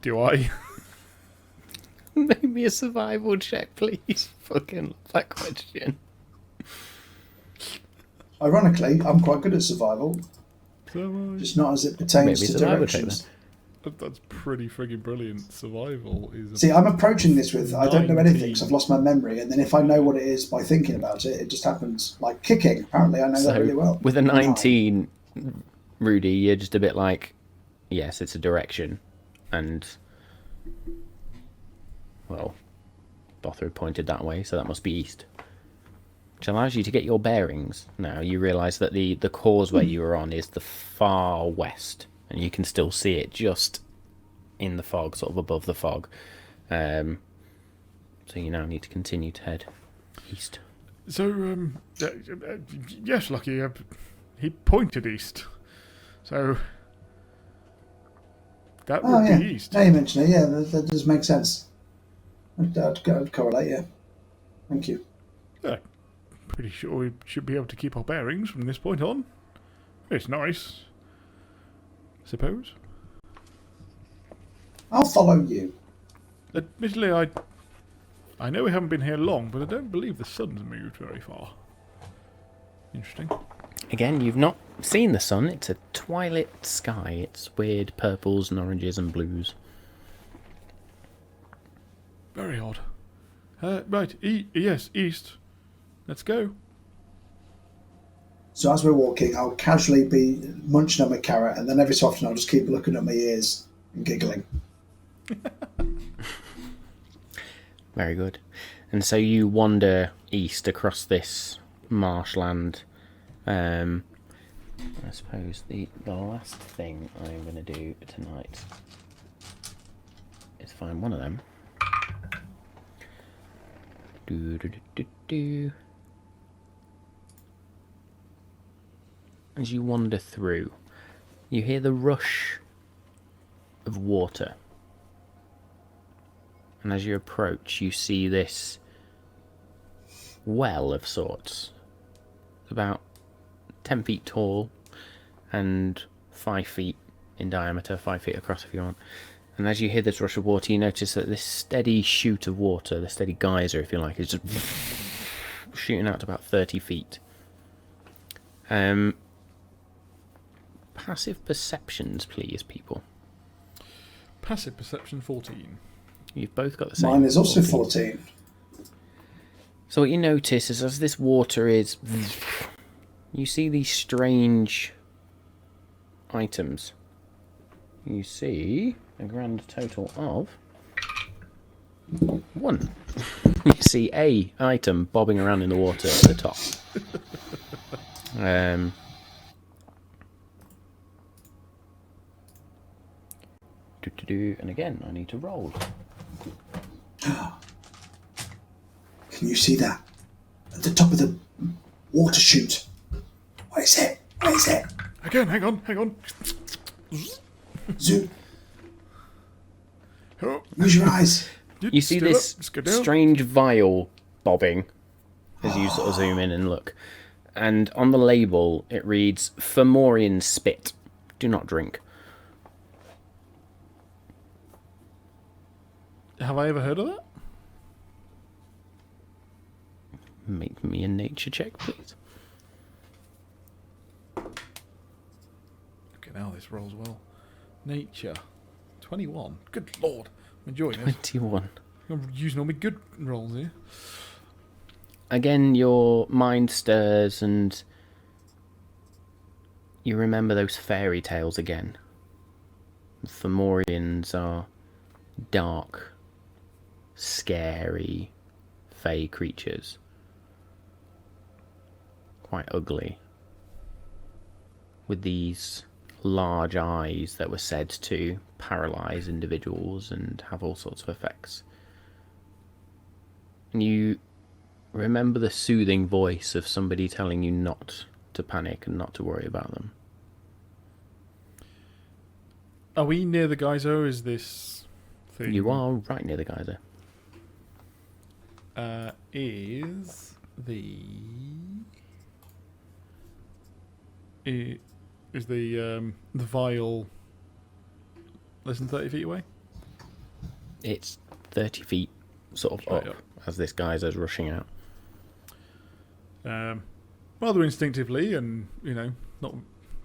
Do I? Make me a survival check, please. Fucking love that question. Ironically, I'm quite good at survival, So, just not as it pertains Maybe to survival check directions. that's pretty friggin' brilliant. Survival is. See, I'm approaching this with I don't know anything 19. because I've lost my memory, and then if I know what it is by thinking about it, it just happens. Like kicking, apparently I know that really well. With a 19, Rudy, you're just a bit like, yes, it's a direction. And, well, Bothra pointed that way, so that must be east. Which allows you to get your bearings. Now, you realise that the causeway you were on is the far west, and you can still see it just in the fog, sort of above the fog. So you now need to continue to head east. So, yes, Lucky, he pointed east. So, that Oh would yeah, be east. now you mention it, yeah, that does make sense. I'd correlate, yeah. Thank you. Pretty sure we should be able to keep our bearings from this point on. It's nice. Suppose. I'll follow you. Admittedly, I know we haven't been here long, but I don't believe the sun's moved very far. Interesting. Again, you've not seen the sun. It's a twilight sky. It's weird purples and oranges and blues. Very odd. Right, yes, east. Let's go. So as we're walking, I'll casually be munching on my carrot, and then every so often I'll just keep looking at my ears and giggling. Very good. And so you wander east across this marshland. I suppose the last thing I'm going to do tonight is find one of them. As you wander through, you hear the rush of water. And as you approach, you see this well of sorts. It's about 10 feet tall and 5 feet in diameter, 5 feet across if you want. And as you hear this rush of water, you notice that this steady shoot of water, the steady geyser if you like, is just shooting out to about 30 feet. Passive perceptions, please, people. Passive perception 14. You've both got the same. Mine is also 14. So what you notice is as this water is... You see these strange items. You see a grand total of 1. You see a item bobbing around in the water at the top. And again, I need to roll. Can you see that? At the top of the water chute. What is it? What is it? Again, hang on. Zoom. Oh, Use your eyes. You see still this up, let's go down. strange vial bobbing as you sort of zoom in and look. And on the label, it reads, Fomorian spit. Do not drink. Have I ever heard of that? Make me a nature check, please. Okay, now this rolls well. Nature. 21. Good lord. I'm enjoying this. 21. I'm using all my good rolls here. Again, your mind stirs and you remember those fairy tales again. Fomorians are dark, scary, fey creatures. Quite ugly. With these large eyes that were said to paralyze individuals and have all sorts of effects. And you remember the soothing voice of somebody telling you not to panic and not to worry about them. Are we near the geyser? Is this thing? You are right near the geyser. Is the vial less than 30 feet away? It's 30 feet sort of Right up as this geyser's rushing out. Rather instinctively, and not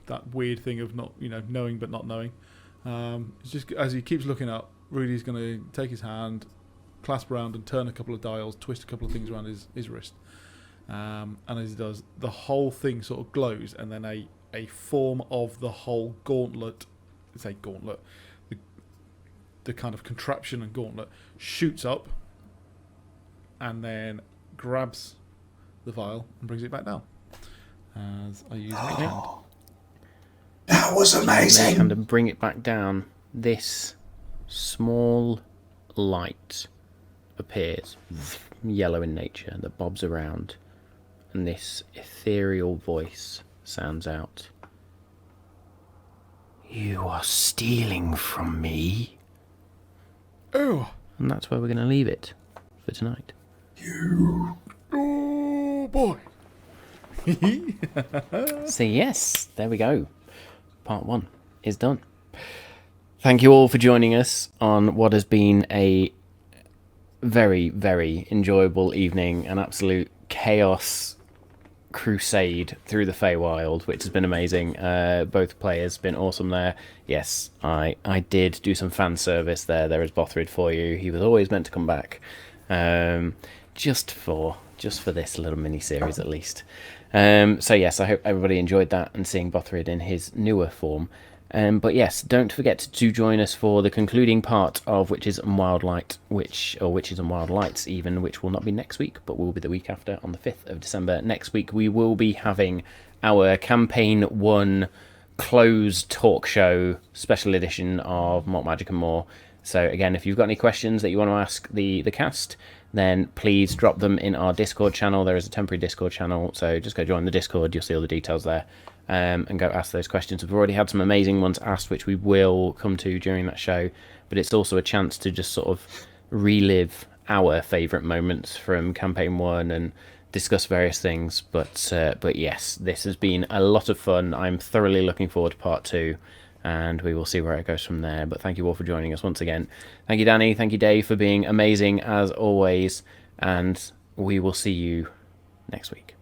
that weird thing of not knowing but not knowing. It's just as he keeps looking up, Rudy's going to take his hand, clasp around and turn a couple of dials, twist a couple of things around his wrist. And as he does, the whole thing sort of glows, and then a form of the whole gauntlet, the kind of contraption and gauntlet shoots up, and then grabs the vial and brings it back down. As I use my hand. That was amazing. And bring it back down. This small light appears, yellow in nature, that bobs around, and this ethereal voice sounds out. You are stealing from me. Oh. And that's where we're going to leave it for tonight. Oh boy. So yes, there we go. Part 1 is done. Thank you all for joining us on what has been a very, very enjoyable evening, an absolute chaos crusade through the Feywild, which has been amazing. Both players been awesome there. Yes, I did do some fan service there. There is Bothrid for you. He was always meant to come back, just for this little mini series at least. So yes, I hope everybody enjoyed that and seeing Bothrid in his newer form. But yes, don't forget to join us for the concluding part of Witches and Wild Light, Witches and Wild Lights even, which will not be next week, but will be the week after on the 5th of December. Next week we will be having our Campaign 1 closed talk show special edition of Malt Magic and More. So again, if you've got any questions that you want to ask the cast, then please drop them in our Discord channel. There is a temporary Discord channel, so just go join the Discord. You'll see all the details there, and go ask those questions. We've already had some amazing ones asked, which we will come to during that show, but it's also a chance to just sort of relive our favourite moments from Campaign 1 and discuss various things. But yes, this has been a lot of fun. I'm thoroughly looking forward to Part 2. And we will see where it goes from there. But thank you all for joining us once again. Thank you, Danny. Thank you, Dave, for being amazing as always. And we will see you next week.